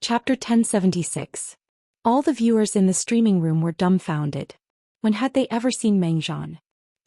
Chapter 1076. All the viewers in the streaming room were dumbfounded. When had they ever seen Meng Zhan?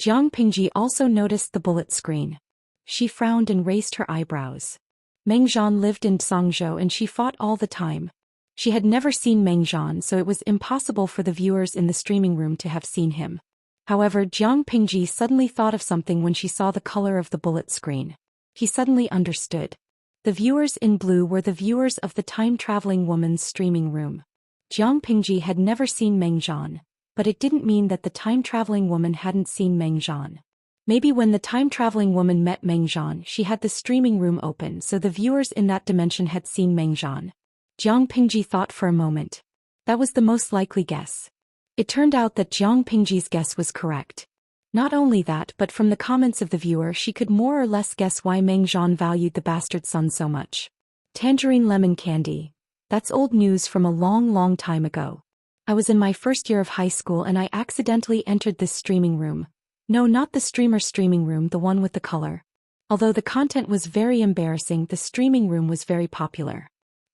Jiang Pingji also noticed the bullet screen. She frowned and raised her eyebrows. Meng Zhan lived in Zhangzhou and she fought all the time. She had never seen Meng Zhan, so it was impossible for the viewers in the streaming room to have seen him. However, Jiang Pingji suddenly thought of something when she saw the color of the bullet screen. He suddenly understood. The viewers in blue were the viewers of the time-traveling woman's streaming room. Jiang Pingji had never seen Meng Zhan, but it didn't mean that the time-traveling woman hadn't seen Meng Zhan. Maybe when the time-traveling woman met Meng Zhan, she had the streaming room open, so the viewers in that dimension had seen Meng Zhan. Jiang Pingji thought for a moment. That was the most likely guess. It turned out that Jiang Pingji's guess was correct. Not only that, but from the comments of the viewer she could more or less guess why Meng Zhan valued the bastard son so much. Tangerine lemon candy. That's old news from a long time ago. I was in my first year of high school and I accidentally entered this streaming room. No, not the streaming room, the one with the color. Although the content was very embarrassing, the streaming room was very popular.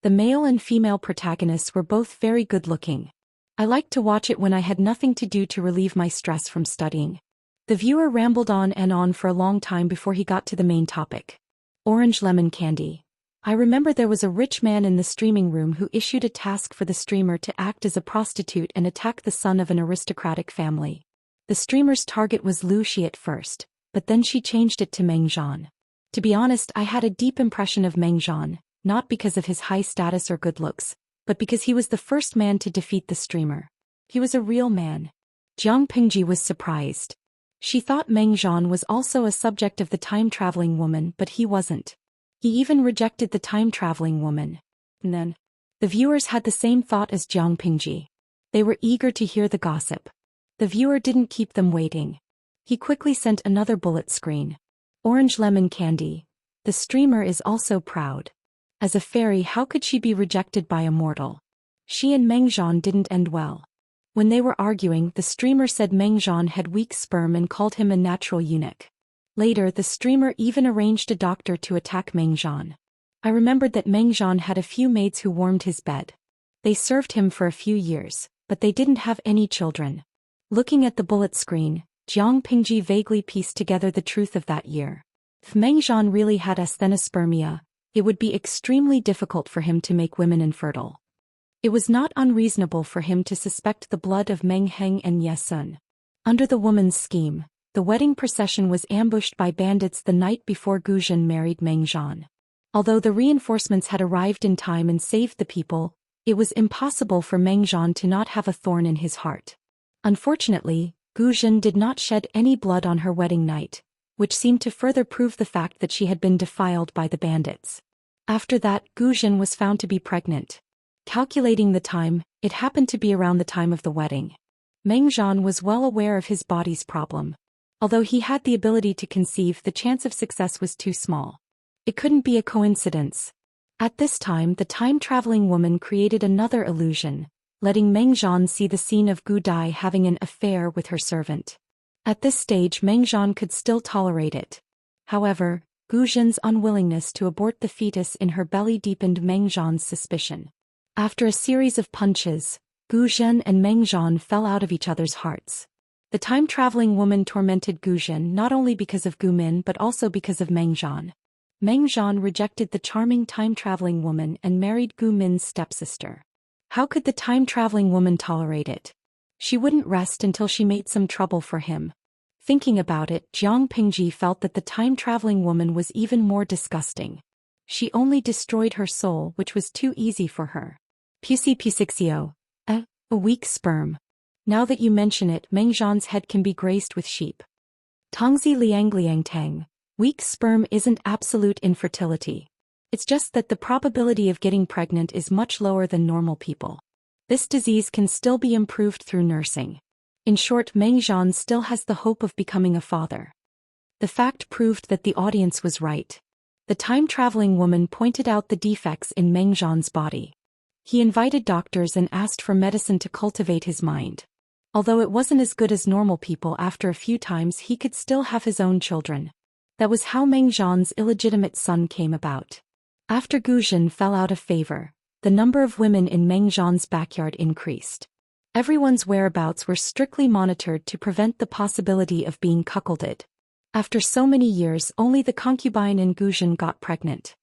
The male and female protagonists were both very good looking. I liked to watch it when I had nothing to do to relieve my stress from studying. The viewer rambled on and on for a long time before he got to the main topic. Orange lemon candy. I remember there was a rich man in the streaming room who issued a task for the streamer to act as a prostitute and attack the son of an aristocratic family. The streamer's target was Zhou Xian at first, but then she changed it to Meng Zhan. To be honest, I had a deep impression of Meng Zhan, not because of his high status or good looks, but because he was the first man to defeat the streamer. He was a real man. Jiang Pingji was surprised. She thought Meng Zhan was also a subject of the time-traveling woman, but he wasn't. He even rejected the time-traveling woman. And then, the viewers had the same thought as Jiang Pingji. They were eager to hear the gossip. The viewer didn't keep them waiting. He quickly sent another bullet screen. Orange lemon candy. The streamer is also proud. As a fairy, how could she be rejected by a mortal? She and Meng Zhan didn't end well. When they were arguing, the streamer said Meng Zhan had weak sperm and called him a natural eunuch. Later, the streamer even arranged a doctor to attack Meng Zhan. I remembered that Meng Zhan had a few maids who warmed his bed. They served him for a few years, but they didn't have any children. Looking at the bullet screen, Jiang Pingji vaguely pieced together the truth of that year. If Meng Zhan really had asthenospermia, it would be extremely difficult for him to make women infertile. It was not unreasonable for him to suspect the blood of Meng Heng and Ye Sun. Under the woman's scheme, the wedding procession was ambushed by bandits the night before Zhou Xian married Meng Zhan. Although the reinforcements had arrived in time and saved the people, it was impossible for Meng Zhan to not have a thorn in his heart. Unfortunately, Zhou Xian did not shed any blood on her wedding night, which seemed to further prove the fact that she had been defiled by the bandits. After that, Zhou Xian was found to be pregnant. Calculating the time, it happened to be around the time of the wedding. Meng Zhan was well aware of his body's problem. Although he had the ability to conceive, the chance of success was too small. It couldn't be a coincidence. At this time, the time-traveling woman created another illusion, letting Meng Zhan see the scene of Gu Dai having an affair with her servant. At this stage, Meng Zhan could still tolerate it. However, Zhou Xian's unwillingness to abort the fetus in her belly deepened Meng Zhan's suspicion. After a series of punches, Zhou Xian and Meng Zhan fell out of each other's hearts. The time-traveling woman tormented Zhou Xian not only because of Gu Min but also because of Meng Zhan. Meng Zhan rejected the charming time-traveling woman and married Gu Min's stepsister. How could the time-traveling woman tolerate it? She wouldn't rest until she made some trouble for him. Thinking about it, Jiang Pingji felt that the time-traveling woman was even more disgusting. She only destroyed her soul, which was too easy for her. Pusixio. A weak sperm. Now that you mention it, Meng Zhan's head can be graced with sheep. Tongzi Liang Tang. Weak sperm isn't absolute infertility. It's just that the probability of getting pregnant is much lower than normal people. This disease can still be improved through nursing. In short, Meng Zhan still has the hope of becoming a father. The fact proved that the audience was right. The time-traveling woman pointed out the defects in Meng Zhan's body. He invited doctors and asked for medicine to cultivate his mind. Although it wasn't as good as normal people, after a few times he could still have his own children. That was how Meng Zhan's illegitimate son came about. After Zhou Xian fell out of favor, the number of women in Meng Zhan's backyard increased. Everyone's whereabouts were strictly monitored to prevent the possibility of being cuckolded. After so many years, only the concubine in Guzhan got pregnant.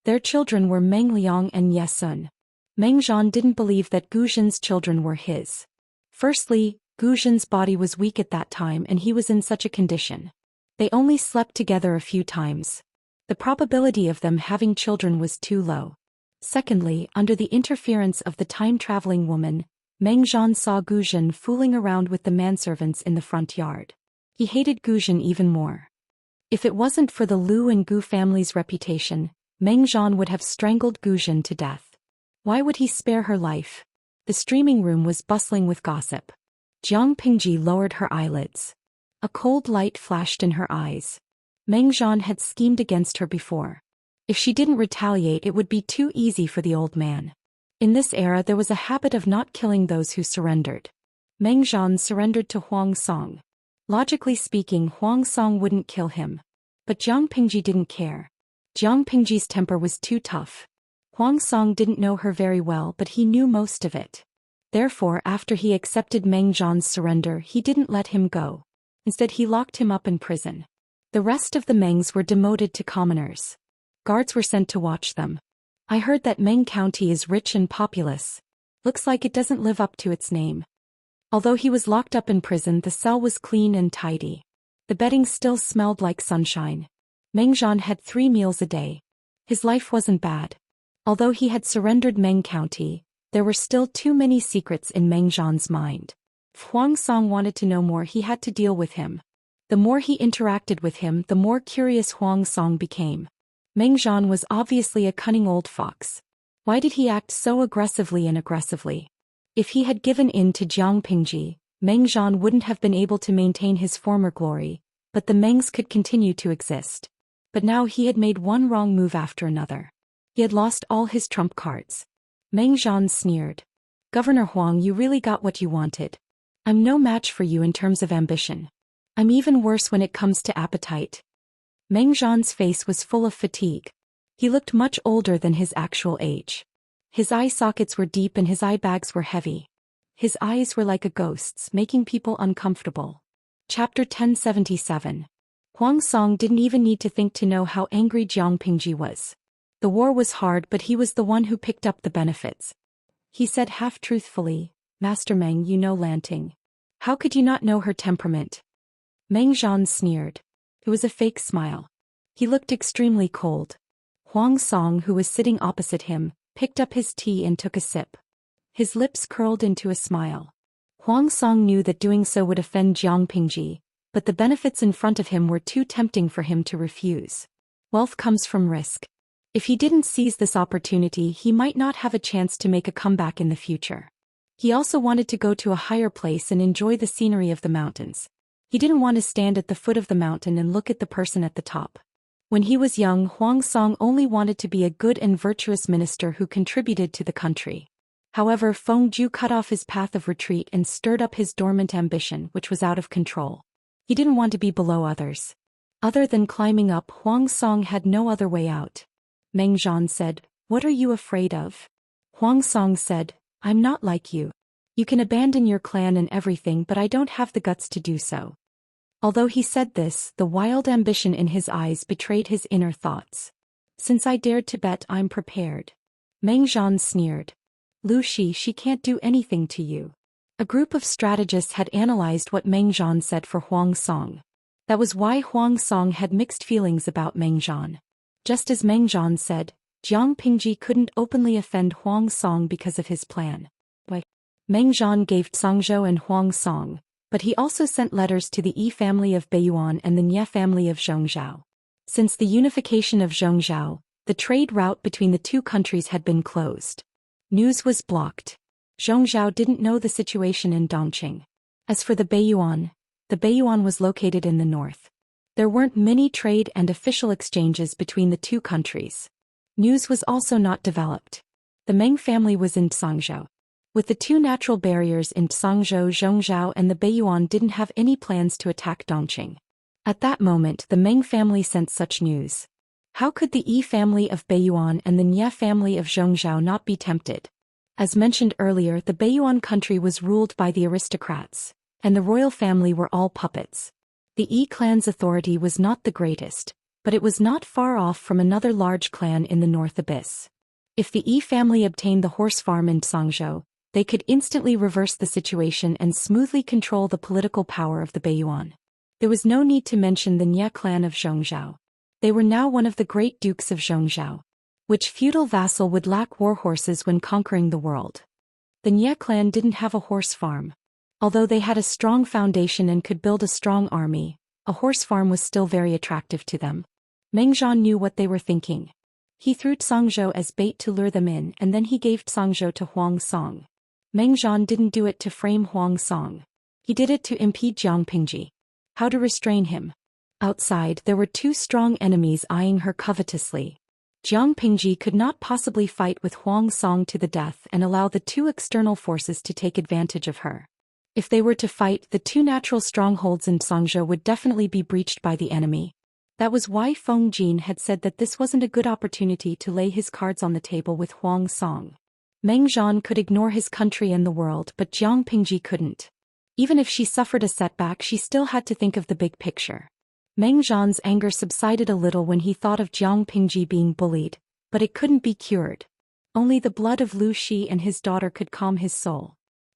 Their children were Meng Liang and Ye Sun. Meng Zhan didn't believe that Guzhan's children were his. Firstly, Guzhan's body was weak at that time and he was in such a condition. They only slept together a few times. The probability of them having children was too low. Secondly, under the interference of the time-traveling woman, Meng Zhan saw Guzhan fooling around with the manservants in the front yard. He hated Guzhan even more. If it wasn't for the Lu and Gu family's reputation, Meng Zhan would have strangled Guzhan to death. Why would he spare her life? The streaming room was bustling with gossip. Jiang Pingji lowered her eyelids. A cold light flashed in her eyes. Meng Zhan had schemed against her before. If she didn't retaliate, it would be too easy for the old man. In this era, there was a habit of not killing those who surrendered. Meng Zhan surrendered to Huang Song. Logically speaking, Huang Song wouldn't kill him. But Jiang Pingji didn't care. Jiang Pingji's temper was too tough. Huang Song didn't know her very well, but he knew most of it. Therefore, after he accepted Meng Zhan's surrender, he didn't let him go. Instead, he locked him up in prison. The rest of the Mengs were demoted to commoners. Guards were sent to watch them. I heard that Meng County is rich and populous. Looks like it doesn't live up to its name. Although he was locked up in prison, the cell was clean and tidy. The bedding still smelled like sunshine. Meng Zhan had 3 meals a day. His life wasn't bad. Although he had surrendered Meng County, there were still too many secrets in Meng Zhan's mind. If Huang Song wanted to know more, he had to deal with him. The more he interacted with him, the more curious Huang Song became. Meng Zhan was obviously a cunning old fox. Why did he act so aggressively? If he had given in to Jiang Pingji, Meng Zhan wouldn't have been able to maintain his former glory, but the Mengs could continue to exist. But now he had made one wrong move after another. He had lost all his trump cards. Meng Zhan sneered. Governor Huang, you really got what you wanted. I'm no match for you in terms of ambition. I'm even worse when it comes to appetite. Meng Zhan's face was full of fatigue. He looked much older than his actual age. His eye sockets were deep and his eye bags were heavy. His eyes were like a ghost's, making people uncomfortable. Chapter 1077. Huang Song didn't even need to think to know how angry Jiang Pingji was. The war was hard, but he was the one who picked up the benefits. He said half-truthfully, Master Meng, you know Lanting. How could you not know her temperament? Meng Zhan sneered. It was a fake smile. He looked extremely cold. Huang Song, who was sitting opposite him, picked up his tea and took a sip. His lips curled into a smile. Huang Song knew that doing so would offend Jiang Pingji, but the benefits in front of him were too tempting for him to refuse. Wealth comes from risk. If he didn't seize this opportunity, he might not have a chance to make a comeback in the future. He also wanted to go to a higher place and enjoy the scenery of the mountains. He didn't want to stand at the foot of the mountain and look at the person at the top. When he was young, Huang Song only wanted to be a good and virtuous minister who contributed to the country. However, Feng Ju cut off his path of retreat and stirred up his dormant ambition, which was out of control. He didn't want to be below others. Other than climbing up, Huang Song had no other way out. Meng Zhan said, What are you afraid of? Huang Song said, I'm not like you. You can abandon your clan and everything, but I don't have the guts to do so. Although he said this, the wild ambition in his eyes betrayed his inner thoughts. Since I dared to bet, I'm prepared. Meng Zhan sneered. Lu Shi, she can't do anything to you. A group of strategists had analyzed what Meng Zhan said for Huang Song. That was why Huang Song had mixed feelings about Meng Zhan. Just as Meng Zhan said, Jiang Pingji couldn't openly offend Huang Song because of his plan. Meng Zhan gave Zhangzhou and Huang Song, but he also sent letters to the Yi family of Beiyuan and the Nye family of Zhongzhou. Since the unification of Zhongzhou, the trade route between the two countries had been closed. News was blocked. Zhongzhou didn't know the situation in Dongqing. As for the Beiyuan was located in the north. There weren't many trade and official exchanges between the two countries. News was also not developed. The Meng family was in Zhangzhou. With the two natural barriers in Zhangzhou, Zhongzhou and the Beiyuan didn't have any plans to attack Dongqing. At that moment, the Meng family sent such news. How could the Yi family of Beiyuan and the Nye family of Zhongzhou not be tempted? As mentioned earlier, the Beiyuan country was ruled by the aristocrats, and the royal family were all puppets. The Yi clan's authority was not the greatest, but it was not far off from another large clan in the North Abyss. If the Yi family obtained the horse farm in Zhongzhou, they could instantly reverse the situation and smoothly control the political power of the Beiyuan. There was no need to mention the Nye clan of Zhongzhou. They were now one of the great dukes of Zhongzhou. Which feudal vassal would lack war horses when conquering the world? The Nye clan didn't have a horse farm. Although they had a strong foundation and could build a strong army, a horse farm was still very attractive to them. Meng Zhan knew what they were thinking. He threw Zhongzhou as bait to lure them in, and then he gave Zhongzhou to Huang Song. Meng Zhan didn't do it to frame Huang Song. He did it to impede Jiang Pingji. How to restrain him? Outside, there were two strong enemies eyeing her covetously. Jiang Pingji could not possibly fight with Huang Song to the death and allow the two external forces to take advantage of her. If they were to fight, the two natural strongholds in Zhongzhou would definitely be breached by the enemy. That was why Feng Jin had said that this wasn't a good opportunity to lay his cards on the table with Huang Song. Meng Zhan could ignore his country and the world, but Jiang Pingji couldn't. Even if she suffered a setback, she still had to think of the big picture. Meng Zhan's anger subsided a little when he thought of Jiang Pingji being bullied, but it couldn't be cured. Only the blood of Lu Shi and his daughter could calm his soul.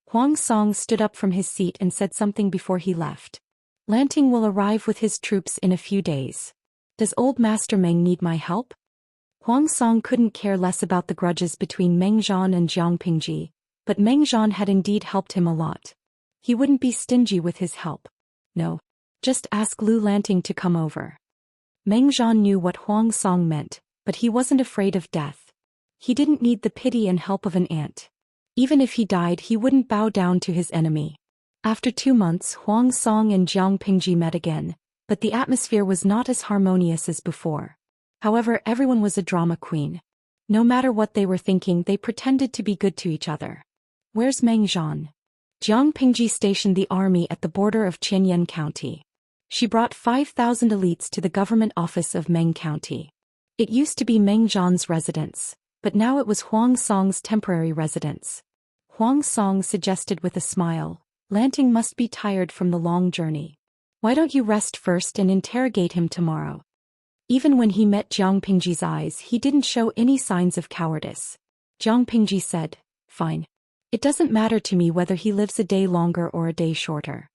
Huang Song stood up from his seat and said something before he left. Lanting will arrive with his troops in a few days. Does old Master Meng need my help? Huang Song couldn't care less about the grudges between Meng Zhan and Jiang Pingji, but Meng Zhan had indeed helped him a lot. He wouldn't be stingy with his help. No. Just ask Lu Lanting to come over. Meng Zhan knew what Huang Song meant, but he wasn't afraid of death. He didn't need the pity and help of an ant. Even if he died, he wouldn't bow down to his enemy. After 2 months, Huang Song and Jiang Pingji met again, but the atmosphere was not as harmonious as before. However, everyone was a drama queen. No matter what they were thinking, they pretended to be good to each other. Where's Meng Zhan? Jiang Pingji stationed the army at the border of Qianyan County. She brought 5,000 elites to the government office of Meng County. It used to be Meng Zhan's residence, but now it was Huang Song's temporary residence. Huang Song suggested with a smile, Lanting must be tired from the long journey. Why don't you rest first and interrogate him tomorrow? Even when he met Jiang Pingji's eyes, he didn't show any signs of cowardice. Jiang Pingji said, Fine. It doesn't matter to me whether he lives a day longer or a day shorter.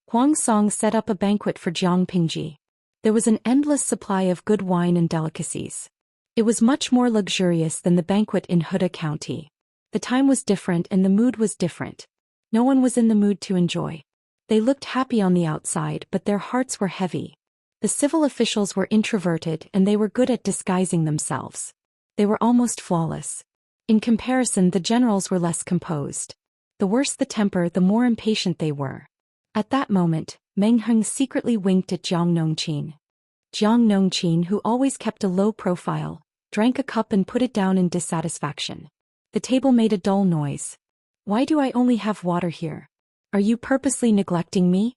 Huang Song set up a banquet for Jiang Pingji. There was an endless supply of good wine and delicacies. It was much more luxurious than the banquet in Huda County. The time was different and the mood was different. No one was in the mood to enjoy. They looked happy on the outside, but their hearts were heavy. The civil officials were introverted and they were good at disguising themselves. They were almost flawless. In comparison, the generals were less composed. The worse the temper, the more impatient they were. At that moment, Meng Heng secretly winked at Jiang Nongqin. Jiang Nongqin, who always kept a low profile, drank a cup and put it down in dissatisfaction. The table made a dull noise. Why do I only have water here? Are you purposely neglecting me?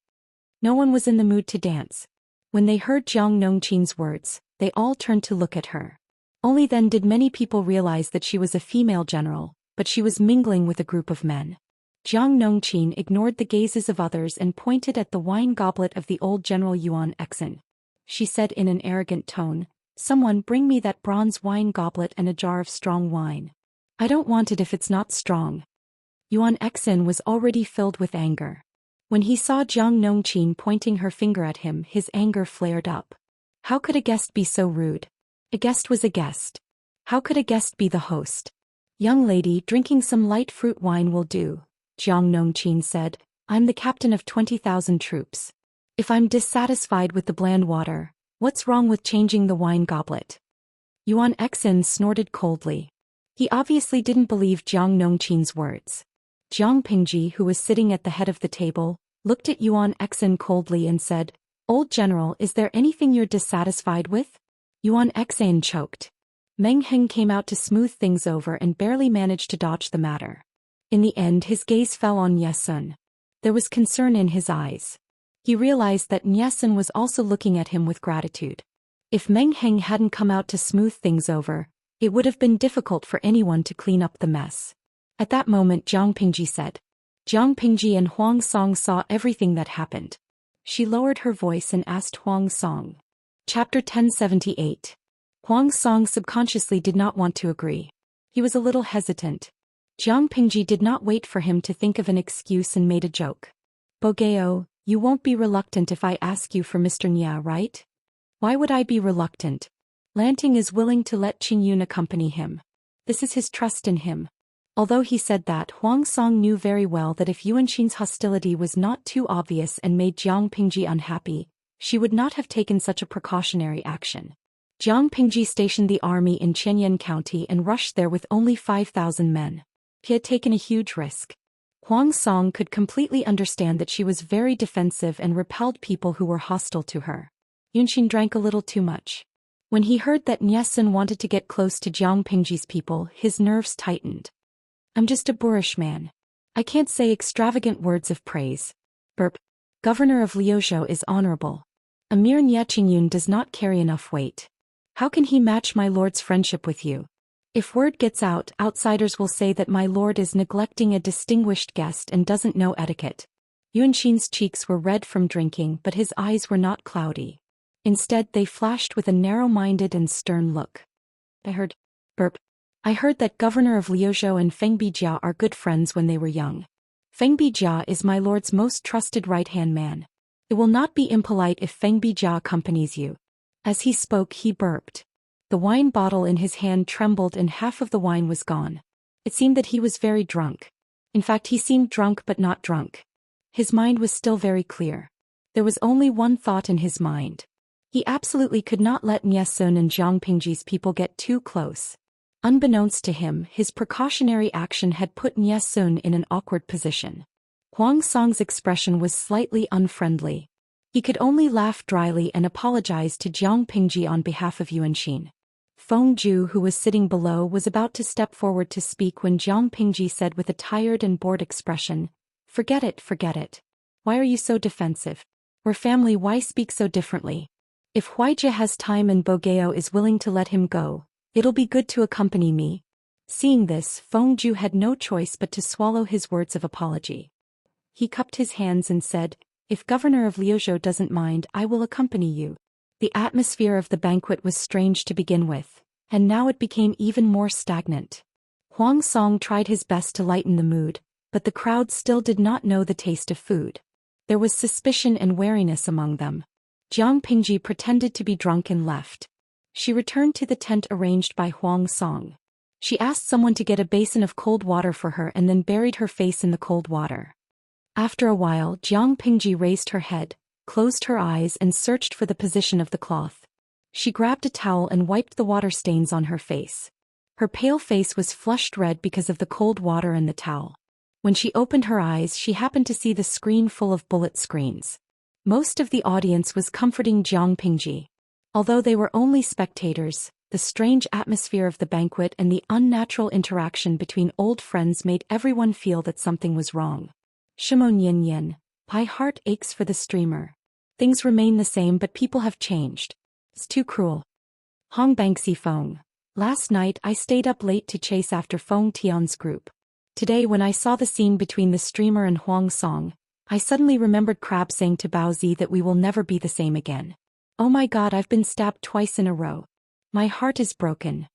No one was in the mood to dance. When they heard Jiang Nongqin's words, they all turned to look at her. Only then did many people realize that she was a female general, but she was mingling with a group of men. Jiang Nongqin ignored the gazes of others and pointed at the wine goblet of the old General Yuan Exin. She said in an arrogant tone, Someone bring me that bronze wine goblet and a jar of strong wine. I don't want it if it's not strong. Yuan Exin was already filled with anger. When he saw Jiang Nongqin pointing her finger at him, his anger flared up. How could a guest be so rude? A guest was a guest. How could a guest be the host? Young lady, drinking some light fruit wine will do, Jiang Nongqin said. I'm the captain of 20,000 troops. If I'm dissatisfied with the bland water, what's wrong with changing the wine goblet? Yuan Exin snorted coldly. He obviously didn't believe Jiang Nongqin's words. Jiang Pingji, who was sitting at the head of the table, looked at Yuan Exin coldly and said, Old General, is there anything you're dissatisfied with? Yuan Exin choked. Meng Heng came out to smooth things over and barely managed to dodge the matter. In the end, his gaze fell on Yesun. There was concern in his eyes. He realized that Yesun was also looking at him with gratitude. If Meng Heng hadn't come out to smooth things over, it would have been difficult for anyone to clean up the mess. At that moment Jiang Pingji said. Jiang Pingji and Huang Song saw everything that happened. She lowered her voice and asked Huang Song. Chapter 1078. Huang Song subconsciously did not want to agree. He was a little hesitant. Jiang Pingji did not wait for him to think of an excuse and made a joke. Bogeo, you won't be reluctant if I ask you for Mr. Nia, right? Why would I be reluctant? Lanting is willing to let Qingyun accompany him. This is his trust in him. Although he said that, Huang Song knew very well that if Yuanxin's hostility was not too obvious and made Jiang Pingji unhappy, she would not have taken such a precautionary action. Jiang Pingji stationed the army in Qianyan County and rushed there with only 5,000 men. He had taken a huge risk. Huang Song could completely understand that she was very defensive and repelled people who were hostile to her. Yuanxin drank a little too much. When he heard that Nyesun wanted to get close to Jiang Pingji's people, his nerves tightened. I'm just a boorish man. I can't say extravagant words of praise. Burp. Governor of Liuzhou is honorable. A mere Nye Qingyun does not carry enough weight. How can he match my lord's friendship with you? If word gets out, outsiders will say that my lord is neglecting a distinguished guest and doesn't know etiquette. Yuanxin's cheeks were red from drinking, but his eyes were not cloudy. Instead, they flashed with a narrow-minded and stern look. I heard that Governor of Liuzhou and Feng Bijia are good friends when they were young. Feng Bijia is my lord's most trusted right-hand man. It will not be impolite if Feng Bijia accompanies you. As he spoke, he burped. The wine bottle in his hand trembled and half of the wine was gone. It seemed that he was very drunk. In fact, he seemed drunk but not drunk. His mind was still very clear. There was only one thought in his mind. He absolutely could not let Nyesun and Jiang Pingji's people get too close. Unbeknownst to him, his precautionary action had put Nyesun in an awkward position. Huang Song's expression was slightly unfriendly. He could only laugh dryly and apologize to Jiang Pingji on behalf of Yuanxin. Feng Ju, who was sitting below, was about to step forward to speak when Jiang Pingji said with a tired and bored expression, Forget it, forget it. Why are you so defensive? We're family, why speak so differently? If Huaijie has time and Bogeo is willing to let him go, it'll be good to accompany me. Seeing this, Feng Ju had no choice but to swallow his words of apology. He cupped his hands and said, If Governor of Liuzhou doesn't mind, I will accompany you. The atmosphere of the banquet was strange to begin with, and now it became even more stagnant. Huang Song tried his best to lighten the mood, but the crowd still did not know the taste of food. There was suspicion and wariness among them. Jiang Pingji pretended to be drunk and left. She returned to the tent arranged by Huang Song. She asked someone to get a basin of cold water for her and then buried her face in the cold water. After a while, Jiang Pingji raised her head, closed her eyes and searched for the position of the cloth. She grabbed a towel and wiped the water stains on her face. Her pale face was flushed red because of the cold water and the towel. When she opened her eyes, she happened to see the screen full of bullet screens. Most of the audience was comforting Jiang Pingji. Although they were only spectators, the strange atmosphere of the banquet and the unnatural interaction between old friends made everyone feel that something was wrong. Shimo Nian Yin, my heart aches for the streamer. Things remain the same but people have changed. It's too cruel. Hong Bangxi Feng. Last night I stayed up late to chase after Feng Tian's group. Today when I saw the scene between the streamer and Huang Song, I suddenly remembered Crab saying to Baozi that we will never be the same again. Oh my god, I've been stabbed twice in a row. My heart is broken.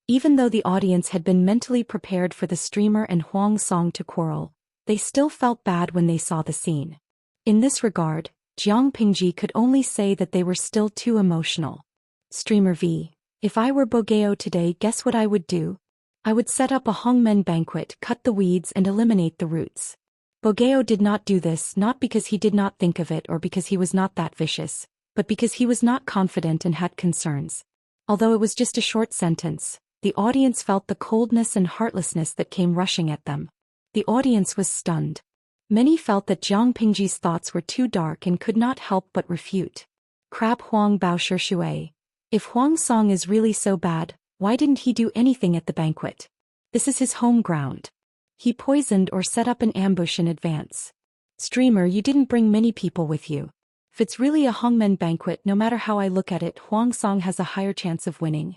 Even though the audience had been mentally prepared for the streamer and Huang Song to quarrel, they still felt bad when they saw the scene. In this regard, Jiang Pingji could only say that they were still too emotional. Streamer V. If I were Bogeo today, guess what I would do? I would set up a Hongmen banquet, cut the weeds and eliminate the roots. Bogeo did not do this not because he did not think of it or because he was not that vicious, but because he was not confident and had concerns. Although it was just a short sentence, the audience felt the coldness and heartlessness that came rushing at them. The audience was stunned. Many felt that Jiang Pingji's thoughts were too dark and could not help but refute. Crab Huang Bao Shui. If Huang Song is really so bad, why didn't he do anything at the banquet? This is his home ground. He poisoned or set up an ambush in advance. Streamer, you didn't bring many people with you. If it's really a hongmen banquet, no matter how I look at it, Huang Song has a higher chance of winning.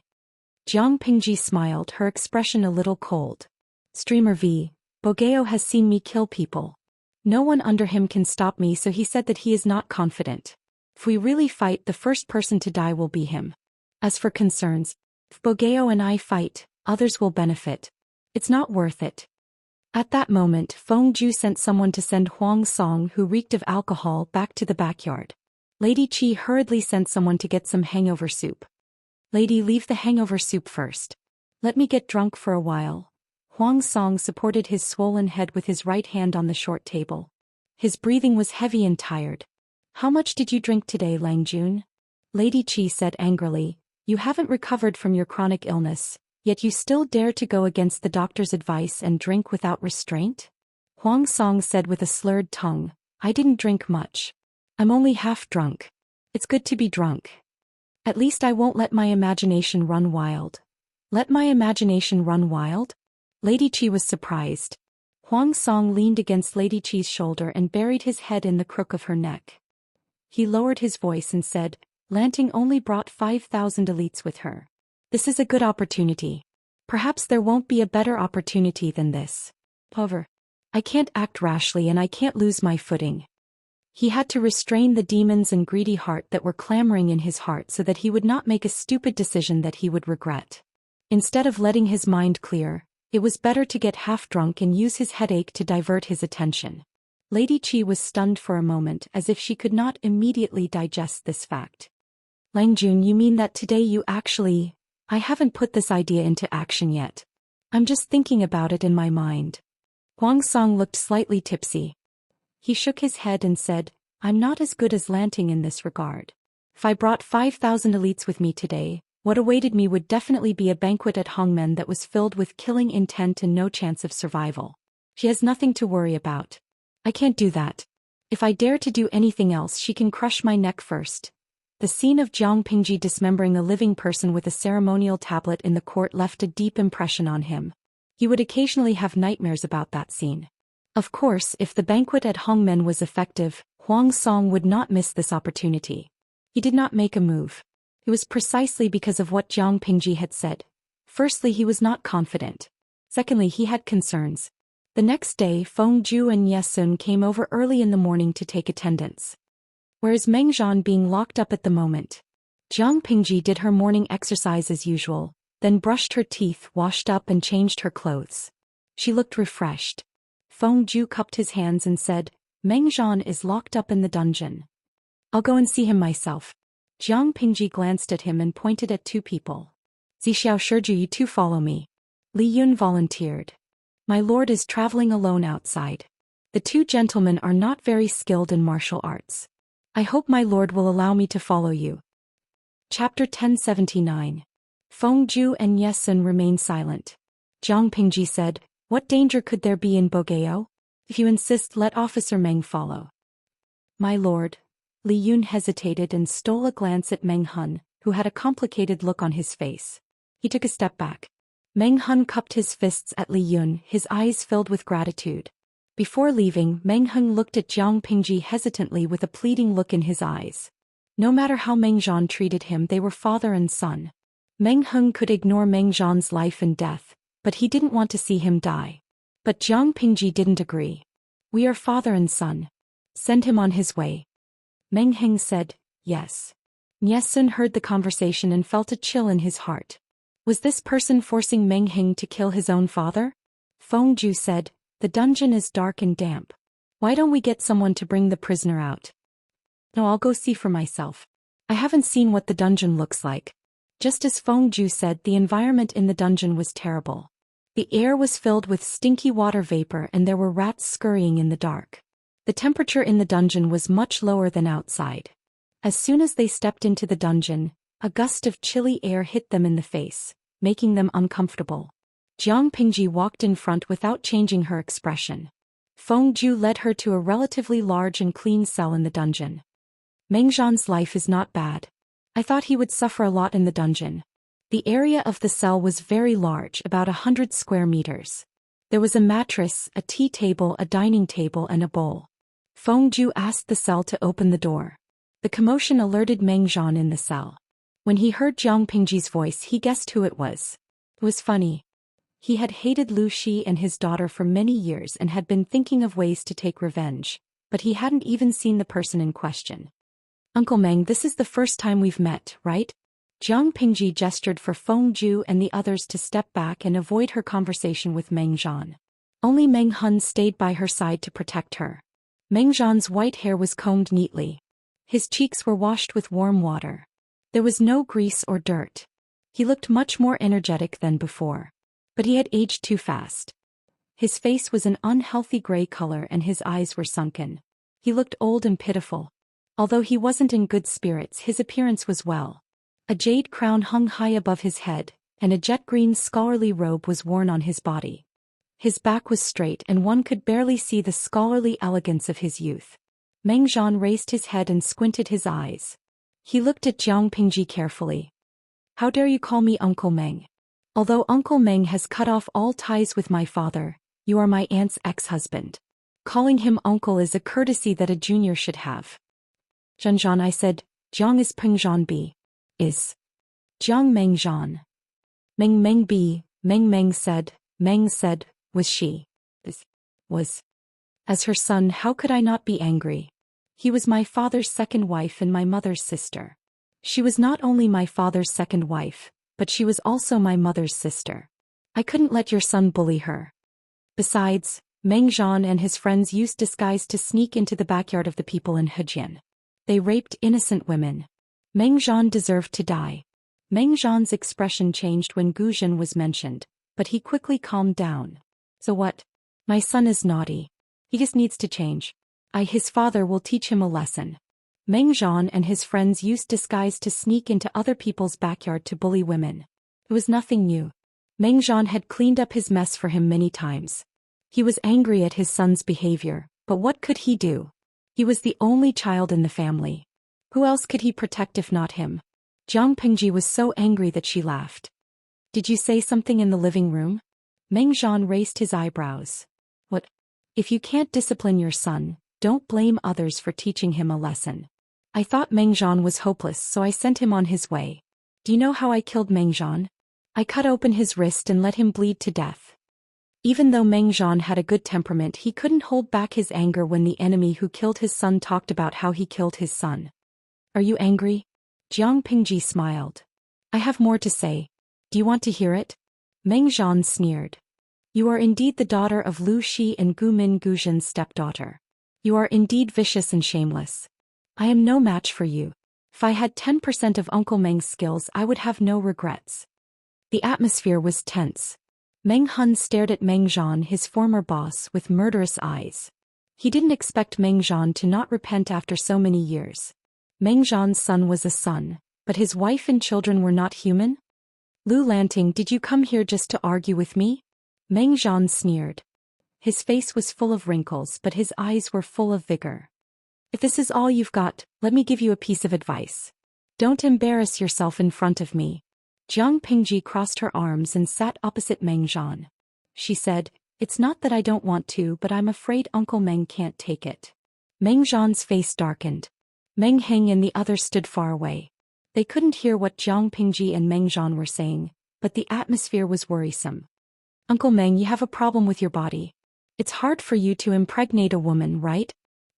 Jiang Pingji smiled, her expression a little cold. Streamer V. Bogeo has seen me kill people. No one under him can stop me, so he said that he is not confident. If we really fight, the first person to die will be him. As for concerns, if Bogeo and I fight, others will benefit. It's not worth it. At that moment, Feng Ju sent someone to send Huang Song, who reeked of alcohol, back to the backyard. Lady Qi hurriedly sent someone to get some hangover soup. Lady, leave the hangover soup first. Let me get drunk for a while. Huang Song supported his swollen head with his right hand on the short table. His breathing was heavy and tired. How much did you drink today, Lang Jun? Lady Qi said angrily. You haven't recovered from your chronic illness, yet you still dare to go against the doctor's advice and drink without restraint? Huang Song said with a slurred tongue. I didn't drink much. I'm only half drunk. It's good to be drunk. At least I won't let my imagination run wild. Let my imagination run wild? Lady Qi was surprised. Huang Song leaned against Lady Qi's shoulder and buried his head in the crook of her neck. He lowered his voice and said, Lanting only brought 5,000 elites with her. This is a good opportunity. Perhaps there won't be a better opportunity than this. However, I can't act rashly and I can't lose my footing. He had to restrain the demons and greedy heart that were clamoring in his heart so that he would not make a stupid decision that he would regret. Instead of letting his mind clear, it was better to get half drunk and use his headache to divert his attention. Lady Qi was stunned for a moment, as if she could not immediately digest this fact. Lang Jun, you mean that today you actually... I haven't put this idea into action yet. I'm just thinking about it in my mind. Huang Song looked slightly tipsy. He shook his head and said, I'm not as good as Lanting in this regard. If I brought 5,000 elites with me today, what awaited me would definitely be a banquet at Hongmen that was filled with killing intent and no chance of survival. She has nothing to worry about. I can't do that. If I dare to do anything else, she can crush my neck first. The scene of Jiang Pingji dismembering a living person with a ceremonial tablet in the court left a deep impression on him. He would occasionally have nightmares about that scene. Of course, if the banquet at Hongmen was effective, Huang Song would not miss this opportunity. He did not make a move. It was precisely because of what Jiang Pingji had said. Firstly, he was not confident. Secondly, he had concerns. The next day, Feng Ju and Yesun came over early in the morning to take attendance. Whereas Meng Zhan being locked up at the moment. Jiang Pingji did her morning exercise as usual, then brushed her teeth, washed up and changed her clothes. She looked refreshed. Feng Ju cupped his hands and said, Meng Zhan is locked up in the dungeon. I'll go and see him myself. Jiang Pingji glanced at him and pointed at two people. Zixiao Shiju, you two follow me. Li Yun volunteered. My lord is traveling alone outside. The two gentlemen are not very skilled in martial arts. I hope my lord will allow me to follow you. Chapter 1079. Feng Ju and Yesun remained silent. Jiang Pingji said, What danger could there be in Bogeo? If you insist, let Officer Meng follow. My lord. Li Yun hesitated and stole a glance at Meng Hun, who had a complicated look on his face. He took a step back. Meng Hun cupped his fists at Li Yun, his eyes filled with gratitude. Before leaving, Meng Hun looked at Jiang Pingji hesitantly with a pleading look in his eyes. No matter how Meng Zhan treated him, they were father and son. Meng Hun could ignore Meng Zhan's life and death, but he didn't want to see him die. But Jiang Pingji didn't agree. We are father and son. Send him on his way. Meng Heng said, yes. Nyesun heard the conversation and felt a chill in his heart. Was this person forcing Meng Heng to kill his own father? Feng Ju said, the dungeon is dark and damp. Why don't we get someone to bring the prisoner out? No, I'll go see for myself. I haven't seen what the dungeon looks like. Just as Feng Ju said, the environment in the dungeon was terrible. The air was filled with stinky water vapor and there were rats scurrying in the dark. The temperature in the dungeon was much lower than outside. As soon as they stepped into the dungeon, a gust of chilly air hit them in the face, making them uncomfortable. Jiang Pingji walked in front without changing her expression. Feng Ju led her to a relatively large and clean cell in the dungeon. Meng Zhan's life is not bad. I thought he would suffer a lot in the dungeon. The area of the cell was very large, about 100 square meters. There was a mattress, a tea table, a dining table and a bowl. Feng Ju asked the cell to open the door. The commotion alerted Meng Zhan in the cell. When he heard Jiang Pingji's voice, he guessed who it was. It was funny. He had hated Lu Shi and his daughter for many years and had been thinking of ways to take revenge, but he hadn't even seen the person in question. Uncle Meng, this is the first time we've met, right? Jiang Pingji gestured for Feng Ju and the others to step back and avoid her conversation with Meng Zhan. Only Meng Hun stayed by her side to protect her. Meng Zhan's white hair was combed neatly. His cheeks were washed with warm water. There was no grease or dirt. He looked much more energetic than before. But he had aged too fast. His face was an unhealthy gray color and his eyes were sunken. He looked old and pitiful. Although he wasn't in good spirits, his appearance was well. A jade crown hung high above his head, and a jet-green scholarly robe was worn on his body. His back was straight and one could barely see the scholarly elegance of his youth. Meng Zhan raised his head and squinted his eyes. He looked at Jiang Pingji carefully. How dare you call me Uncle Meng? Although Uncle Meng has cut off all ties with my father, you are my aunt's ex-husband. Calling him uncle is a courtesy that a junior should have. Zhan, I said, Jiang is Pingzhan B. Is Jiang Meng Zhan. Meng B, Meng said, was she? This was. As her son, how could I not be angry? He was my father's second wife and my mother's sister. She was not only my father's second wife, but she was also my mother's sister. I couldn't let your son bully her. Besides, Meng Zhan and his friends used disguise to sneak into the backyard of the people in Hejian. They raped innocent women. Meng Zhan deserved to die. Meng Zhan's expression changed when Gu Zhen was mentioned, but he quickly calmed down. So what? My son is naughty. He just needs to change. His father will teach him a lesson. Meng Zhan and his friends used disguise to sneak into other people's backyard to bully women. It was nothing new. Meng Zhan had cleaned up his mess for him many times. He was angry at his son's behavior, but what could he do? He was the only child in the family. Who else could he protect if not him? Jiang Pingji was so angry that she laughed. Did you say something in the living room? Meng Zhan raised his eyebrows. What? If you can't discipline your son, don't blame others for teaching him a lesson. I thought Meng Zhan was hopeless, so I sent him on his way. Do you know how I killed Meng Zhan? I cut open his wrist and let him bleed to death. Even though Meng Zhan had a good temperament, he couldn't hold back his anger when the enemy who killed his son talked about how he killed his son. Are you angry? Jiang Pingji smiled. I have more to say. Do you want to hear it? Meng Zhan sneered. You are indeed the daughter of Lu Shi and Gu Min Gu Zhen's stepdaughter. You are indeed vicious and shameless. I am no match for you. If I had 10% of Uncle Meng's skills, I would have no regrets. The atmosphere was tense. Meng Hun stared at Meng Zhan, his former boss, with murderous eyes. He didn't expect Meng Zhan to not repent after so many years. Meng Zhan's son was a son, but his wife and children were not human? Lu Lanting, did you come here just to argue with me? Meng Zhan sneered. His face was full of wrinkles, but his eyes were full of vigor. If this is all you've got, let me give you a piece of advice. Don't embarrass yourself in front of me. Jiang Pingji crossed her arms and sat opposite Meng Zhan. She said, It's not that I don't want to, but I'm afraid Uncle Meng can't take it. Meng Zhan's face darkened. Meng Heng and the others stood far away. They couldn't hear what Jiang Pingji and Meng Zhan were saying, but the atmosphere was worrisome. Uncle Meng, you have a problem with your body. It's hard for you to impregnate a woman, right?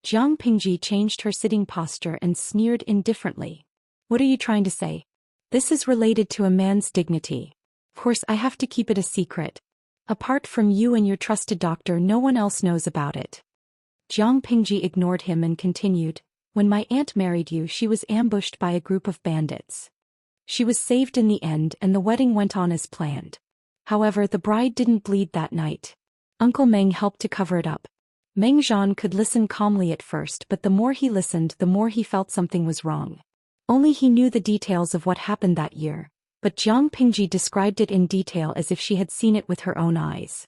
Jiang Pingji changed her sitting posture and sneered indifferently. What are you trying to say? This is related to a man's dignity. Of course, I have to keep it a secret. Apart from you and your trusted doctor, no one else knows about it. Jiang Pingji ignored him and continued, When my aunt married you, she was ambushed by a group of bandits. She was saved in the end and the wedding went on as planned. However, the bride didn't bleed that night. Uncle Meng helped to cover it up. Meng Zhan could listen calmly at first, but the more he listened, the more he felt something was wrong. Only he knew the details of what happened that year, but Jiang Pingji described it in detail as if she had seen it with her own eyes.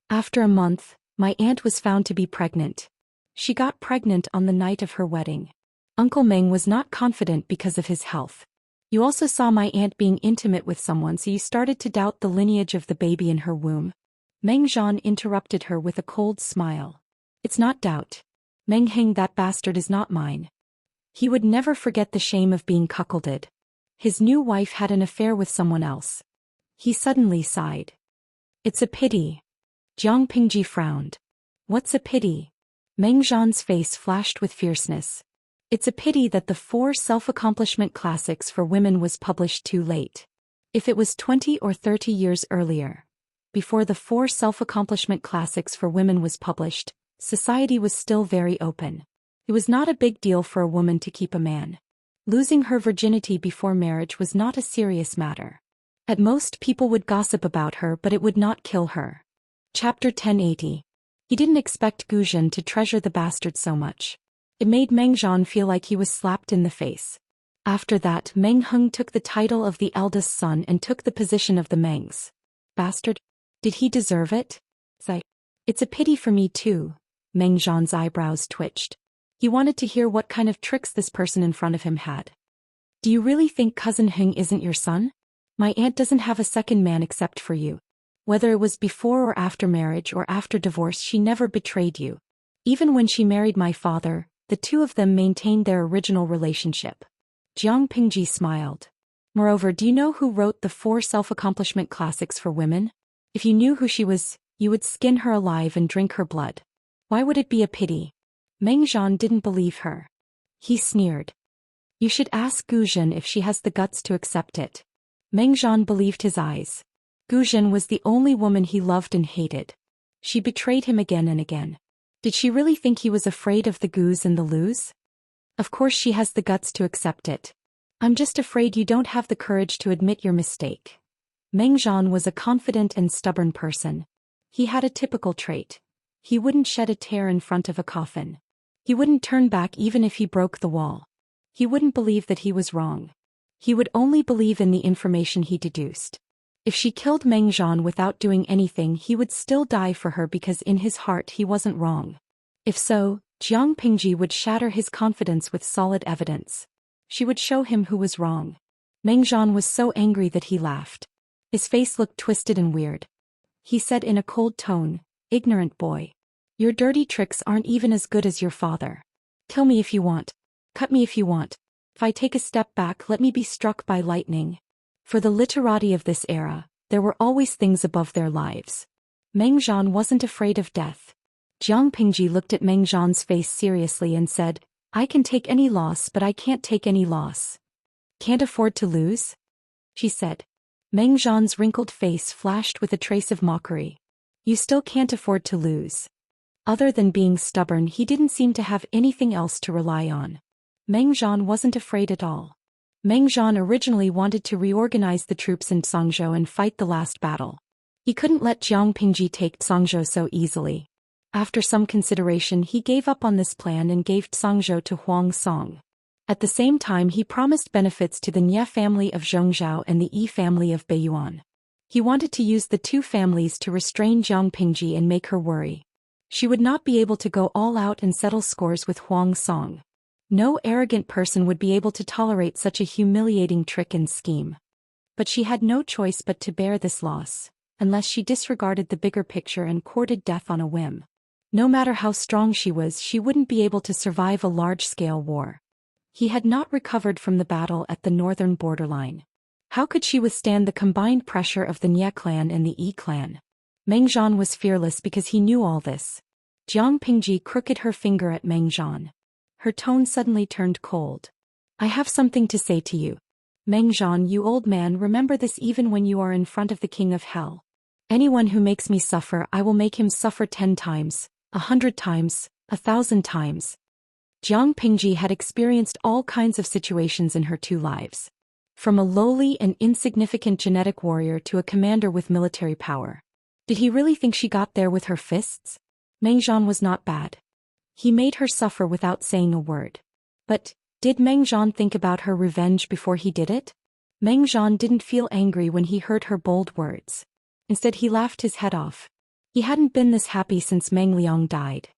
After a month, my aunt was found to be pregnant. She got pregnant on the night of her wedding. Uncle Meng was not confident because of his health. You also saw my aunt being intimate with someone, so you started to doubt the lineage of the baby in her womb. Meng Zhan interrupted her with a cold smile. It's not doubt. Meng Heng, that bastard is not mine. He would never forget the shame of being cuckolded. His new wife had an affair with someone else. He suddenly sighed. It's a pity. Jiang Pingji frowned. What's a pity? Meng Zhan's face flashed with fierceness. It's a pity that the 4 self-accomplishment classics for women was published too late. If it was 20 or 30 years earlier, before the 4 self-accomplishment classics for women was published, society was still very open. It was not a big deal for a woman to keep a man. Losing her virginity before marriage was not a serious matter. At most, people would gossip about her, but it would not kill her. Chapter 1080. He didn't expect Gu Zhen to treasure the bastard so much. It made Meng Zhan feel like he was slapped in the face. After that, Meng Heng took the title of the eldest son and took the position of the Mengs. Bastard? Did he deserve it? It's a pity for me too. Meng Zhan's eyebrows twitched. He wanted to hear what kind of tricks this person in front of him had. Do you really think Cousin Heng isn't your son? My aunt doesn't have a second man except for you. Whether it was before or after marriage or after divorce, she never betrayed you. Even when she married my father, the two of them maintained their original relationship. Jiang Pingji smiled. Moreover, do you know who wrote the 4 self-accomplishment classics for women? If you knew who she was, you would skin her alive and drink her blood. Why would it be a pity? Meng Zhan didn't believe her. He sneered. You should ask Gu Zhen if she has the guts to accept it. Meng Zhan believed his eyes. Gu Zhen was the only woman he loved and hated. She betrayed him again and again. Did she really think he was afraid of the Gus and the Lus? Of course she has the guts to accept it. I'm just afraid you don't have the courage to admit your mistake. Meng Zhan was a confident and stubborn person. He had a typical trait. He wouldn't shed a tear in front of a coffin. He wouldn't turn back even if he broke the wall. He wouldn't believe that he was wrong. He would only believe in the information he deduced. If she killed Meng Zhan without doing anything, he would still die for her because in his heart he wasn't wrong. If so, Jiang Pingji would shatter his confidence with solid evidence. She would show him who was wrong. Meng Zhan was so angry that he laughed. His face looked twisted and weird. He said in a cold tone, "Ignorant boy. Your dirty tricks aren't even as good as your father. Kill me if you want. Cut me if you want. If I take a step back, let me be struck by lightning." For the literati of this era, there were always things above their lives. Meng Zhan wasn't afraid of death. Jiang Pingji looked at Meng Zhan's face seriously and said, I can take any loss, but I can't take any loss. Can't afford to lose? She said. Meng Zhan's wrinkled face flashed with a trace of mockery. You still can't afford to lose. Other than being stubborn, he didn't seem to have anything else to rely on. Meng Zhan wasn't afraid at all. Meng Zhan originally wanted to reorganize the troops in Songzhou and fight the last battle. He couldn't let Jiang Pingji take Songzhou so easily. After some consideration, he gave up on this plan and gave Songzhou to Huang Song. At the same time, he promised benefits to the Nie family of Zhongzhou and the Yi family of Beiyuan. He wanted to use the two families to restrain Jiang Pingji and make her worry. She would not be able to go all out and settle scores with Huang Song. No arrogant person would be able to tolerate such a humiliating trick and scheme. But she had no choice but to bear this loss, unless she disregarded the bigger picture and courted death on a whim. No matter how strong she was, she wouldn't be able to survive a large-scale war. He had not recovered from the battle at the northern borderline. How could she withstand the combined pressure of the Nie clan and the Yi clan? Meng Zhan was fearless because he knew all this. Jiang Pingji crooked her finger at Meng Zhan. Her tone suddenly turned cold. I have something to say to you. Meng Zhan, you old man, remember this even when you are in front of the king of hell. Anyone who makes me suffer, I will make him suffer 10 times, 100 times, 1,000 times. Jiang Pingji had experienced all kinds of situations in her 2 lives. From a lowly and insignificant genetic warrior to a commander with military power. Did he really think she got there with her fists? Meng Zhan was not bad. He made her suffer without saying a word. But, did Meng Zhan think about her revenge before he did it? Meng Zhan didn't feel angry when he heard her bold words. Instead, he laughed his head off. He hadn't been this happy since Meng Liang died.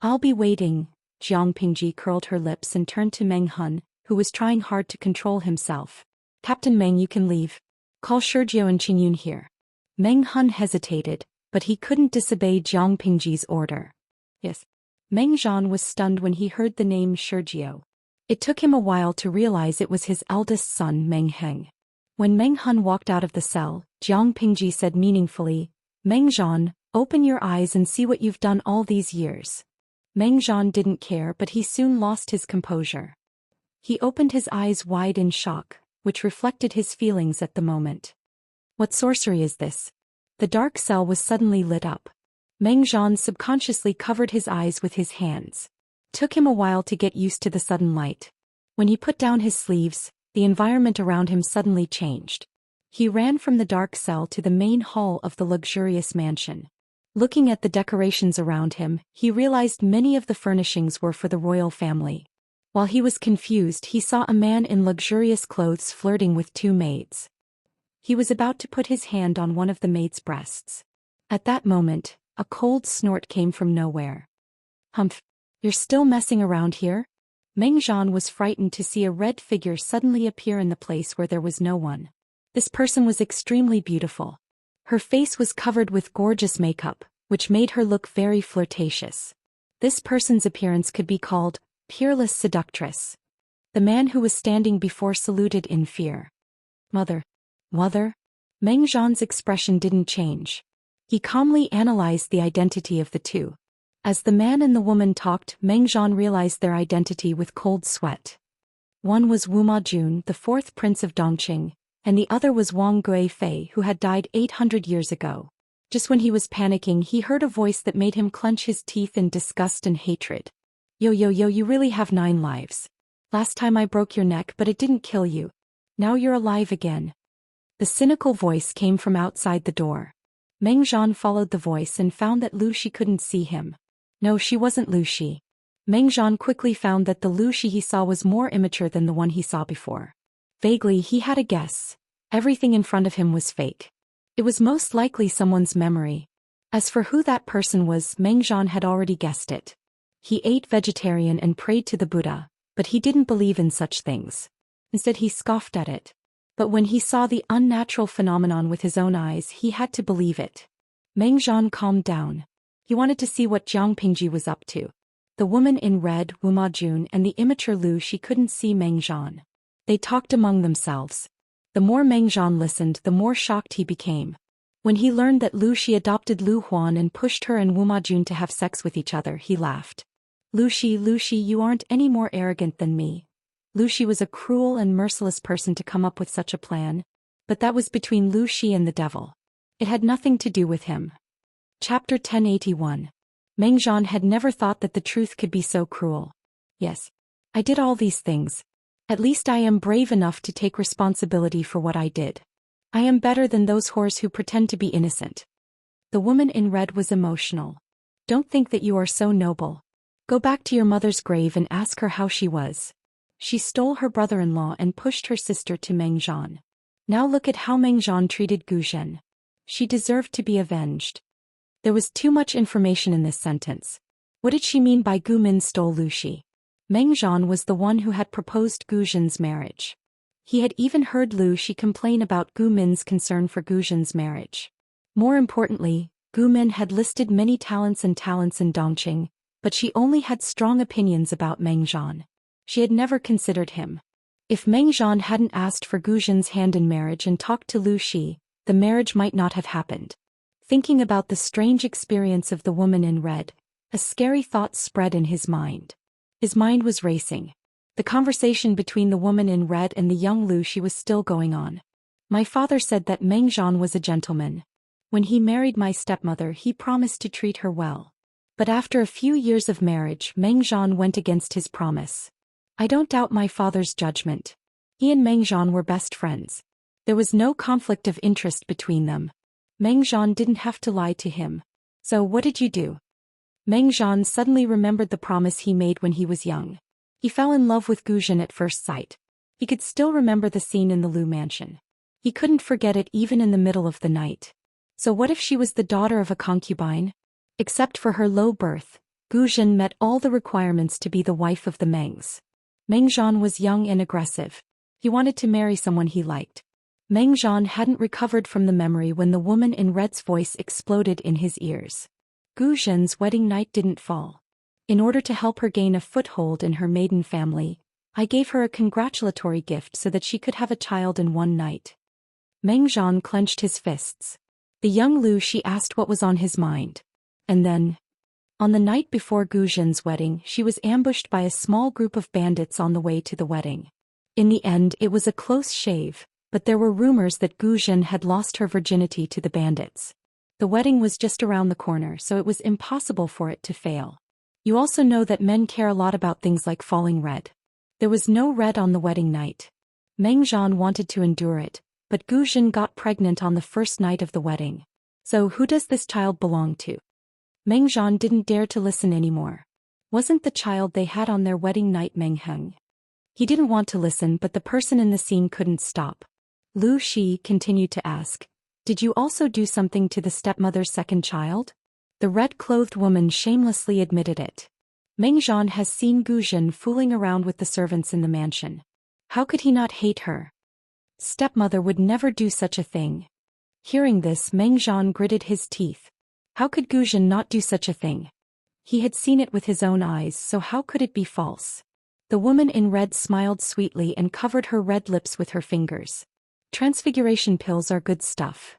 I'll be waiting. Jiang Pingji curled her lips and turned to Meng Hun, who was trying hard to control himself. Captain Meng, you can leave. Call Shurjiao and Qingyun here. Meng Hun hesitated, but he couldn't disobey Jiang Pingji's order. Yes. Meng Zhan was stunned when he heard the name Shurjiao. It took him a while to realize it was his eldest son Meng Heng. When Meng Hun walked out of the cell, Jiang Pingji said meaningfully, "Meng Zhan, open your eyes and see what you've done all these years." Meng Zhan didn't care, but he soon lost his composure. He opened his eyes wide in shock, which reflected his feelings at the moment. What sorcery is this? The dark cell was suddenly lit up. Meng Zhan subconsciously covered his eyes with his hands. Took him a while to get used to the sudden light. When he put down his sleeves, the environment around him suddenly changed. He ran from the dark cell to the main hall of the luxurious mansion. Looking at the decorations around him, he realized many of the furnishings were for the royal family. While he was confused, he saw a man in luxurious clothes flirting with two maids. He was about to put his hand on one of the maids' breasts. At that moment, a cold snort came from nowhere. "Humph! You're still messing around here?" Meng Zhan was frightened to see a red figure suddenly appear in the place where there was no one. This person was extremely beautiful. Her face was covered with gorgeous makeup, which made her look very flirtatious. This person's appearance could be called peerless seductress. The man who was standing before saluted in fear. Mother. Mother? Meng Zhan's expression didn't change. He calmly analyzed the identity of the two. As the man and the woman talked, Meng Zhan realized their identity with cold sweat. One was Wu Majun, the fourth prince of Dongqing, and the other was Wang Guifei, who had died 800 years ago. Just when he was panicking, he heard a voice that made him clench his teeth in disgust and hatred. Yo, you really have 9 lives. Last time I broke your neck, but it didn't kill you. Now you're alive again. The cynical voice came from outside the door. Meng Zhan followed the voice and found that Lu Shi couldn't see him. No, she wasn't Lu Shi. Meng Zhan quickly found that the Lu Shi he saw was more immature than the one he saw before. Vaguely, he had a guess. Everything in front of him was fake. It was most likely someone's memory. As for who that person was, Meng Zhan had already guessed it. He ate vegetarian and prayed to the Buddha, but he didn't believe in such things. Instead, he scoffed at it. But when he saw the unnatural phenomenon with his own eyes, he had to believe it. Meng Zhan calmed down. He wanted to see what Jiang Pingji was up to. The woman in red, Wu Majun, and the immature Lu Shi couldn't see Meng Zhan. They talked among themselves. The more Meng Zhan listened, the more shocked he became. When he learned that Lu Shi adopted Lu Huan and pushed her and Wu Majun to have sex with each other, he laughed. Lu Shi, you aren't any more arrogant than me. Lu Shi was a cruel and merciless person to come up with such a plan. But that was between Lu Shi and the devil. It had nothing to do with him. Chapter 1081. Meng Zhan had never thought that the truth could be so cruel. Yes. I did all these things. At least I am brave enough to take responsibility for what I did. I am better than those whores who pretend to be innocent. The woman in red was emotional. Don't think that you are so noble. Go back to your mother's grave and ask her how she was. She stole her brother-in-law and pushed her sister to Meng Zhan. Now look at how Meng Zhan treated Gu Zhen. She deserved to be avenged. There was too much information in this sentence. What did she mean by Gu Min stole Lu Shi? Meng Zhan was the one who had proposed Gu Zhen's marriage. He had even heard Lu Shi complain about Gu Min's concern for Gu Zhen's marriage. More importantly, Gu Min had listed many talents in Dongqing, but she only had strong opinions about Meng Zhan. She had never considered him. If Meng Zhan hadn't asked for Gu Zhen's hand in marriage and talked to Lu Shi, the marriage might not have happened. Thinking about the strange experience of the woman in red, a scary thought spread in his mind. His mind was racing. The conversation between the woman in red and the young Lu Shi was still going on. My father said that Meng Zhan was a gentleman. When he married my stepmother, he promised to treat her well. But after a few years of marriage, Meng Zhan went against his promise. I don't doubt my father's judgment. He and Meng Zhan were best friends. There was no conflict of interest between them. Meng Zhan didn't have to lie to him. So what did you do? Meng Zhan suddenly remembered the promise he made when he was young. He fell in love with Gu Zhen at first sight. He could still remember the scene in the Lu mansion. He couldn't forget it even in the middle of the night. So what if she was the daughter of a concubine? Except for her low birth, Gu Zhen met all the requirements to be the wife of the Mengs. Meng Zhan was young and aggressive. He wanted to marry someone he liked. Meng Zhan hadn't recovered from the memory when the woman in red's voice exploded in his ears. Gu Zhen's wedding night didn't fall. In order to help her gain a foothold in her maiden family, I gave her a congratulatory gift so that she could have a child in one night. Meng Zhan clenched his fists. The young Lu Shi asked what was on his mind. And then, on the night before Gu Zhen's wedding, she was ambushed by a small group of bandits on the way to the wedding. In the end, it was a close shave, but there were rumors that Gu Zhen had lost her virginity to the bandits. The wedding was just around the corner, so it was impossible for it to fail. You also know that men care a lot about things like falling red. There was no red on the wedding night. Meng Zhan wanted to endure it, but Gu Zhen got pregnant on the first night of the wedding. So who does this child belong to? Meng Zhan didn't dare to listen anymore. Wasn't the child they had on their wedding night Meng Heng? He didn't want to listen, but the person in the scene couldn't stop. Lu Shi continued to ask, "Did you also do something to the stepmother's second child?" The red-clothed woman shamelessly admitted it. Meng Zhan has seen Gu Zhen fooling around with the servants in the mansion. How could he not hate her? Stepmother would never do such a thing. Hearing this, Meng Zhan gritted his teeth. How could Gu Zhen not do such a thing? He had seen it with his own eyes, so how could it be false? The woman in red smiled sweetly and covered her red lips with her fingers. Transfiguration pills are good stuff.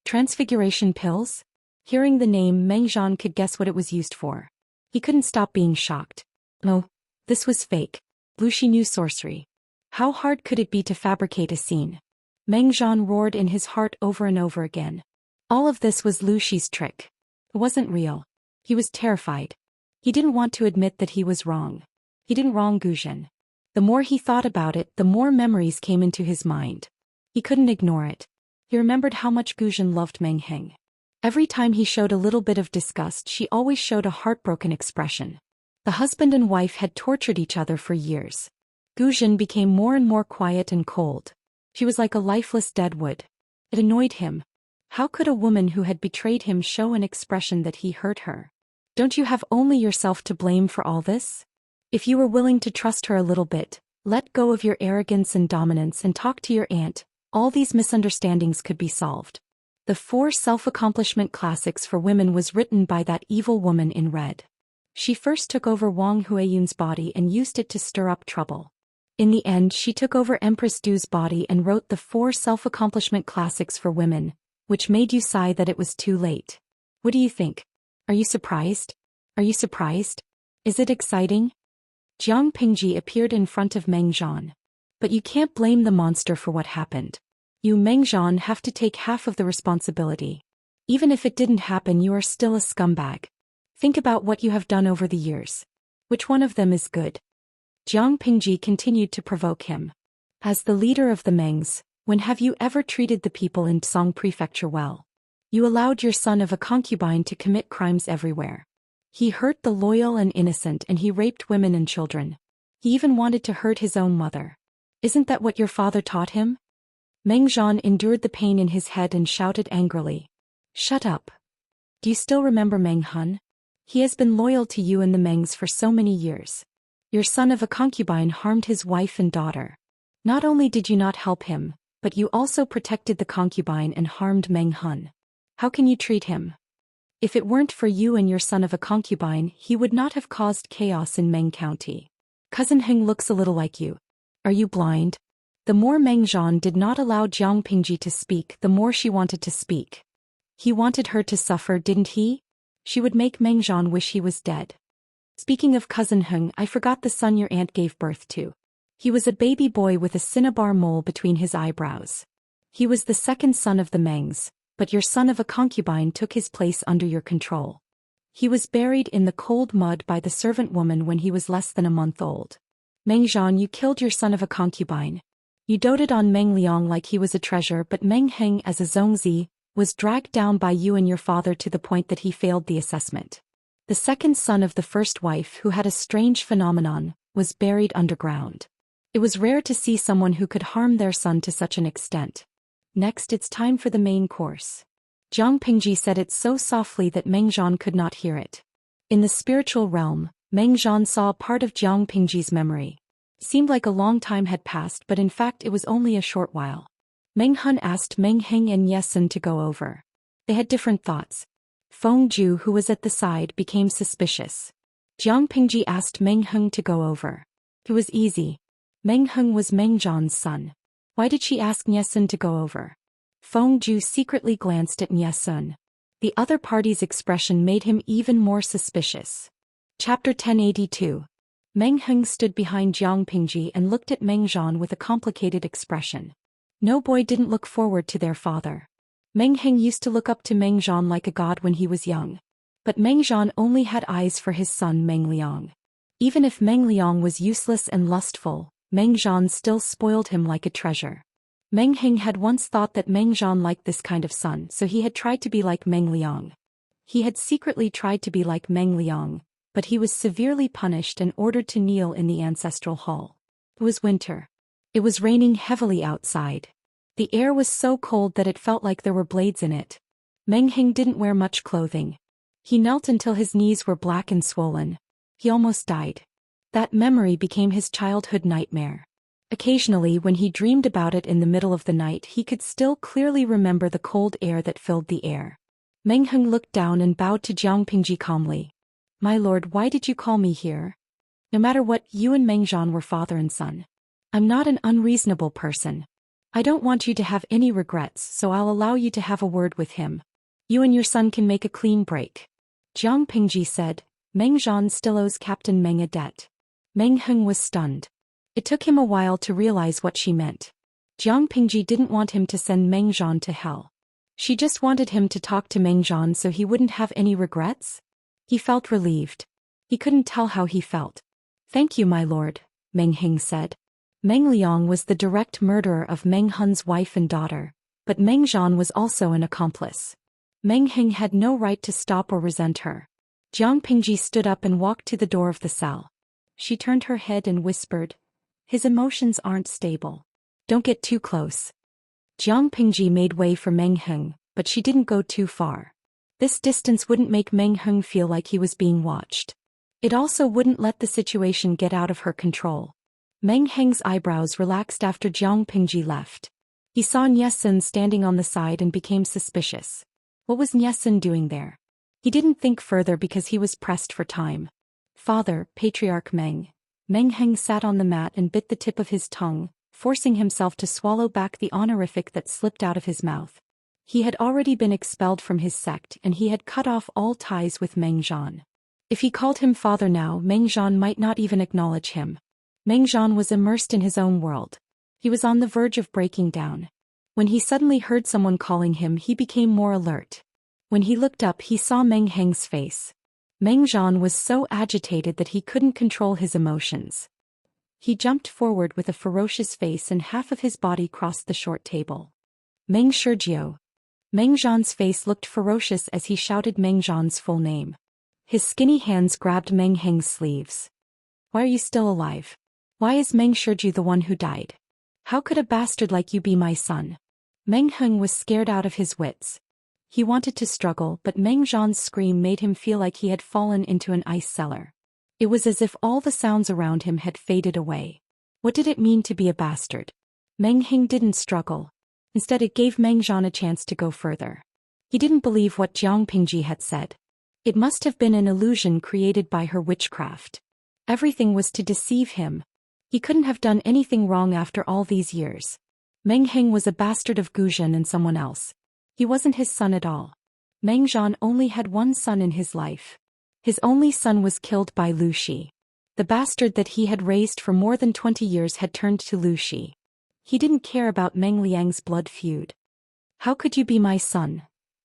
Transfiguration pills? Hearing the name, Meng Zhan could guess what it was used for. He couldn't stop being shocked. No, this was fake. Lu Shi knew sorcery. How hard could it be to fabricate a scene? Meng Zhan roared in his heart over and over again. All of this was Lu Shi's trick. It wasn't real. He was terrified. He didn't want to admit that he was wrong. He didn't wrong Gu Zhen. The more he thought about it, the more memories came into his mind. He couldn't ignore it. He remembered how much Gu Zhen loved Meng Heng. Every time he showed a little bit of disgust, she always showed a heartbroken expression. The husband and wife had tortured each other for years. Gu Zhen became more and more quiet and cold. She was like a lifeless dead wood. It annoyed him. How could a woman who had betrayed him show an expression that he hurt her? Don't you have only yourself to blame for all this? If you were willing to trust her a little bit, let go of your arrogance and dominance and talk to your aunt, all these misunderstandings could be solved. The 4 self-accomplishment classics for women was written by that evil woman in red. She first took over Wang Huiyun's body and used it to stir up trouble. In the end, she took over Empress Du's body and wrote the 4 self-accomplishment classics for women, which made you sigh that it was too late. What do you think? Are you surprised? Are you surprised? Is it exciting? Jiang Pingji appeared in front of Meng Zhan. But you can't blame the monster for what happened. You, Meng Zhan, have to take half of the responsibility. Even if it didn't happen, you are still a scumbag. Think about what you have done over the years. Which one of them is good? Jiang Pingji continued to provoke him. As the leader of the Mengs, when have you ever treated the people in Song Prefecture well? You allowed your son of a concubine to commit crimes everywhere. He hurt the loyal and innocent, and he raped women and children. He even wanted to hurt his own mother. Isn't that what your father taught him? Meng Zhan endured the pain in his head and shouted angrily. Shut up. Do you still remember Meng Hun? He has been loyal to you and the Mengs for so many years. Your son of a concubine harmed his wife and daughter. Not only did you not help him, but you also protected the concubine and harmed Meng Hun. How can you treat him? If it weren't for you and your son of a concubine, he would not have caused chaos in Meng County. Cousin Heng looks a little like you. Are you blind? The more Meng Zhan did not allow Jiang Pingji to speak, the more she wanted to speak. He wanted her to suffer, didn't he? She would make Meng Zhan wish he was dead. Speaking of Cousin Heng, I forgot the son your aunt gave birth to. He was a baby boy with a cinnabar mole between his eyebrows. He was the second son of the Mengs, but your son of a concubine took his place under your control. He was buried in the cold mud by the servant woman when he was less than a month old. Meng Zhan, you killed your son of a concubine. You doted on Meng Liang like he was a treasure, but Meng Heng as a Zhongzi was dragged down by you and your father to the point that he failed the assessment. The second son of the first wife, who had a strange phenomenon, was buried underground. It was rare to see someone who could harm their son to such an extent. Next, it's time for the main course. Jiang Pingji said it so softly that Meng Zhan could not hear it. In the spiritual realm, Meng Zhan saw a part of Jiang Pingji's memory. Seemed like a long time had passed, but in fact it was only a short while. Meng Hun asked Meng Heng and Yesun to go over. They had different thoughts. Feng Ju, who was at the side, became suspicious. Jiang Pingji asked Meng Heng to go over. It was easy. Meng Heng was Meng Zhan's son. Why did she ask Nie Sun to go over? Feng Ju secretly glanced at Nie Sun. The other party's expression made him even more suspicious. Chapter 1082. Meng Heng stood behind Jiang Pingji and looked at Meng Zhan with a complicated expression. No boy didn't look forward to their father. Meng Heng used to look up to Meng Zhan like a god when he was young. But Meng Zhan only had eyes for his son Meng Liang. Even if Meng Liang was useless and lustful, Meng Zhan still spoiled him like a treasure. Meng Heng had once thought that Meng Zhan liked this kind of son, so he had tried to be like Meng Liang. He had secretly tried to be like Meng Liang, but he was severely punished and ordered to kneel in the ancestral hall. It was winter. It was raining heavily outside. The air was so cold that it felt like there were blades in it. Meng Heng didn't wear much clothing. He knelt until his knees were black and swollen. He almost died. That memory became his childhood nightmare. Occasionally, when he dreamed about it in the middle of the night, he could still clearly remember the cold air that filled the air. Meng Heng looked down and bowed to Jiang Pingji calmly. My lord, why did you call me here? No matter what, you and Meng Zhan were father and son. I'm not an unreasonable person. I don't want you to have any regrets, so I'll allow you to have a word with him. You and your son can make a clean break. Jiang Pingji said. Meng Zhan still owes Captain Meng a debt. Meng Heng was stunned. It took him a while to realize what she meant. Jiang Pingji didn't want him to send Meng Zhan to hell. She just wanted him to talk to Meng Zhan so he wouldn't have any regrets? He felt relieved. He couldn't tell how he felt. Thank you, my lord, Meng Heng said. Meng Liang was the direct murderer of Meng Hun's wife and daughter, but Meng Zhan was also an accomplice. Meng Heng had no right to stop or resent her. Jiang Pingji stood up and walked to the door of the cell. She turned her head and whispered, his emotions aren't stable. Don't get too close. Jiang Pingji made way for Meng Heng, but she didn't go too far. This distance wouldn't make Meng Heng feel like he was being watched. It also wouldn't let the situation get out of her control. Meng Heng's eyebrows relaxed after Jiang Pingji left. He saw Nie Sun standing on the side and became suspicious. What was Nie Sun doing there? He didn't think further because he was pressed for time. Father, Patriarch Meng. Meng Heng sat on the mat and bit the tip of his tongue, forcing himself to swallow back the honorific that slipped out of his mouth. He had already been expelled from his sect and he had cut off all ties with Meng Zhan. If he called him father now, Meng Zhan might not even acknowledge him. Meng Zhan was immersed in his own world. He was on the verge of breaking down. When he suddenly heard someone calling him, he became more alert. When he looked up, he saw Meng Heng's face. Meng Zhan was so agitated that he couldn't control his emotions. He jumped forward with a ferocious face and half of his body crossed the short table. Meng Shurjiu. Meng Zhan's face looked ferocious as he shouted Meng Zhan's full name. His skinny hands grabbed Meng Heng's sleeves. Why are you still alive? Why is Meng Shurjiu the one who died? How could a bastard like you be my son? Meng Heng was scared out of his wits. He wanted to struggle, but Meng Zhan's scream made him feel like he had fallen into an ice cellar. It was as if all the sounds around him had faded away. What did it mean to be a bastard? Meng Heng didn't struggle. Instead, it gave Meng Zhan a chance to go further. He didn't believe what Jiang Pingji had said. It must have been an illusion created by her witchcraft. Everything was to deceive him. He couldn't have done anything wrong after all these years. Meng Heng was a bastard of Guzhen and someone else. He wasn't his son at all. Meng Zhan only had one son in his life. His only son was killed by Lu Shi. The bastard that he had raised for more than 20 years had turned to Lu Shi. He didn't care about Meng Liang's blood feud. How could you be my son?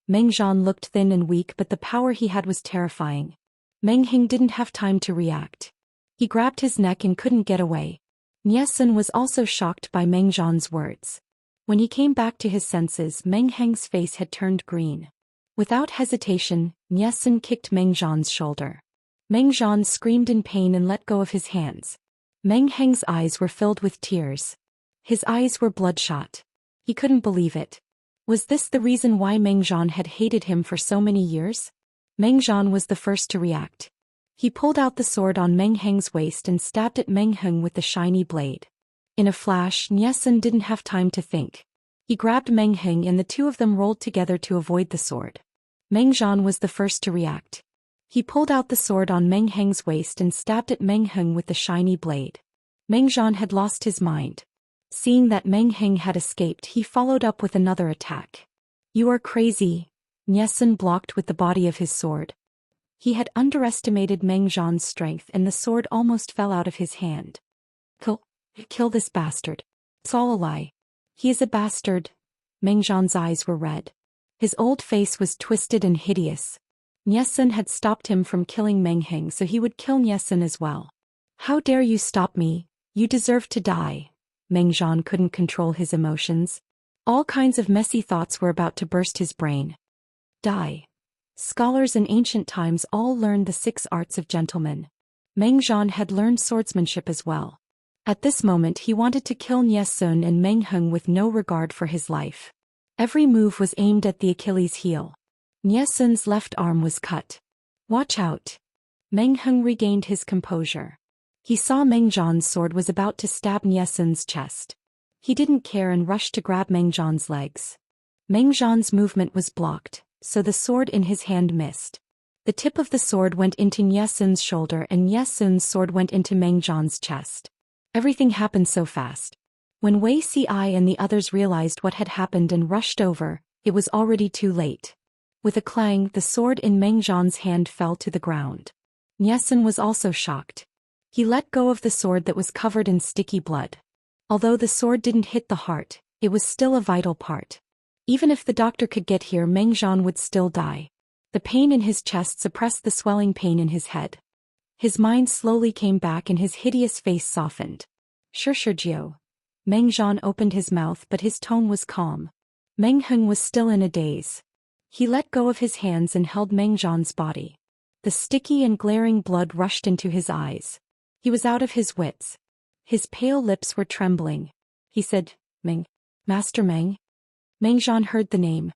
Meng Zhan looked thin and weak, but the power he had was terrifying. Meng Heng didn't have time to react. He grabbed his neck and couldn't get away. Nie Sun was also shocked by Meng Zhan's words. When he came back to his senses, Meng Heng's face had turned green. Without hesitation, Nie Sun kicked Meng Zhan's shoulder. Meng Zhan screamed in pain and let go of his hands. Meng Heng's eyes were filled with tears. His eyes were bloodshot. He couldn't believe it. Was this the reason why Meng Zhan had hated him for so many years? Meng Zhan was the first to react. He pulled out the sword on Meng Heng's waist and stabbed at Meng Heng with the shiny blade. In a flash, Nie Sun didn't have time to think. He grabbed Meng Heng and the two of them rolled together to avoid the sword. Meng Zhan was the first to react. He pulled out the sword on Meng Heng's waist and stabbed at Meng Heng with the shiny blade. Meng Zhan had lost his mind. Seeing that Meng Heng had escaped, he followed up with another attack. You are crazy. Niesun blocked with the body of his sword. He had underestimated Meng Zhan's strength and the sword almost fell out of his hand. Kill this bastard. It's all a lie. He is a bastard. Meng Zhan's eyes were red. His old face was twisted and hideous. Niesun had stopped him from killing Meng Heng, so he would kill Niesun as well. How dare you stop me? You deserve to die. Meng Zhan couldn't control his emotions. All kinds of messy thoughts were about to burst his brain. Die. Scholars in ancient times all learned the 6 arts of gentlemen. Meng Zhan had learned swordsmanship as well. At this moment he wanted to kill Niesun and Meng Heng with no regard for his life. Every move was aimed at the Achilles heel. Niesun's left arm was cut. Watch out. Meng Heng regained his composure. He saw Meng Zhan's sword was about to stab Niesun's chest. He didn't care and rushed to grab Meng Zhan's legs. Meng Zhan's movement was blocked, so the sword in his hand missed. The tip of the sword went into Niesun's shoulder and Niesun's sword went into Meng Zhan's chest. Everything happened so fast. When Wei Ci and the others realized what had happened and rushed over, it was already too late. With a clang, the sword in Meng Zhan's hand fell to the ground. Niesun was also shocked. He let go of the sword that was covered in sticky blood. Although the sword didn't hit the heart, it was still a vital part. Even if the doctor could get here, Meng Zhan would still die. The pain in his chest suppressed the swelling pain in his head. His mind slowly came back and his hideous face softened. Shirshirjiu. Meng Zhan opened his mouth but his tone was calm. Meng Heng was still in a daze. He let go of his hands and held Meng Zhan's body. The sticky and glaring blood rushed into his eyes. He was out of his wits. His pale lips were trembling. He said, Meng. Master Meng? Meng Zhan heard the name.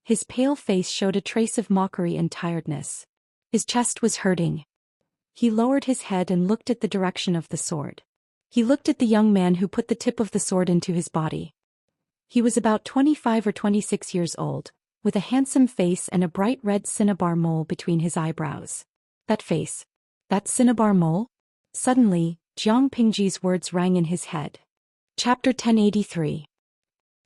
His pale face showed a trace of mockery and tiredness. His chest was hurting. He lowered his head and looked at the direction of the sword. He looked at the young man who put the tip of the sword into his body. He was about 25 or 26 years old, with a handsome face and a bright red cinnabar mole between his eyebrows. That face. That cinnabar mole? Suddenly, Jiang Pingji's words rang in his head. Chapter 1083.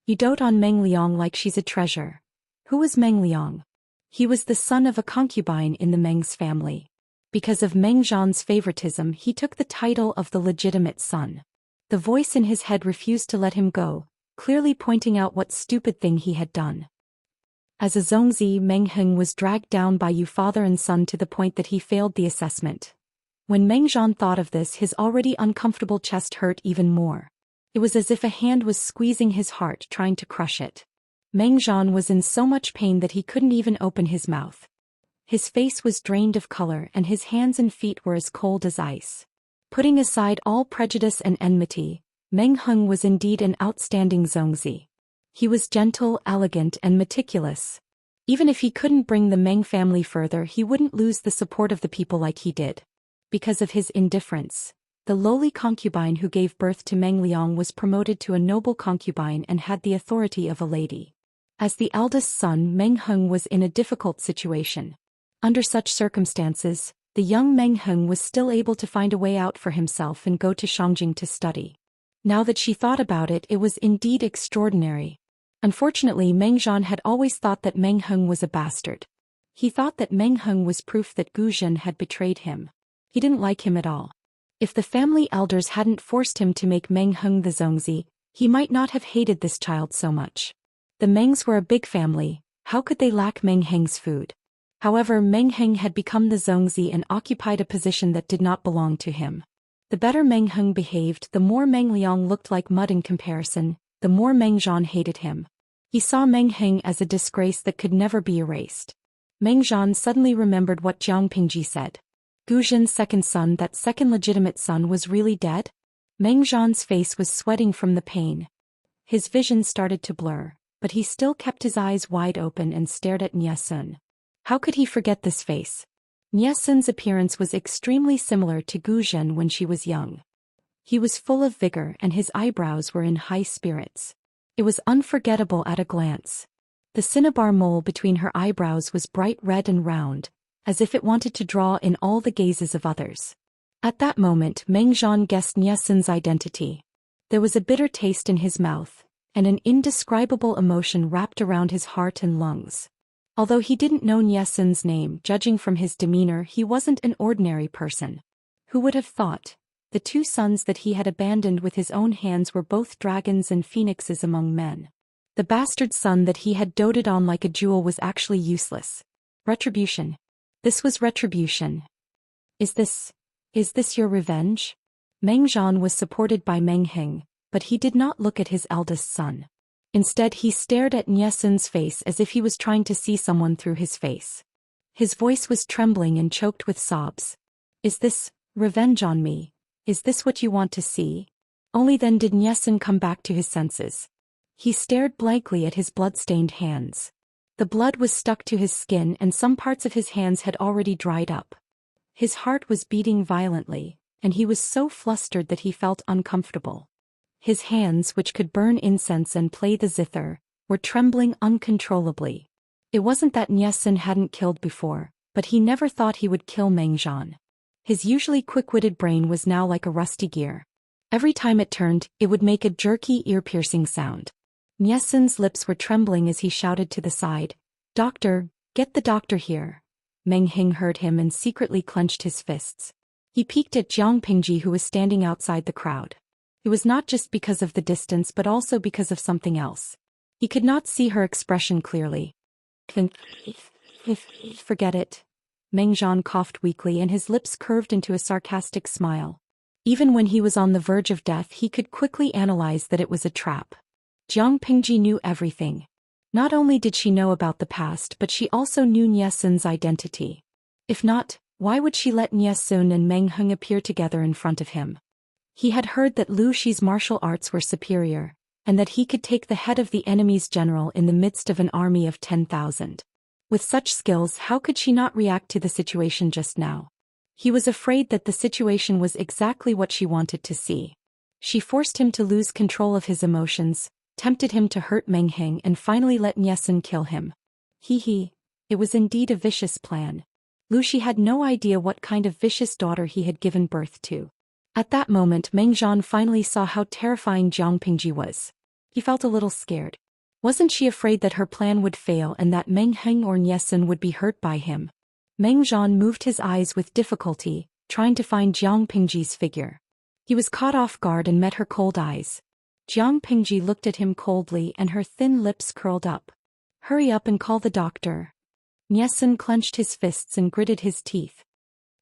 You dote on Meng Liang like she's a treasure. Who was Meng Liang? He was the son of a concubine in the Meng's family. Because of Meng Zhan's favoritism, he took the title of the legitimate son. The voice in his head refused to let him go, clearly pointing out what stupid thing he had done. As a Zongzi, Meng Heng was dragged down by you father and son to the point that he failed the assessment. When Meng Zhan thought of this, his already uncomfortable chest hurt even more. It was as if a hand was squeezing his heart, trying to crush it. Meng Zhan was in so much pain that he couldn't even open his mouth. His face was drained of color and his hands and feet were as cold as ice. Putting aside all prejudice and enmity, Meng Heng was indeed an outstanding Zongzi. He was gentle, elegant, and meticulous. Even if he couldn't bring the Meng family further, he wouldn't lose the support of the people like he did. Because of his indifference, the lowly concubine who gave birth to Meng Liang was promoted to a noble concubine and had the authority of a lady. As the eldest son, Meng Heng was in a difficult situation. Under such circumstances, the young Meng Heng was still able to find a way out for himself and go to Shangjing to study. Now that she thought about it, it was indeed extraordinary. Unfortunately, Meng Zhan had always thought that Meng Heng was a bastard. He thought that Meng Heng was proof that Gu Zhen had betrayed him. He didn't like him at all. If the family elders hadn't forced him to make Meng Heng the Zongzi, he might not have hated this child so much. The Mengs were a big family, how could they lack Meng Heng's food? However, Meng Heng had become the Zongzi and occupied a position that did not belong to him. The better Meng Heng behaved, the more Meng Liang looked like mud in comparison, the more Meng Zhan hated him. He saw Meng Heng as a disgrace that could never be erased. Meng Zhan suddenly remembered what Jiang Pingji said. Gu Zhen's second son, that second legitimate son, was really dead? Meng Zhan's face was sweating from the pain. His vision started to blur, but he still kept his eyes wide open and stared at Niesun. How could he forget this face? Niesun's appearance was extremely similar to Gu Zhen when she was young. He was full of vigor and his eyebrows were in high spirits. It was unforgettable at a glance. The cinnabar mole between her eyebrows was bright red and round, as if it wanted to draw in all the gazes of others. At that moment Meng Zhan guessed Niesun's identity. There was a bitter taste in his mouth, and an indescribable emotion wrapped around his heart and lungs. Although he didn't know Niesun's name, judging from his demeanor he wasn't an ordinary person. Who would have thought? The two sons that he had abandoned with his own hands were both dragons and phoenixes among men. The bastard son that he had doted on like a jewel was actually useless. Retribution. This was retribution. Is this your revenge? Meng Zhan was supported by Meng Heng, but he did not look at his eldest son. Instead he stared at Niesun's face as if he was trying to see someone through his face. His voice was trembling and choked with sobs. Is this revenge on me? Is this what you want to see? Only then did Niesun come back to his senses. He stared blankly at his blood-stained hands. The blood was stuck to his skin and some parts of his hands had already dried up. His heart was beating violently, and he was so flustered that he felt uncomfortable. His hands, which could burn incense and play the zither, were trembling uncontrollably. It wasn't that Niesun hadn't killed before, but he never thought he would kill Meng Zhan. His usually quick-witted brain was now like a rusty gear. Every time it turned, it would make a jerky, ear-piercing sound. Niesun's lips were trembling as he shouted to the side, "Doctor, get the doctor here." Meng Heng heard him and secretly clenched his fists. He peeked at Jiang Pingji, who was standing outside the crowd. It was not just because of the distance but also because of something else. He could not see her expression clearly. Forget it. Meng Zhan coughed weakly and his lips curved into a sarcastic smile. Even when he was on the verge of death he could quickly analyze that it was a trap. Jiang Pingji knew everything. Not only did she know about the past but she also knew Niesun's identity. If not, why would she let Niesun and Meng Heng appear together in front of him? He had heard that Lu Shi's martial arts were superior, and that he could take the head of the enemy's general in the midst of an army of 10,000. With such skills, how could she not react to the situation just now? He was afraid that the situation was exactly what she wanted to see. She forced him to lose control of his emotions, tempted him to hurt Meng Heng and finally let Niesun kill him. It was indeed a vicious plan. Lu Shi had no idea what kind of vicious daughter he had given birth to. At that moment Meng Zhan finally saw how terrifying Jiang Pingji was. He felt a little scared. Wasn't she afraid that her plan would fail and that Meng Heng or Niesun would be hurt by him? Meng Zhan moved his eyes with difficulty, trying to find Jiang Pingji's figure. He was caught off guard and met her cold eyes. Jiang Pingji looked at him coldly and her thin lips curled up. "Hurry up and call the doctor." Niesun clenched his fists and gritted his teeth.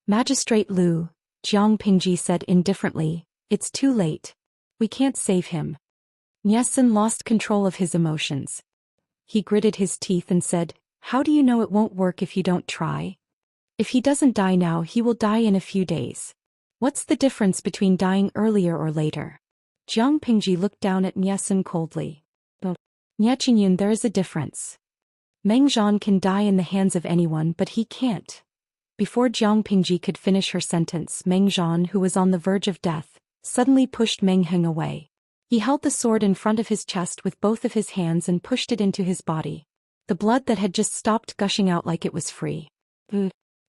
"Magistrate Lu," Jiang Pingji said indifferently, "it's too late. We can't save him." Niesun lost control of his emotions. He gritted his teeth and said, "How do you know it won't work if you don't try? If he doesn't die now he will die in a few days. What's the difference between dying earlier or later?" Jiang Pingji looked down at Niesun coldly. "Niechinyun, there is a difference. Meng Zhan can die in the hands of anyone but he can't." Before Jiang Pingji could finish her sentence, Meng Zhan, who was on the verge of death, suddenly pushed Meng Heng away. He held the sword in front of his chest with both of his hands and pushed it into his body. The blood that had just stopped gushing out like it was free.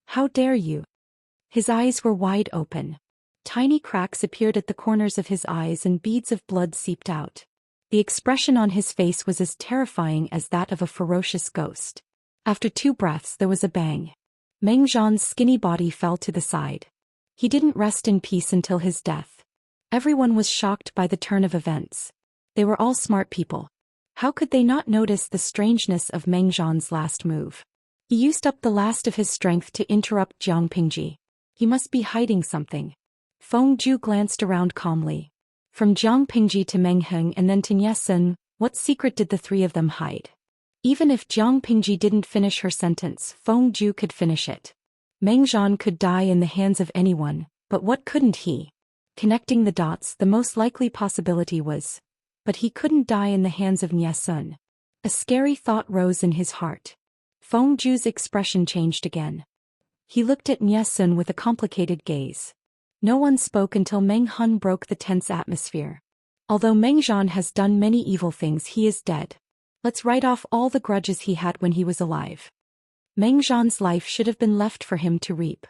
"How dare you?" His eyes were wide open. Tiny cracks appeared at the corners of his eyes and beads of blood seeped out. The expression on his face was as terrifying as that of a ferocious ghost. After 2 breaths there was a bang. Meng Zhan's skinny body fell to the side. He didn't rest in peace until his death. Everyone was shocked by the turn of events. They were all smart people. How could they not notice the strangeness of Meng Zhan's last move? He used up the last of his strength to interrupt Jiang Pingji. He must be hiding something. Feng Ju glanced around calmly. From Jiang Pingji to Meng Heng and then to Niesun, what secret did the 3 of them hide? Even if Jiang Pingji didn't finish her sentence, Feng Ju could finish it. Meng Zhan could die in the hands of anyone, but what couldn't he? Connecting the dots, the most likely possibility was, but he couldn't die in the hands of Niesun. A scary thought rose in his heart. Feng Ju's expression changed again. He looked at Niesun with a complicated gaze. No one spoke until Meng Hun broke the tense atmosphere. Although Meng Zhan has done many evil things, he is dead. Let's write off all the grudges he had when he was alive. Meng Zhan's life should have been left for him to reap.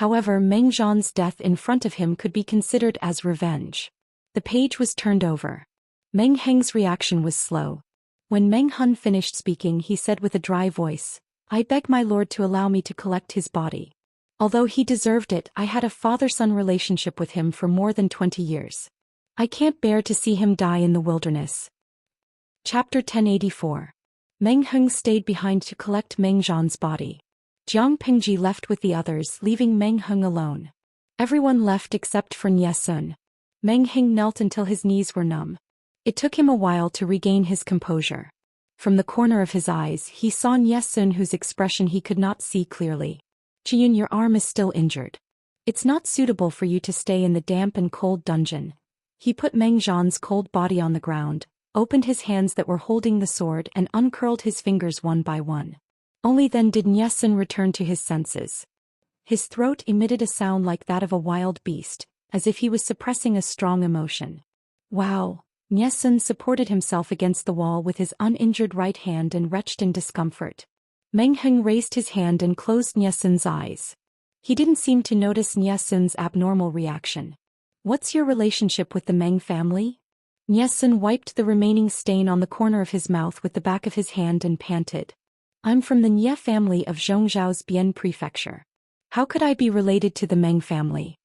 However, Meng Zhan's death in front of him could be considered as revenge. The page was turned over. Meng Heng's reaction was slow. When Meng Hun finished speaking, he said with a dry voice, "I beg my lord to allow me to collect his body. Although he deserved it, I had a father-son relationship with him for more than 20 years. I can't bear to see him die in the wilderness." Chapter 1084. Meng Heng stayed behind to collect Meng Zhan's body. Jiang Pingji left with the others, leaving Meng Heng alone. Everyone left except for Nie Sun. Meng Heng knelt until his knees were numb. It took him a while to regain his composure. From the corner of his eyes, he saw Nie Sun, whose expression he could not see clearly. "Chiyun, your arm is still injured. It's not suitable for you to stay in the damp and cold dungeon." He put Meng Zhan's cold body on the ground, opened his hands that were holding the sword and uncurled his fingers one by one. Only then did Nie Sun return to his senses. His throat emitted a sound like that of a wild beast, as if he was suppressing a strong emotion. "Wow." Nie Sun supported himself against the wall with his uninjured right hand and retched in discomfort. Meng Heng raised his hand and closed Nie Sun's eyes. He didn't seem to notice Nie Sun's abnormal reaction. "What's your relationship with the Meng family?" Nie Sun wiped the remaining stain on the corner of his mouth with the back of his hand and panted. "I'm from the Nie family of Zhongzhao's Bian prefecture. How could I be related to the Meng family?"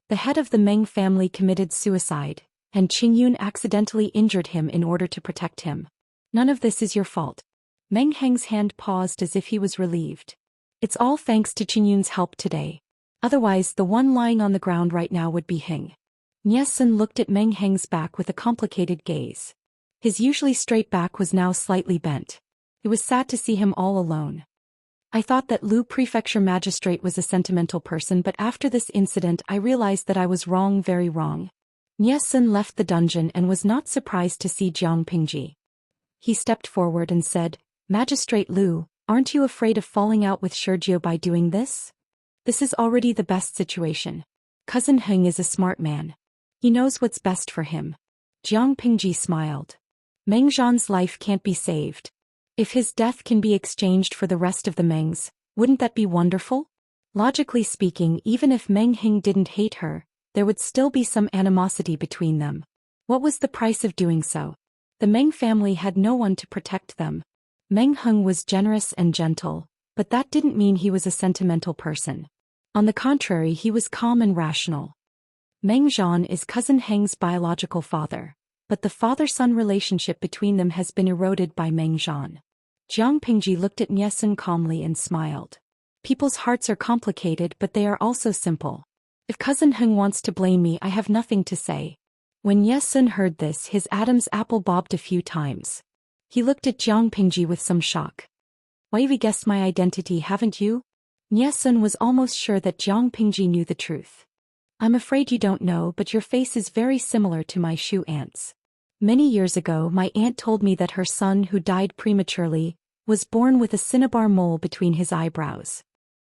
The head of the Meng family committed suicide, and Qingyun accidentally injured him in order to protect him. "None of this is your fault." Meng Heng's hand paused as if he was relieved. "It's all thanks to Qingyun's help today. Otherwise, the one lying on the ground right now would be Heng." Nie Sun looked at Meng Heng's back with a complicated gaze. His usually straight back was now slightly bent. It was sad to see him all alone. "I thought that Lu Prefecture Magistrate was a sentimental person, but after this incident I realized that I was wrong, very wrong." Nie Sun left the dungeon and was not surprised to see Jiang Pingji. He stepped forward and said, "Magistrate Lu, aren't you afraid of falling out with Sergio by doing this? This is already the best situation. Cousin Heng is a smart man. He knows what's best for him." Jiang Pingji smiled. "Meng Zhan's life can't be saved. If his death can be exchanged for the rest of the Mengs, wouldn't that be wonderful? Logically speaking, even if Meng Heng didn't hate her, there would still be some animosity between them. What was the price of doing so? The Meng family had no one to protect them. Meng Heng was generous and gentle, but that didn't mean he was a sentimental person. On the contrary, he was calm and rational. Meng Zhan is cousin Heng's biological father, but the father-son relationship between them has been eroded by Meng Zhan. Jiang Pingji looked at Nie Sun calmly and smiled. "People's hearts are complicated, but they are also simple. If cousin Heng wants to blame me, I have nothing to say." When Nie Sun heard this, his Adam's apple bobbed a few times. He looked at Jiang Pingji with some shock. "Why, you've guessed my identity, haven't you?" Nie Sun was almost sure that Jiang Pingji knew the truth. "I'm afraid you don't know, but your face is very similar to my Shu aunt's. Many years ago, my aunt told me that her son, who died prematurely, was born with a cinnabar mole between his eyebrows."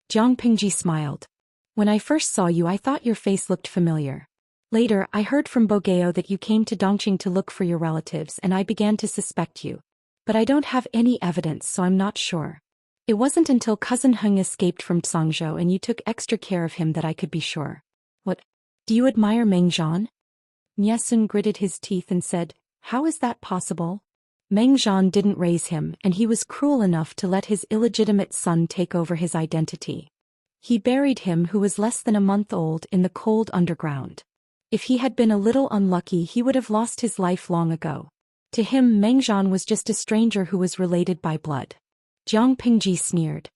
Jiang Pingji smiled. "When I first saw you, I thought your face looked familiar. Later, I heard from Bogeo that you came to Dongqing to look for your relatives, and I began to suspect you. But I don't have any evidence, so I'm not sure. It wasn't until cousin Heng escaped from Tsangzhou and you took extra care of him that I could be sure." "What? Do you admire Meng Zhan?" Nie Sun gritted his teeth and said, "How is that possible? Meng Zhan didn't raise him, and he was cruel enough to let his illegitimate son take over his identity. He buried him, who was less than a month old, in the cold underground. If he had been a little unlucky, he would have lost his life long ago. To him, Meng Zhan was just a stranger who was related by blood." Jiang Pingji sneered.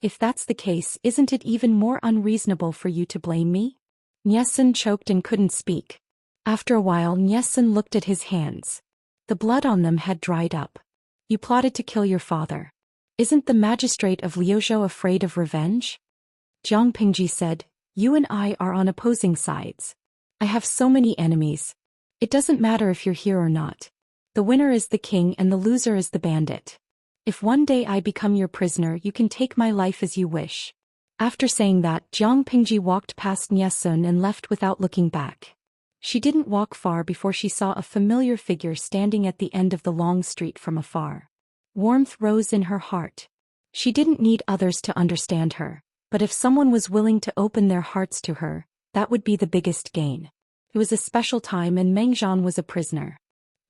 "If that's the case, isn't it even more unreasonable for you to blame me?" Nie Sun choked and couldn't speak. After a while, Nie Sun looked at his hands. The blood on them had dried up. "You plotted to kill your father. Isn't the magistrate of Liuzhou afraid of revenge?" Jiang Pingji said, "You and I are on opposing sides. I have so many enemies. It doesn't matter if you're here or not. The winner is the king and the loser is the bandit. If one day I become your prisoner, you can take my life as you wish." After saying that, Jiang Pingji walked past Nie Sun and left without looking back. She didn't walk far before she saw a familiar figure standing at the end of the long street from afar. Warmth rose in her heart. She didn't need others to understand her. But if someone was willing to open their hearts to her, that would be the biggest gain. It was a special time and Meng Zhan was a prisoner.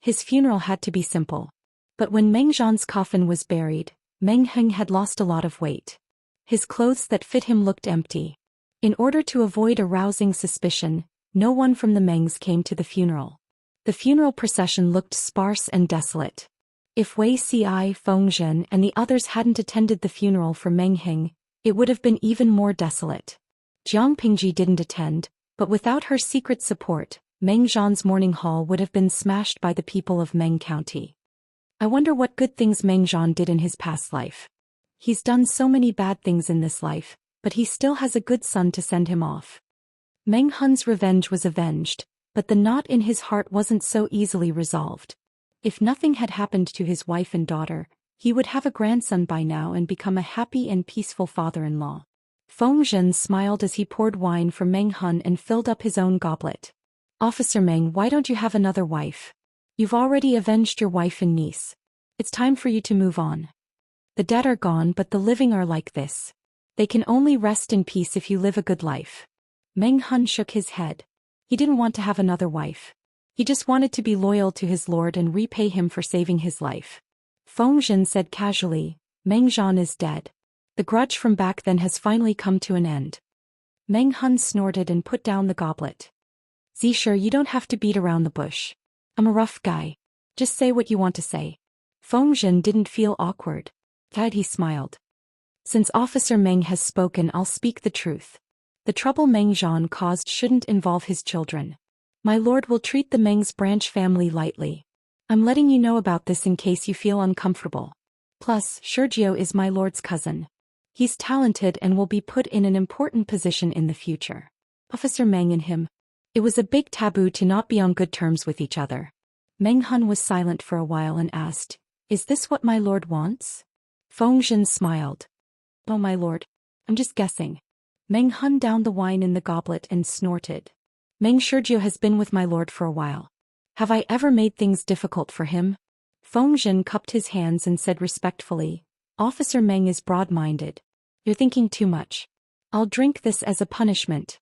His funeral had to be simple. But when Meng Zhan's coffin was buried, Meng Heng had lost a lot of weight. His clothes that fit him looked empty. In order to avoid arousing suspicion, no one from the Mengs came to the funeral. The funeral procession looked sparse and desolate. If Wei Ci, Feng Zhen and the others hadn't attended the funeral for Meng Heng, it would have been even more desolate. Jiang Pingji didn't attend, but without her secret support, Meng Zhan's mourning hall would have been smashed by the people of Meng County. I wonder what good things Meng Zhan did in his past life. He's done so many bad things in this life, but he still has a good son to send him off. Meng Hun's revenge was avenged, but the knot in his heart wasn't so easily resolved. If nothing had happened to his wife and daughter, he would have a grandson by now and become a happy and peaceful father-in-law. Feng Zhen smiled as he poured wine for Meng Hun and filled up his own goblet. Officer Meng, why don't you have another wife? You've already avenged your wife and niece. It's time for you to move on. The dead are gone, but the living are like this. They can only rest in peace if you live a good life. Meng Hun shook his head. He didn't want to have another wife. He just wanted to be loyal to his lord and repay him for saving his life. Feng Zhen said casually, Meng Zhan is dead. The grudge from back then has finally come to an end. Meng Hun snorted and put down the goblet. Zisher, you don't have to beat around the bush. I'm a rough guy. Just say what you want to say. Feng Zhen didn't feel awkward. Instead he smiled. Since Officer Meng has spoken, I'll speak the truth. The trouble Meng Zhan caused shouldn't involve his children. My lord will treat the Meng's branch family lightly. I'm letting you know about this in case you feel uncomfortable. Plus, Sergio is my lord's cousin. He's talented and will be put in an important position in the future. Officer Meng and him. It was a big taboo to not be on good terms with each other. Meng Hun was silent for a while and asked, Is this what my lord wants? Feng Zhen smiled. Oh my lord. I'm just guessing. Meng Hun downed the wine in the goblet and snorted. Meng Sergio has been with my lord for a while. Have I ever made things difficult for him? Feng Zhen cupped his hands and said respectfully, Officer Meng is broad-minded. You're thinking too much. I'll drink this as a punishment.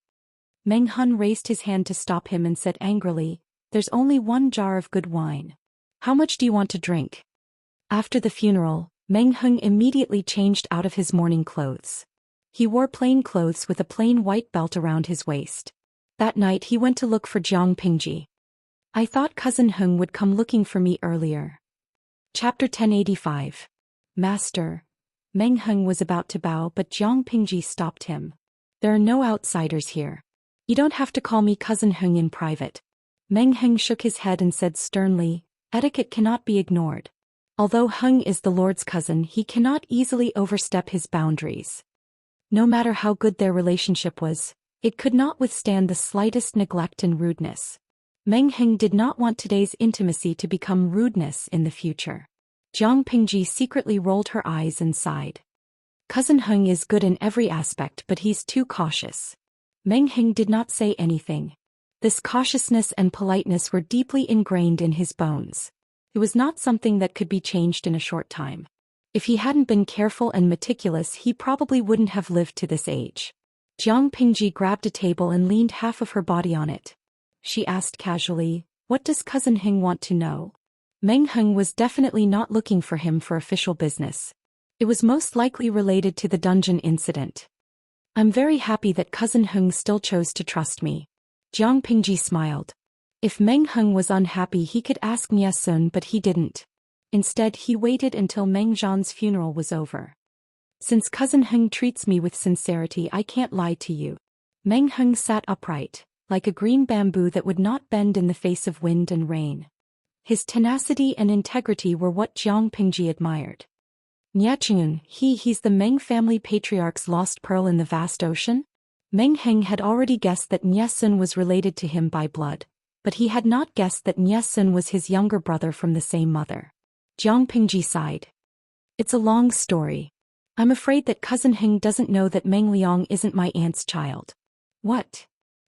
Meng Hun raised his hand to stop him and said angrily, There's only one jar of good wine. How much do you want to drink? After the funeral, Meng Heng immediately changed out of his mourning clothes. He wore plain clothes with a plain white belt around his waist. That night he went to look for Jiang Pingji. I thought Cousin Heng would come looking for me earlier. Chapter 1085. Master. Meng Heng was about to bow but Jiang Pingji stopped him. There are no outsiders here. You don't have to call me Cousin Heng in private. Meng Heng shook his head and said sternly, Etiquette cannot be ignored. Although Heng is the Lord's cousin, he cannot easily overstep his boundaries. No matter how good their relationship was, it could not withstand the slightest neglect and rudeness. Meng Heng did not want today's intimacy to become rudeness in the future. Jiang Pingji secretly rolled her eyes and sighed. Cousin Heng is good in every aspect but he's too cautious. Meng Heng did not say anything. This cautiousness and politeness were deeply ingrained in his bones. It was not something that could be changed in a short time. If he hadn't been careful and meticulous, he probably wouldn't have lived to this age. Jiang Pingji grabbed a table and leaned half of her body on it. She asked casually, What does Cousin Heng want to know? Meng Heng was definitely not looking for him for official business. It was most likely related to the dungeon incident. I'm very happy that Cousin Heng still chose to trust me. Jiang Pingji smiled. If Meng Heng was unhappy he could ask Mia Sun but he didn't. Instead he waited until Meng Zhan's funeral was over. Since Cousin Heng treats me with sincerity I can't lie to you. Meng Heng sat upright, like a green bamboo that would not bend in the face of wind and rain. His tenacity and integrity were what Jiang Pingji admired. Niachun, he's the Meng family patriarch's lost pearl in the vast ocean? Meng Heng had already guessed that Mia Sun was related to him by blood, but he had not guessed that Mia Sun was his younger brother from the same mother. Jiang Pingji sighed. It's a long story. I'm afraid that Cousin Heng doesn't know that Meng Liang isn't my aunt's child. What?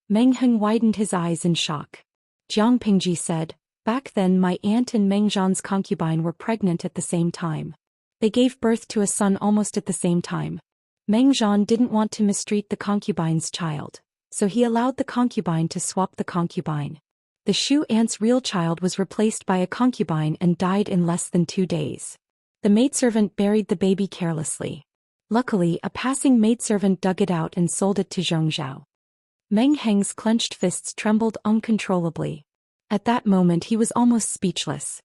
Meng Heng widened his eyes in shock. Jiang Pingji said, Back then my aunt and Meng Zhan's concubine were pregnant at the same time. They gave birth to a son almost at the same time. Meng Zhan didn't want to mistreat the concubine's child, so he allowed the concubine to swap the concubine. The Zhou Xian's real child was replaced by a concubine and died in less than 2 days. The maidservant buried the baby carelessly. Luckily, a passing maidservant dug it out and sold it to Zhongzhao. Meng Heng's clenched fists trembled uncontrollably. At that moment he was almost speechless.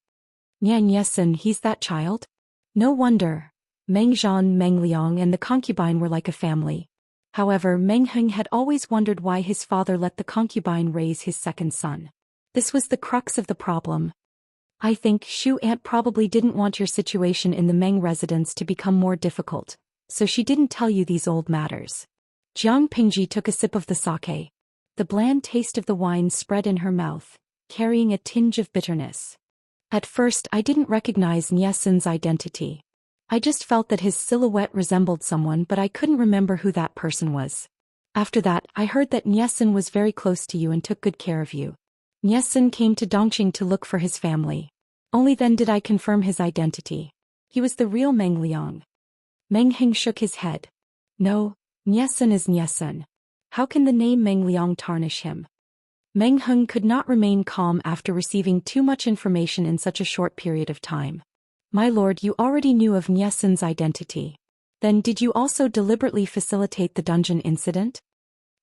Nian Yesun, he's that child? No wonder. Meng Zhan, Meng Liang and the concubine were like a family. However, Meng Heng had always wondered why his father let the concubine raise his second son. This was the crux of the problem. I think Zhou Xian probably didn't want your situation in the Meng residence to become more difficult, so she didn't tell you these old matters. Jiang Pingji took a sip of the sake. The bland taste of the wine spread in her mouth, carrying a tinge of bitterness. At first I didn't recognize Nyesun's identity. I just felt that his silhouette resembled someone, but I couldn't remember who that person was. After that, I heard that Nyesun was very close to you and took good care of you. Nyesun came to Dongqing to look for his family. Only then did I confirm his identity. He was the real Meng Liang. Meng Heng shook his head. No, Nyesun is Nyesun. How can the name Meng Liang tarnish him? Meng Heng could not remain calm after receiving too much information in such a short period of time. My lord, you already knew of Nyesun's identity. Then did you also deliberately facilitate the dungeon incident?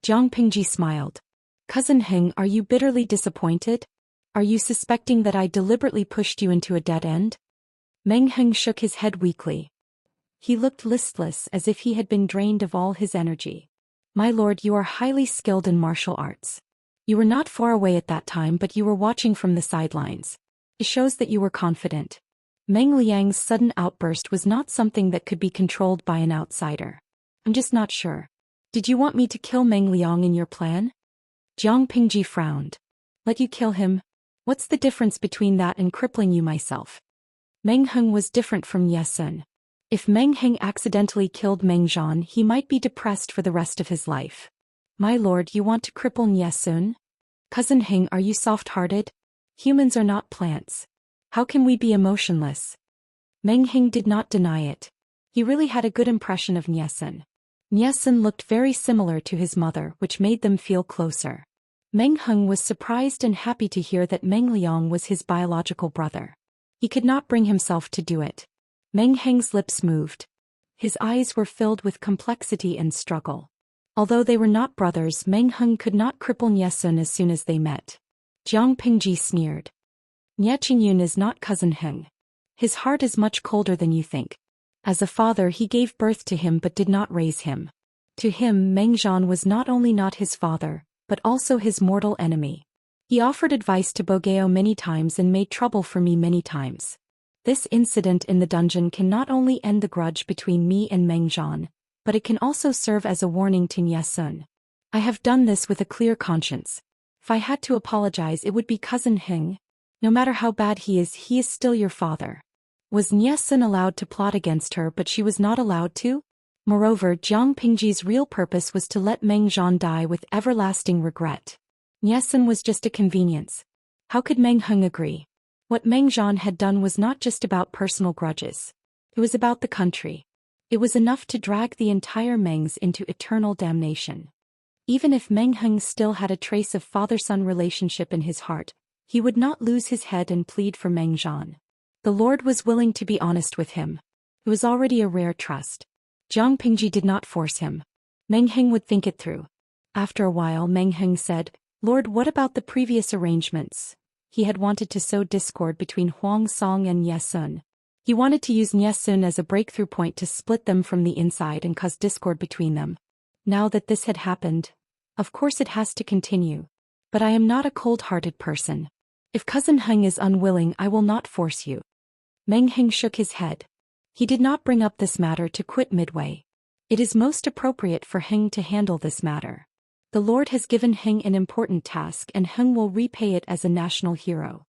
Jiang Pingji smiled. Cousin Heng, are you bitterly disappointed? Are you suspecting that I deliberately pushed you into a dead end? Meng Heng shook his head weakly. He looked listless, as if he had been drained of all his energy. My lord, you are highly skilled in martial arts. You were not far away at that time, but you were watching from the sidelines. It shows that you were confident. Meng Liang's sudden outburst was not something that could be controlled by an outsider. I'm just not sure. Did you want me to kill Meng Liang in your plan? Jiang Pingji frowned. Let you kill him? What's the difference between that and crippling you myself? Meng Heng was different from Yesun. If Meng Heng accidentally killed Meng Zhan, he might be depressed for the rest of his life. My lord, you want to cripple Nyesun? Cousin Heng, are you soft-hearted? Humans are not plants. How can we be emotionless? Meng Heng did not deny it. He really had a good impression of Nyesun. Nyesun looked very similar to his mother, which made them feel closer. Meng Heng was surprised and happy to hear that Meng Liang was his biological brother. He could not bring himself to do it. Meng Heng's lips moved. His eyes were filled with complexity and struggle. Although they were not brothers, Meng Heng could not cripple Nyesun as soon as they met. Jiang Pingji sneered. Nye Qingyun is not cousin Heng. His heart is much colder than you think. As a father he gave birth to him but did not raise him. To him Meng Zhan was not only not his father, but also his mortal enemy. He offered advice to Bogeo many times and made trouble for me many times. This incident in the dungeon can not only end the grudge between me and Meng Zhan, but it can also serve as a warning to Nyesun. I have done this with a clear conscience. If I had to apologize, it would be cousin Heng. No matter how bad he is still your father. Was Nyesun allowed to plot against her, but she was not allowed to? Moreover, Jiang Pingji's real purpose was to let Meng Zhan die with everlasting regret. Nyesun was just a convenience. How could Meng Heng agree? What Meng Zhan had done was not just about personal grudges. It was about the country. It was enough to drag the entire Mengs into eternal damnation. Even if Meng Heng still had a trace of father-son relationship in his heart, he would not lose his head and plead for Meng Zhan. The Lord was willing to be honest with him. It was already a rare trust. Jiang Pingji did not force him. Meng Heng would think it through. After a while Meng Heng said, Lord, what about the previous arrangements? He had wanted to sow discord between Huang Song and Nyesun. He wanted to use Nyesun as a breakthrough point to split them from the inside and cause discord between them. Now that this had happened, of course it has to continue. But I am not a cold-hearted person. If cousin Heng is unwilling, I will not force you. Meng Heng shook his head. He did not bring up this matter to quit midway. It is most appropriate for Heng to handle this matter. The Lord has given Heng an important task and Heng will repay it as a national hero.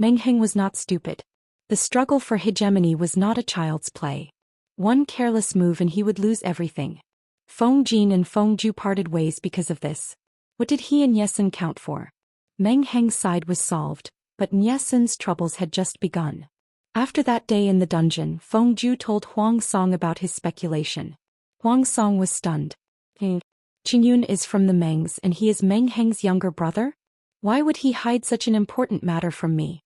Meng Heng was not stupid. The struggle for hegemony was not a child's play. One careless move and he would lose everything. Feng Jin and Feng Ju parted ways because of this. What did he and Nyesun count for? Meng Heng's side was solved, but Nyesun's troubles had just begun. After that day in the dungeon, Feng Ju told Huang Song about his speculation. Huang Song was stunned. Qingyun is from the Mengs and he is Meng Heng's younger brother? Why would he hide such an important matter from me?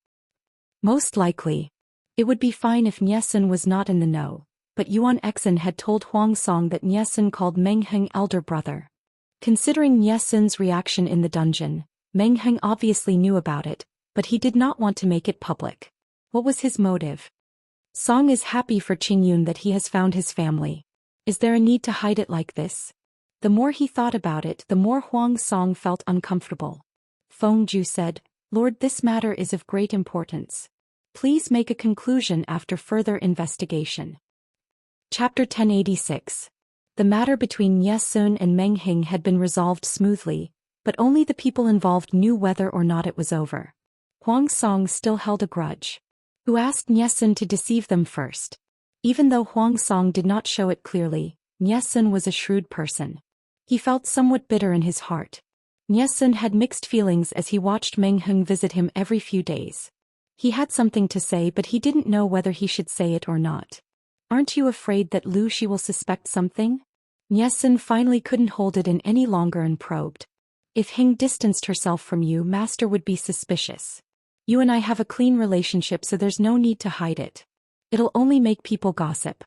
Most likely. It would be fine if Niesun was not in the know, but Yuan Exen had told Huang Song that Niesun called Meng Heng elder brother. Considering Niesun's reaction in the dungeon, Meng Heng obviously knew about it, but he did not want to make it public. What was his motive? Song is happy for Qingyun that he has found his family. Is there a need to hide it like this? The more he thought about it, the more Huang Song felt uncomfortable. Feng Ju said, Lord, this matter is of great importance. Please make a conclusion after further investigation. Chapter 1086. The matter between Niesun and Meng Heng had been resolved smoothly, but only the people involved knew whether or not it was over. Huang Song still held a grudge. Who asked Niesun to deceive them first? Even though Huang Song did not show it clearly, Niesun was a shrewd person. He felt somewhat bitter in his heart. Niesun had mixed feelings as he watched Meng Heng visit him every few days. He had something to say but he didn't know whether he should say it or not. Aren't you afraid that Lu Shi will suspect something? Niesun finally couldn't hold it in any longer and probed. If Heng distanced herself from you, Master would be suspicious. You and I have a clean relationship so there's no need to hide it. It'll only make people gossip.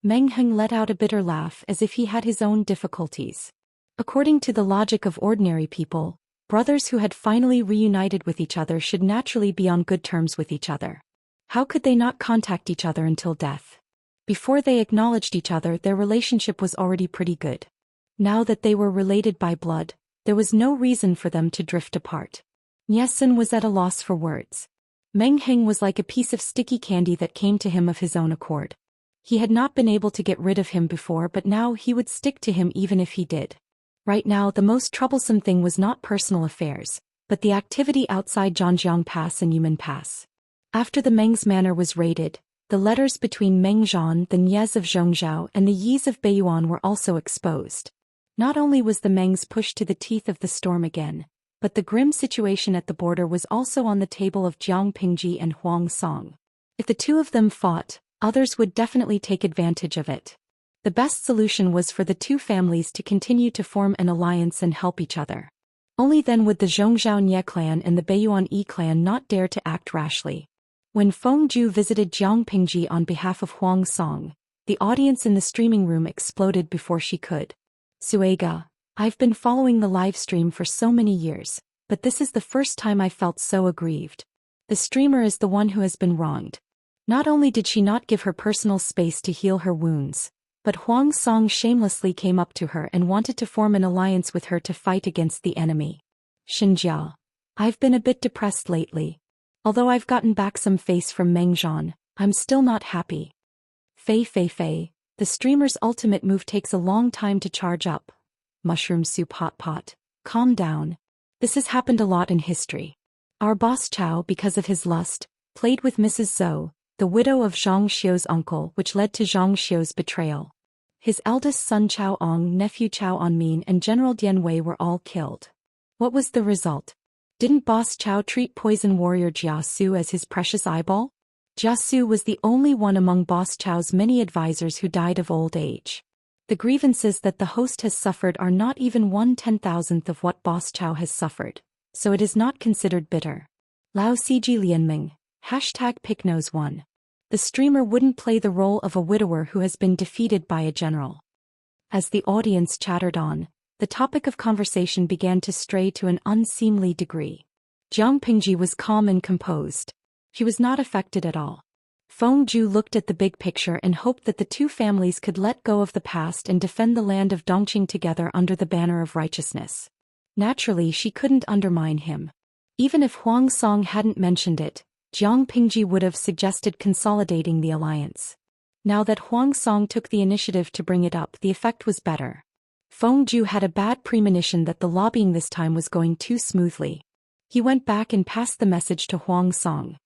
Meng Heng let out a bitter laugh as if he had his own difficulties. According to the logic of ordinary people, brothers who had finally reunited with each other should naturally be on good terms with each other. How could they not contact each other until death? Before they acknowledged each other, their relationship was already pretty good. Now that they were related by blood, there was no reason for them to drift apart. Niesun was at a loss for words. Meng Heng was like a piece of sticky candy that came to him of his own accord. He had not been able to get rid of him before, but now he would stick to him even if he did. Right now the most troublesome thing was not personal affairs, but the activity outside Zhangjiang Pass and Yumen Pass. After the Meng's manor was raided, the letters between Meng Zhan, the Nyes of Zhongzhou, and the Yis of Beiyuan were also exposed. Not only was the Mengs pushed to the teeth of the storm again, but the grim situation at the border was also on the table of Jiang Pingji and Huang Song. If the two of them fought, others would definitely take advantage of it. The best solution was for the two families to continue to form an alliance and help each other. Only then would the Zhongzhou Nye clan and the Beiyuan Yi clan not dare to act rashly. When Feng Ju visited Jiang Pingji on behalf of Huang Song, the audience in the streaming room exploded before she could. Suega, I've been following the live stream for so many years, but this is the first time I felt so aggrieved. The streamer is the one who has been wronged. Not only did she not give her personal space to heal her wounds, but Huang Song shamelessly came up to her and wanted to form an alliance with her to fight against the enemy. Xianxia, I've been a bit depressed lately. Although I've gotten back some face from Meng Zhan, I'm still not happy. Fei, the streamer's ultimate move takes a long time to charge up. Mushroom soup hot pot. Calm down. This has happened a lot in history. Our boss Chao, because of his lust, played with Mrs. Zhou, the widow of Zhang Xiu's uncle, which led to Zhang Xiu's betrayal. His eldest son Chao Ong, nephew Chao Onmin, and General Dian Wei were all killed. What was the result? Didn't boss Chao treat poison warrior Jia Su as his precious eyeball? Jia Su was the only one among boss Chao's many advisors who died of old age. The grievances that the host has suffered are not even 1/10,000th of what boss Chao has suffered, so it is not considered bitter. Lao Ciji Lianming, #PickNose1. The streamer wouldn't play the role of a widower who has been defeated by a general. As the audience chattered on, the topic of conversation began to stray to an unseemly degree. Jiang Pingji was calm and composed. She was not affected at all. Feng Ju looked at the big picture and hoped that the two families could let go of the past and defend the land of Dongqing together under the banner of righteousness. Naturally, she couldn't undermine him. Even if Huang Song hadn't mentioned it, Jiang Pingji would have suggested consolidating the alliance. Now that Huang Song took the initiative to bring it up, the effect was better. Feng Ju had a bad premonition that the lobbying this time was going too smoothly. He went back and passed the message to Huang Song.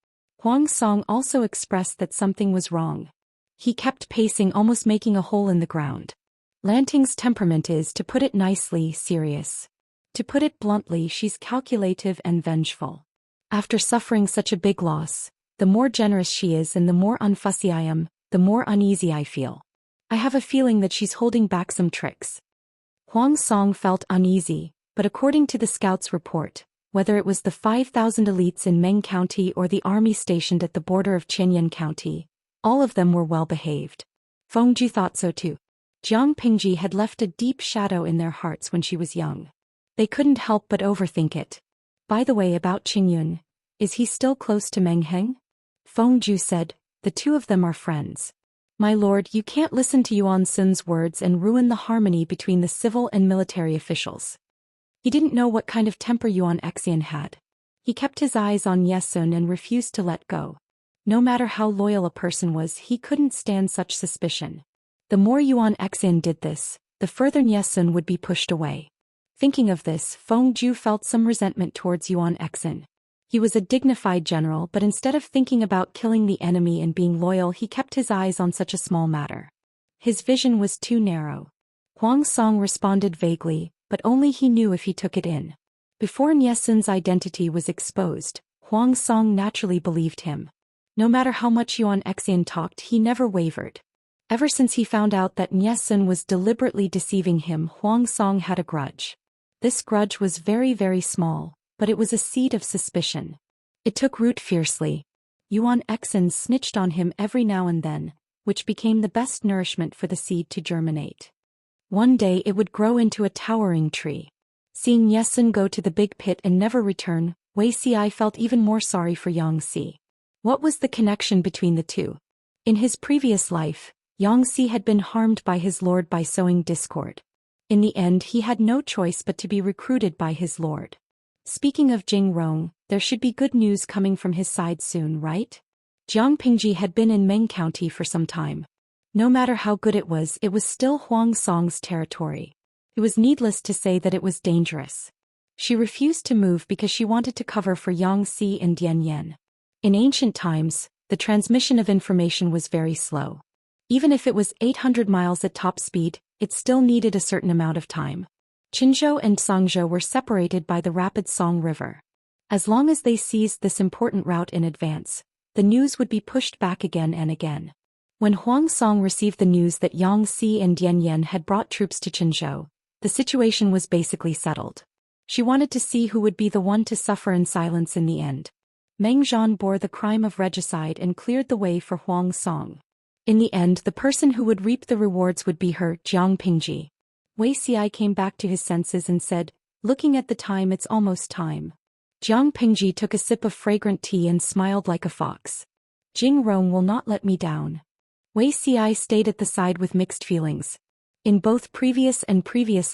Huang Song also expressed that something was wrong. He kept pacing, almost making a hole in the ground. Lanting's temperament is, to put it nicely, serious. To put it bluntly, she's calculative and vengeful. After suffering such a big loss, the more generous she is and the more unfussy I am, the more uneasy I feel. I have a feeling that she's holding back some tricks. Huang Song felt uneasy, but according to the scouts' report, whether it was the 5,000 elites in Meng County or the army stationed at the border of Qianyan County, all of them were well behaved. Feng Ju thought so too. Jiang Pingji had left a deep shadow in their hearts when she was young. They couldn't help but overthink it. By the way, about Qingyun, is he still close to Meng Heng? Feng Ju said, the two of them are friends. My lord, you can't listen to Yuan Sun's words and ruin the harmony between the civil and military officials. He didn't know what kind of temper Yuan Xian had. He kept his eyes on Ye Sun and refused to let go. No matter how loyal a person was, he couldn't stand such suspicion. The more Yuan Xian did this, the further Ye Sun would be pushed away. Thinking of this, Feng Ju felt some resentment towards Yuan Xian. He was a dignified general, but instead of thinking about killing the enemy and being loyal, he kept his eyes on such a small matter. His vision was too narrow. Huang Song responded vaguely, but only he knew if he took it in. Before Ye Sun's identity was exposed, Huang Song naturally believed him. No matter how much Yuan Xian talked, he never wavered. Ever since he found out that Ye Sun was deliberately deceiving him, Huang Song had a grudge. This grudge was very, very small, but it was a seed of suspicion. It took root fiercely. Yuan Xian snitched on him every now and then, which became the best nourishment for the seed to germinate. One day it would grow into a towering tree. Seeing Ye Sun go to the big pit and never return, Wei Xi felt even more sorry for Yang Si. What was the connection between the two? In his previous life, Yang Si had been harmed by his lord by sowing discord. In the end, he had no choice but to be recruited by his lord. Speaking of Jing Rong, there should be good news coming from his side soon, right? Jiang Pingji had been in Meng County for some time. No matter how good it was still Huang Song's territory. It was needless to say that it was dangerous. She refused to move because she wanted to cover for Yang Si and Dian Yan. In ancient times, the transmission of information was very slow. Even if it was 800 miles at top speed, it still needed a certain amount of time. Qinzhou and Songzhou were separated by the rapid Song River. As long as they seized this important route in advance, the news would be pushed back again and again. When Huang Song received the news that Yang Si and Dian Yan had brought troops to Qinzhou, the situation was basically settled. She wanted to see who would be the one to suffer in silence in the end. Meng Zhan bore the crime of regicide and cleared the way for Huang Song. In the end, the person who would reap the rewards would be her, Jiang Pingji. Wei Xi came back to his senses and said, looking at the time, it's almost time. Jiang Pingji took a sip of fragrant tea and smiled like a fox. Jing Rong will not let me down. Wei Xi stayed at the side with mixed feelings. In both previous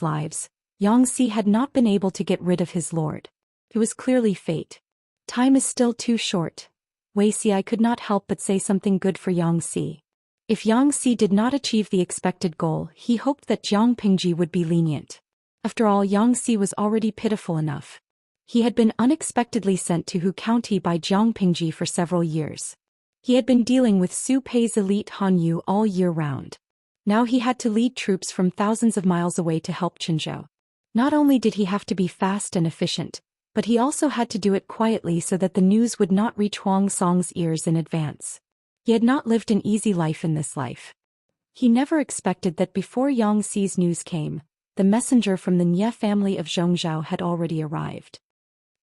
lives, Yang Si had not been able to get rid of his lord. It was clearly fate. Time is still too short. Wei Xi could not help but say something good for Yang Si. If Yang Si did not achieve the expected goal, he hoped that Jiang Pingji would be lenient. After all, Yang Si was already pitiful enough. He had been unexpectedly sent to Hu County by Jiang Pingji for several years. He had been dealing with Su Pei's elite Han Yu all year round. Now he had to lead troops from thousands of miles away to help Qinzhou. Not only did he have to be fast and efficient, but he also had to do it quietly so that the news would not reach Huang Song's ears in advance. He had not lived an easy life in this life. He never expected that before Yang Si's news came, the messenger from the Nye family of Zhongzhou had already arrived.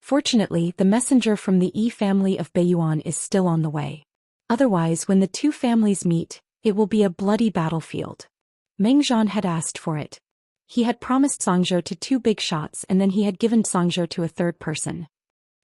Fortunately, the messenger from the Yi family of Beiyuan is still on the way. Otherwise, when the two families meet, it will be a bloody battlefield. Meng Zhan had asked for it. He had promised Songzhou to two big shots and then he had given Songzhou to a third person.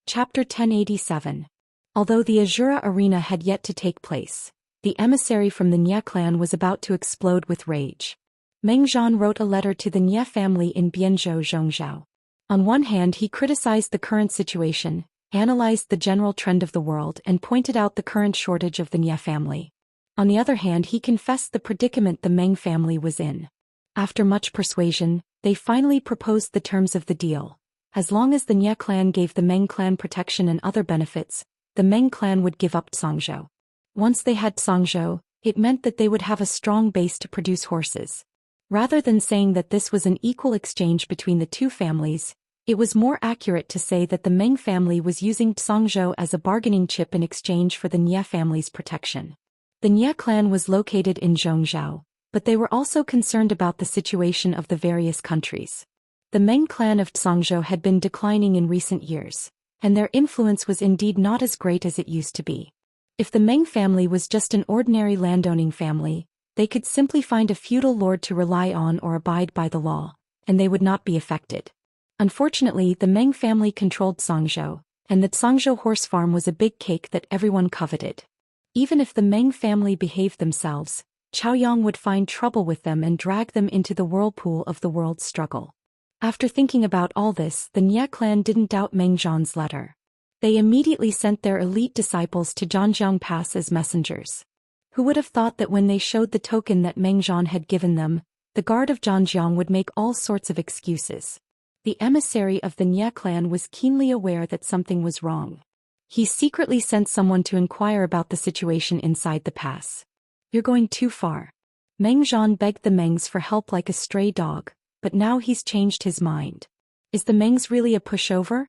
Chapter 1087. Although the Azura arena had yet to take place, the emissary from the Nye clan was about to explode with rage. Meng Zhan wrote a letter to the Nye family in Bianzhou, Zhongzhou. On one hand, he criticized the current situation, analyzed the general trend of the world and pointed out the current shortage of the Nye family. On the other hand, he confessed the predicament the Meng family was in. After much persuasion, they finally proposed the terms of the deal. As long as the Nye clan gave the Meng clan protection and other benefits, the Meng clan would give up Songzhou. Once they had Songzhou, it meant that they would have a strong base to produce horses. Rather than saying that this was an equal exchange between the two families, it was more accurate to say that the Meng family was using Songzhou as a bargaining chip in exchange for the Nye family's protection. The Nye clan was located in Zhongzhou, but they were also concerned about the situation of the various countries. The Meng clan of Zhou had been declining in recent years, and their influence was indeed not as great as it used to be. If the Meng family was just an ordinary landowning family, they could simply find a feudal lord to rely on or abide by the law, and they would not be affected. Unfortunately, the Meng family controlled Zhou, and the Zhou horse farm was a big cake that everyone coveted. Even if the Meng family behaved themselves, Chaoyang would find trouble with them and drag them into the whirlpool of the world's struggle. After thinking about all this, the Nie clan didn't doubt Meng Zhan's letter. They immediately sent their elite disciples to Zhanjiang Pass as messengers. Who would have thought that when they showed the token that Meng Zhan had given them, the guard of Zhanjiang would make all sorts of excuses? The emissary of the Nie clan was keenly aware that something was wrong. He secretly sent someone to inquire about the situation inside the pass. "You're going too far." Meng Zhan begged the Mengs for help like a stray dog, but now he's changed his mind. Is the Mengs really a pushover?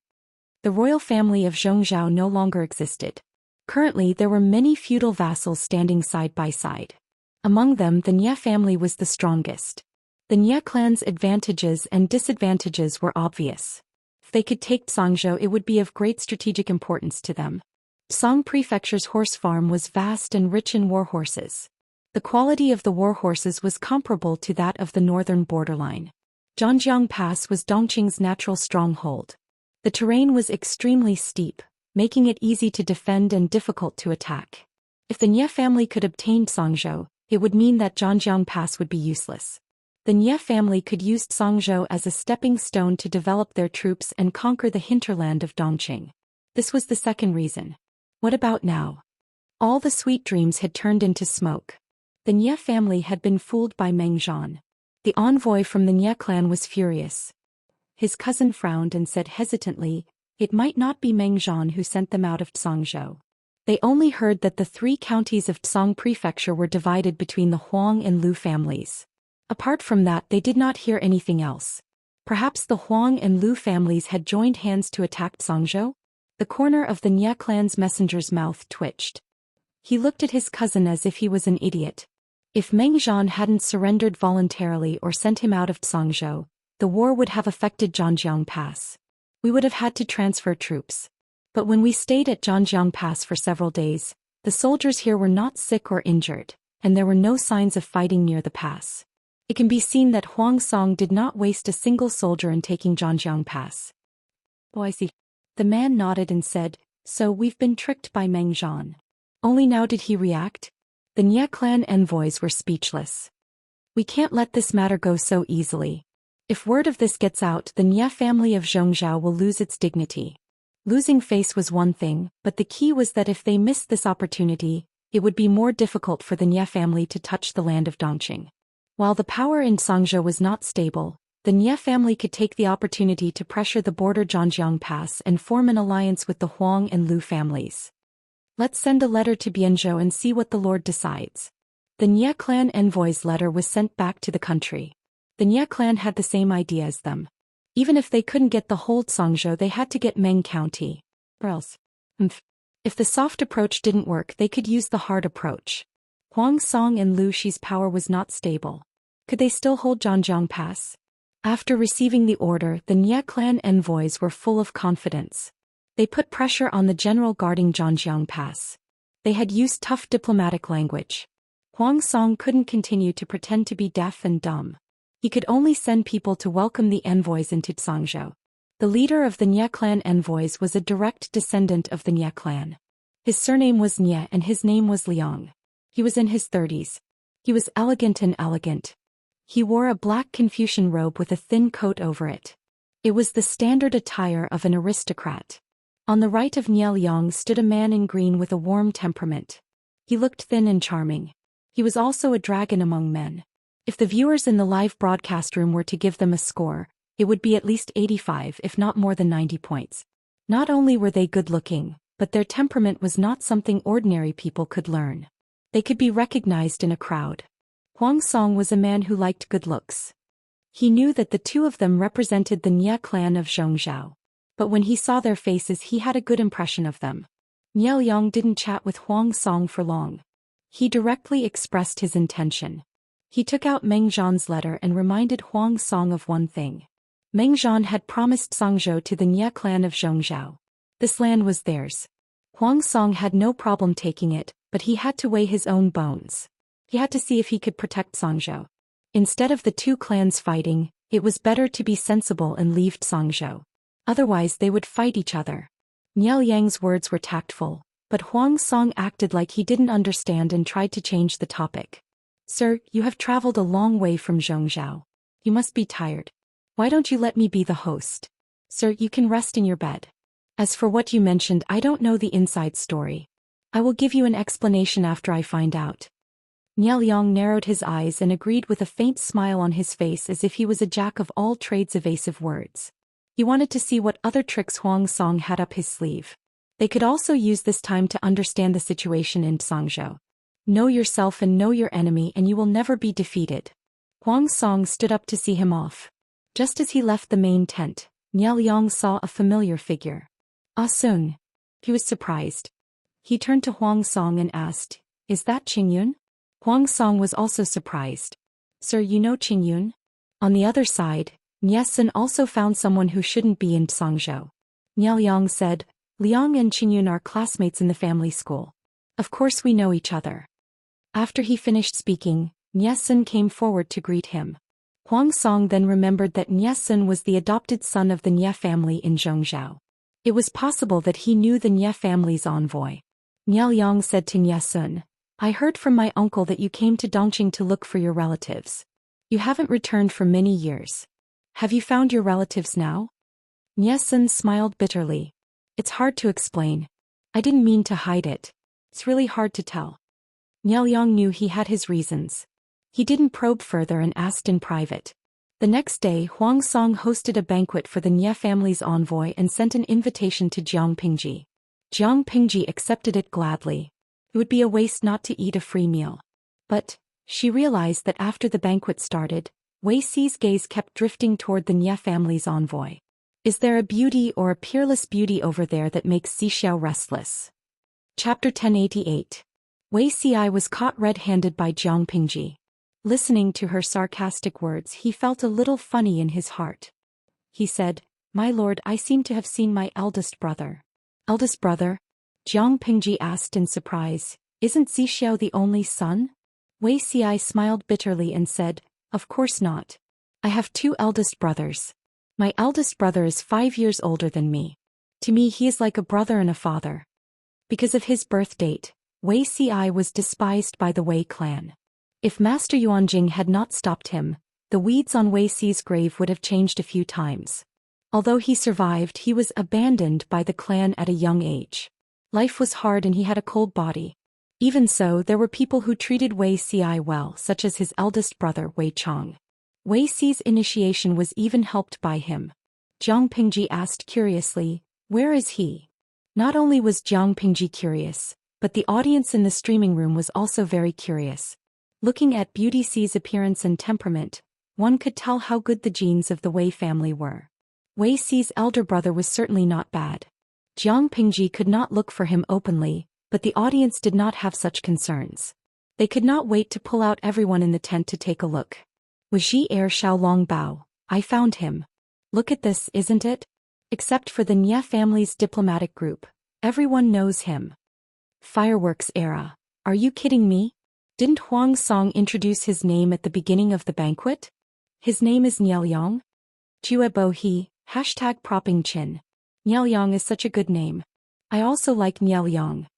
The royal family of Xianxia no longer existed. Currently there were many feudal vassals standing side by side. Among them the Nie family was the strongest. The Nie clan's advantages and disadvantages were obvious. If they could take Zhou, it would be of great strategic importance to them. Song Prefecture's horse farm was vast and rich in war horses. The quality of the war horses was comparable to that of the northern borderline. Zhanjiang Pass was Dongqing's natural stronghold. The terrain was extremely steep, making it easy to defend and difficult to attack. If the Nie family could obtain Zhou, it would mean that Zhanjiang Pass would be useless. The Nie family could use Zhou as a stepping stone to develop their troops and conquer the hinterland of Dongqing. This was the second reason. What about now? All the sweet dreams had turned into smoke. The Nie family had been fooled by Meng Zhan. The envoy from the Nie clan was furious. His cousin frowned and said hesitantly, "It might not be Meng Zhan who sent them out of Zhou." They only heard that the 3 counties of Song Prefecture were divided between the Huang and Lu families. Apart from that, they did not hear anything else. Perhaps the Huang and Lu families had joined hands to attack Zhou? The corner of the Nie clan's messenger's mouth twitched. He looked at his cousin as if he was an idiot. If Meng Zhan hadn't surrendered voluntarily or sent him out of Zhou, the war would have affected Zhanjiang Pass. We would have had to transfer troops. But when we stayed at Zhanjiang Pass for several days, the soldiers here were not sick or injured, and there were no signs of fighting near the pass. It can be seen that Huang Song did not waste a single soldier in taking Zhanjiang Pass. "Oh, I see." The man nodded and said, "So we've been tricked by Meng Zhan." Only now did he react. The Nie clan envoys were speechless. "We can't let this matter go so easily. If word of this gets out, the Nie family of Zhongzhou will lose its dignity." Losing face was one thing, but the key was that if they missed this opportunity, it would be more difficult for the Nie family to touch the land of Dongqing. While the power in Zhongzhou was not stable, the Nie family could take the opportunity to pressure the border Zhanjiang Pass and form an alliance with the Huang and Lu families. "Let's send a letter to Bianzhou and see what the Lord decides." The Nie clan envoy's letter was sent back to the country. The Nie clan had the same idea as them. Even if they couldn't get the whole Zhongzhou, they had to get Meng County. Or else. If the soft approach didn't work, they could use the hard approach. Huang Song and Lu Shi's power was not stable. Could they still hold Zhanjiang Pass? After receiving the order, the Nie clan envoys were full of confidence. They put pressure on the general guarding Zhanjiang Pass. They had used tough diplomatic language. Huang Song couldn't continue to pretend to be deaf and dumb. He could only send people to welcome the envoys into Zhangzhou. The leader of the Nie clan envoys was a direct descendant of the Nie clan. His surname was Nie and his name was Liang. He was in his 30s. He was elegant and elegant. He wore a black Confucian robe with a thin coat over it. It was the standard attire of an aristocrat. On the right of Nie Liang stood a man in green with a warm temperament. He looked thin and charming. He was also a dragon among men. If the viewers in the live broadcast room were to give them a score, it would be at least 85 if not more than 90 points. Not only were they good-looking, but their temperament was not something ordinary people could learn. They could be recognized in a crowd. Huang Song was a man who liked good looks. He knew that the two of them represented the Nie clan of Zhongzhou. But when he saw their faces, he had a good impression of them. Nie Liang didn't chat with Huang Song for long. He directly expressed his intention. He took out Meng Zhan's letter and reminded Huang Song of one thing. Meng Zhan had promised Songzhou to the Nye clan of Zhongzhou. This land was theirs. Huang Song had no problem taking it, but he had to weigh his own bones. He had to see if he could protect Songzhou. Instead of the two clans fighting, it was better to be sensible and leave Songzhou. Otherwise they would fight each other. Niao Yang's words were tactful, but Huang Song acted like he didn't understand and tried to change the topic. Sir, you have traveled a long way from Zhongzhou. You must be tired. Why don't you let me be the host? Sir, you can rest in your bed. As for what you mentioned, I don't know the inside story. I will give you an explanation after I find out. Niao Yang narrowed his eyes and agreed with a faint smile on his face as if he was a jack of all trades. Evasive words. He wanted to see what other tricks Huang Song had up his sleeve. They could also use this time to understand the situation in Songzhou. Know yourself and know your enemy and you will never be defeated. Huang Song stood up to see him off. Just as he left the main tent, Niao Yang saw a familiar figure. Ah Sung. He was surprised. He turned to Huang Song and asked, "Is that Qingyun?" Huang Song was also surprised. "Sir, you know Qingyun?" On the other side, Nye Sun also found someone who shouldn't be in Songzhou. Niao Yang said, "Liang and Qingyun are classmates in the family school. Of course we know each other." After he finished speaking, Nye Sun came forward to greet him. Huang Song then remembered that Nye Sun was the adopted son of the Nye family in Zhongzhou. It was possible that he knew the Nye family's envoy. Niao Yang said to Nye Sun, "I heard from my uncle that you came to Dongqing to look for your relatives. You haven't returned for many years. Have you found your relatives now?" Nye Sun smiled bitterly. "It's hard to explain. I didn't mean to hide it. It's really hard to tell." Niao Yang knew he had his reasons. He didn't probe further and asked in private. The next day, Huang Song hosted a banquet for the Nye family's envoy and sent an invitation to Jiang Pingji. Jiang Pingji accepted it gladly. It would be a waste not to eat a free meal. But she realized that after the banquet started, Wei Xi's gaze kept drifting toward the Nye family's envoy. Is there a beauty or a peerless beauty over there that makes Xixiao restless? Chapter 1088. Wei Xi was caught red-handed by Jiang Pingji. Listening to her sarcastic words, he felt a little funny in his heart. He said, "My lord, I seem to have seen my eldest brother." "Eldest brother?" Jiang Pingji asked in surprise. "Isn't Xixiao the only son?" Wei Xi smiled bitterly and said, "Of course not. I have two eldest brothers. My eldest brother is 5 years older than me. To me he is like a brother and a father." Because of his birth date, Wei Xi was despised by the Wei clan. If Master Yuanjing had not stopped him, the weeds on Wei Xi's grave would have changed a few times. Although he survived, he was abandoned by the clan at a young age. Life was hard and he had a cold body. Even so, there were people who treated Wei Xi well, such as his eldest brother Wei Chong. Wei Xi's initiation was even helped by him. Jiang Pingji asked curiously, "Where is he?" Not only was Jiang Pingji curious, but the audience in the streaming room was also very curious. Looking at Beauty Xi's appearance and temperament, one could tell how good the genes of the Wei family were. Wei Xi's elder brother was certainly not bad. Jiang Pingji could not look for him openly, but the audience did not have such concerns. They could not wait to pull out everyone in the tent to take a look. Was Ji Heir Xiaolong Bao? I found him. Look at this, isn't it? Except for the Nye family's diplomatic group. Everyone knows him. Fireworks era. Are you kidding me? Didn't Huang Song introduce his name at the beginning of the banquet? His name is Niao Yang? Jue Bo He, #propping chin. Niao Yang is such a good name. I also like Niao Yang.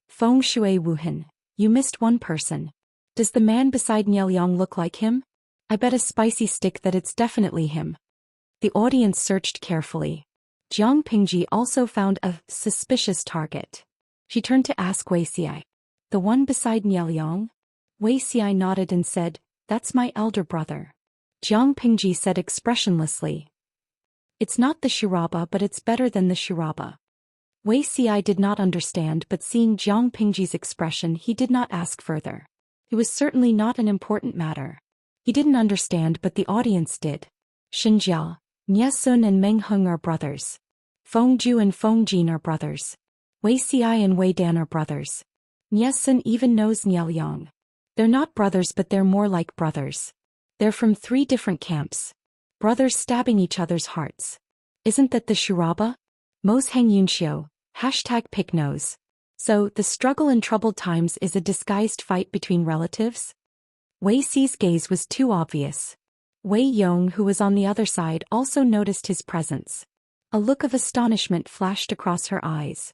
Feng Shui Wuhan. You missed one person. Does the man beside Niao Yang look like him? I bet a spicy stick that it's definitely him. The audience searched carefully. Jiang Pingji also found a suspicious target. She turned to ask Wei Xi. The one beside Niao Yang? Wei Xi nodded and said, "That's my elder brother." Jiang Pingji said expressionlessly, "It's not the Shiraba, but it's better than the Shiraba." Wei Xi did not understand, but seeing Jiang Pingji's expression, he did not ask further. It was certainly not an important matter. He didn't understand, but the audience did. Xinjia, Nye Sun and Meng Heng are brothers. Feng Ju and Feng Jin are brothers. Wei Xi and Wei Dan are brothers. Nye Sun even knows Niao Yang. They're not brothers, but they're more like brothers. They're from 3 different camps. Brothers stabbing each other's hearts. Isn't that the Shuraba? Mos Hang Yunxiu, #picknose. So, the struggle in troubled times is a disguised fight between relatives? Wei Xi's gaze was too obvious. Wei Yong, who was on the other side, also noticed his presence. A look of astonishment flashed across her eyes.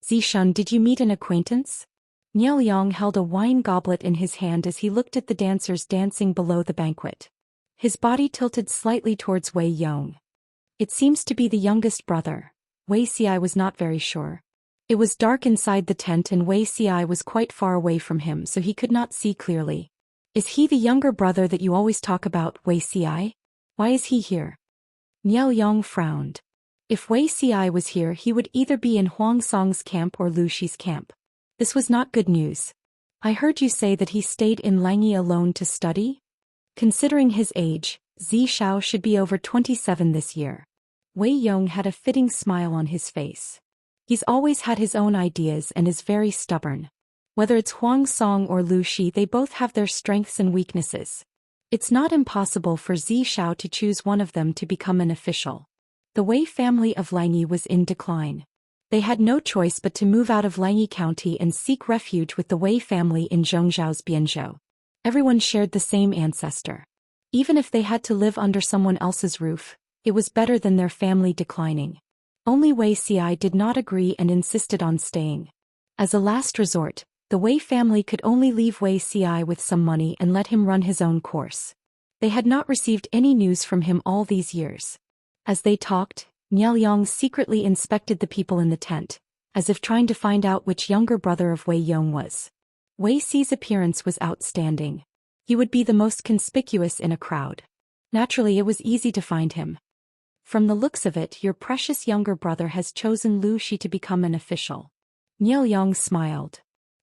Zishan, did you meet an acquaintance? Niao Yang held a wine goblet in his hand as he looked at the dancers dancing below the banquet. His body tilted slightly towards Wei Yong. It seems to be the youngest brother. Wei Xi was not very sure. It was dark inside the tent and Wei Xi was quite far away from him, so he could not see clearly. Is he the younger brother that you always talk about, Wei Xi? Why is he here? Niao Yang frowned. If Wei Xi was here, he would either be in Huang Song's camp or Lu Shi's camp. This was not good news. I heard you say that he stayed in Langyi alone to study? Considering his age, Zi Shao should be over 27 this year. Wei Yong had a fitting smile on his face. He's always had his own ideas and is very stubborn. Whether it's Huang Song or Lu Shi, they both have their strengths and weaknesses. It's not impossible for Zi Shao to choose one of them to become an official. The Wei family of Langyi was in decline. They had no choice but to move out of Langyi County and seek refuge with the Wei family in Zhongzhao's Bianzhou. Everyone shared the same ancestor. Even if they had to live under someone else's roof, it was better than their family declining. Only Wei Xi did not agree and insisted on staying. As a last resort, the Wei family could only leave Wei Xi with some money and let him run his own course. They had not received any news from him all these years. As they talked, Niao Yang secretly inspected the people in the tent, as if trying to find out which younger brother of Wei Yong was. Wei Xi's appearance was outstanding. He would be the most conspicuous in a crowd. Naturally, it was easy to find him. From the looks of it, your precious younger brother has chosen Lu Shi to become an official. Niao Yang smiled.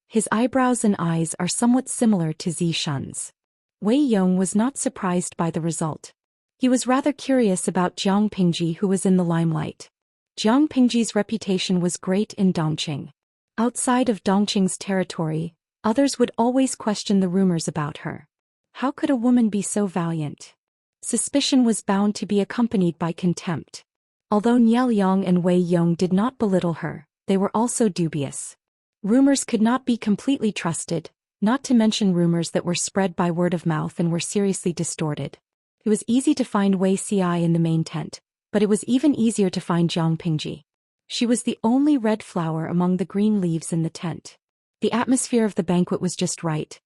His eyebrows and eyes are somewhat similar to Zishan's. Wei Yong was not surprised by the result. He was rather curious about Jiang Pingji, who was in the limelight. Jiang Pingji's reputation was great in Dongqing. Outside of Dongqing's territory, others would always question the rumors about her. How could a woman be so valiant? Suspicion was bound to be accompanied by contempt. Although Niao Yang and Wei Yong did not belittle her, they were also dubious. Rumors could not be completely trusted, not to mention rumors that were spread by word of mouth and were seriously distorted. It was easy to find Wei Xi in the main tent, but it was even easier to find Jiang Pingji. She was the only red flower among the green leaves in the tent. The atmosphere of the banquet was just right.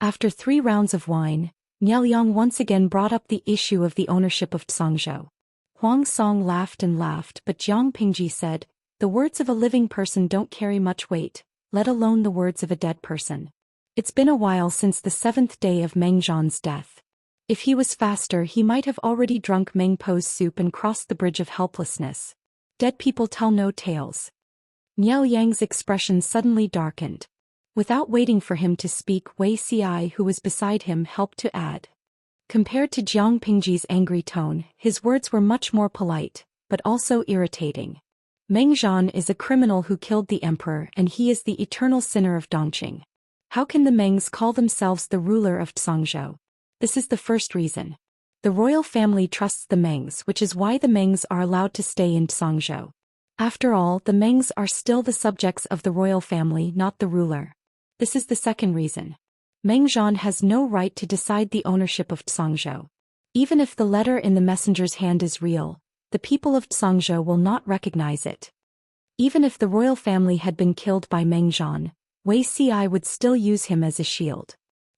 After 3 rounds of wine, Niao Yang once again brought up the issue of the ownership of Zhongzhou. Huang Song laughed and laughed, but Jiang Pingji said, "The words of a living person don't carry much weight, let alone the words of a dead person. It's been a while since the 7th day of Meng Zhan's death. If he was faster, he might have already drunk Meng Po's soup and crossed the bridge of helplessness. Dead people tell no tales." Niao Yang's expression suddenly darkened. Without waiting for him to speak, Wei Xi, who was beside him, helped to add. Compared to Jiang Pingji's angry tone, his words were much more polite, but also irritating. Meng Zhan is a criminal who killed the emperor, and he is the eternal sinner of Dongqing. How can the Mengs call themselves the ruler of Zhongzhou? This is the first reason. The royal family trusts the Mengs, which is why the Mengs are allowed to stay in Zhongzhou. After all, the Mengs are still the subjects of the royal family, not the ruler. This is the second reason. Meng Zhan has no right to decide the ownership of Zhongzhou. Even if the letter in the messenger's hand is real, the people of Zhongzhou will not recognize it. Even if the royal family had been killed by Meng Zhan, Wei Xi would still use him as a shield.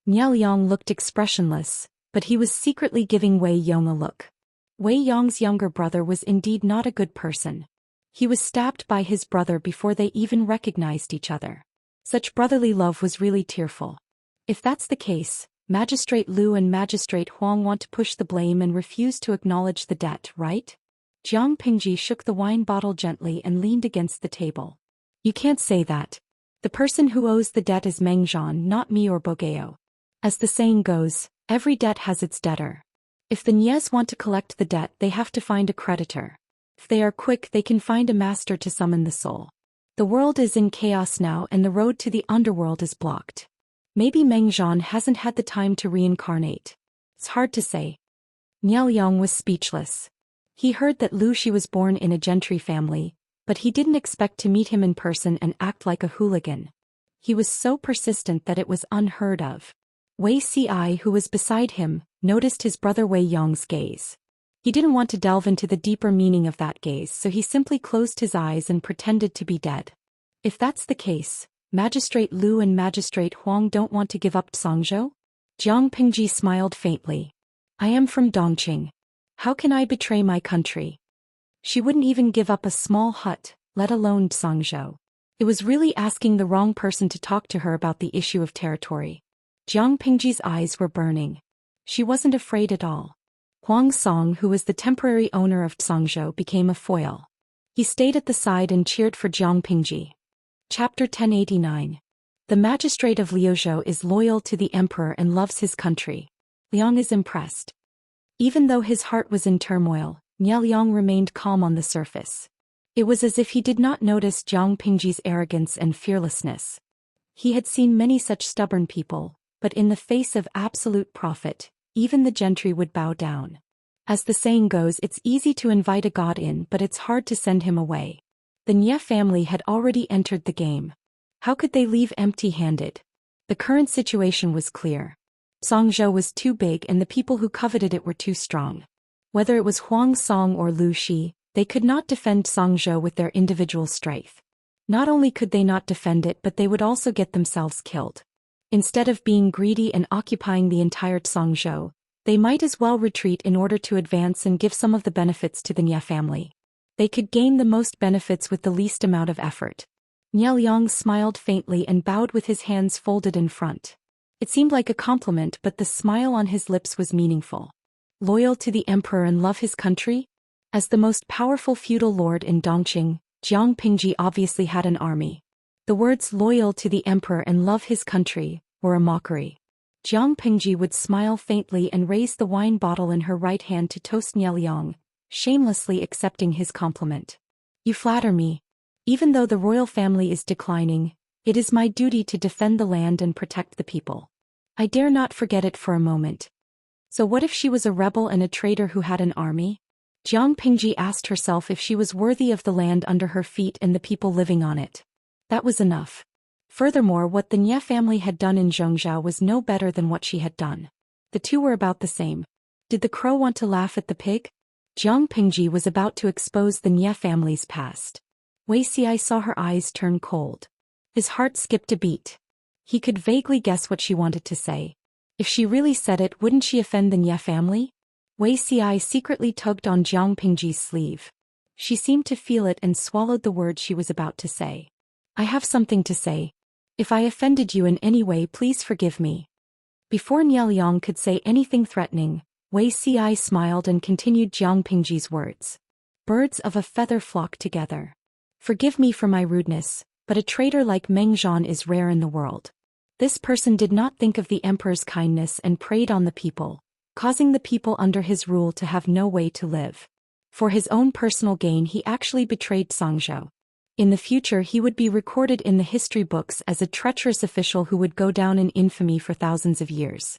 Niao Yang looked expressionless, but he was secretly giving Wei Yong a look. Wei Yong's younger brother was indeed not a good person. He was stabbed by his brother before they even recognized each other. Such brotherly love was really tearful. If that's the case, Magistrate Liu and Magistrate Huang want to push the blame and refuse to acknowledge the debt, right? Jiang Pingji shook the wine bottle gently and leaned against the table. You can't say that. The person who owes the debt is Meng Zhan, not me or Bogeo. As the saying goes, every debt has its debtor. If the Nyes want to collect the debt, they have to find a creditor. If they are quick, they can find a master to summon the soul. The world is in chaos now and the road to the underworld is blocked. Maybe Mengzhan hasn't had the time to reincarnate. It's hard to say. Niao was speechless. He heard that Lu Shi was born in a gentry family, but he didn't expect to meet him in person and act like a hooligan. He was so persistent that it was unheard of. Wei Ci, who was beside him, noticed his brother Wei Yong's gaze. He didn't want to delve into the deeper meaning of that gaze, so he simply closed his eyes and pretended to be dead. If that's the case, Magistrate Lu and Magistrate Huang don't want to give up Songzhou? Jiang Pingji smiled faintly. I am from Dongqing. How can I betray my country? She wouldn't even give up a small hut, let alone Songzhou. It was really asking the wrong person to talk to her about the issue of territory. Jiang Pingji's eyes were burning. She wasn't afraid at all. Huang Song, who was the temporary owner of Songzhou, became a foil. He stayed at the side and cheered for Jiang Pingji. Chapter 1089. The magistrate of Liuzhou is loyal to the emperor and loves his country. Liang is impressed. Even though his heart was in turmoil, Liang remained calm on the surface. It was as if he did not notice Jiang Pingji's arrogance and fearlessness. He had seen many such stubborn people, but in the face of absolute profit, even the gentry would bow down. As the saying goes, it's easy to invite a god in, but it's hard to send him away. The Nie family had already entered the game. How could they leave empty-handed? The current situation was clear. Songzhou was too big and the people who coveted it were too strong. Whether it was Huang Song or Lu Shi, they could not defend Songzhou with their individual strength. Not only could they not defend it, but they would also get themselves killed. Instead of being greedy and occupying the entire Songzhou, they might as well retreat in order to advance and give some of the benefits to the Nie family. They could gain the most benefits with the least amount of effort. Liang smiled faintly and bowed with his hands folded in front. It seemed like a compliment, but the smile on his lips was meaningful. Loyal to the emperor and love his country? As the most powerful feudal lord in Dongqing, Jiang Pingji obviously had an army. The words loyal to the emperor and love his country were a mockery. Jiang Pingji would smile faintly and raise the wine bottle in her right hand to toast Liang, shamelessly accepting his compliment. You flatter me. Even though the royal family is declining, it is my duty to defend the land and protect the people. I dare not forget it for a moment. So what if she was a rebel and a traitor who had an army? Jiang Pingji asked herself if she was worthy of the land under her feet and the people living on it. That was enough. Furthermore, what the Nie family had done in Zhongzhou was no better than what she had done. The two were about the same. Did the crow want to laugh at the pig? Jiang Pingji was about to expose the Nie family's past. Wei Ci saw her eyes turn cold. His heart skipped a beat. He could vaguely guess what she wanted to say. If she really said it, wouldn't she offend the Nie family? Wei Ci secretly tugged on Jiang Pingji's sleeve. She seemed to feel it and swallowed the words she was about to say. I have something to say. If I offended you in any way, please forgive me. Before Liang could say anything threatening, Wei Ci smiled and continued Jiang Pingji's words. Birds of a feather flock together. Forgive me for my rudeness, but a traitor like Mengzhan is rare in the world. This person did not think of the emperor's kindness and preyed on the people, causing the people under his rule to have no way to live. For his own personal gain, he actually betrayed Songzhou. In the future, he would be recorded in the history books as a treacherous official who would go down in infamy for thousands of years.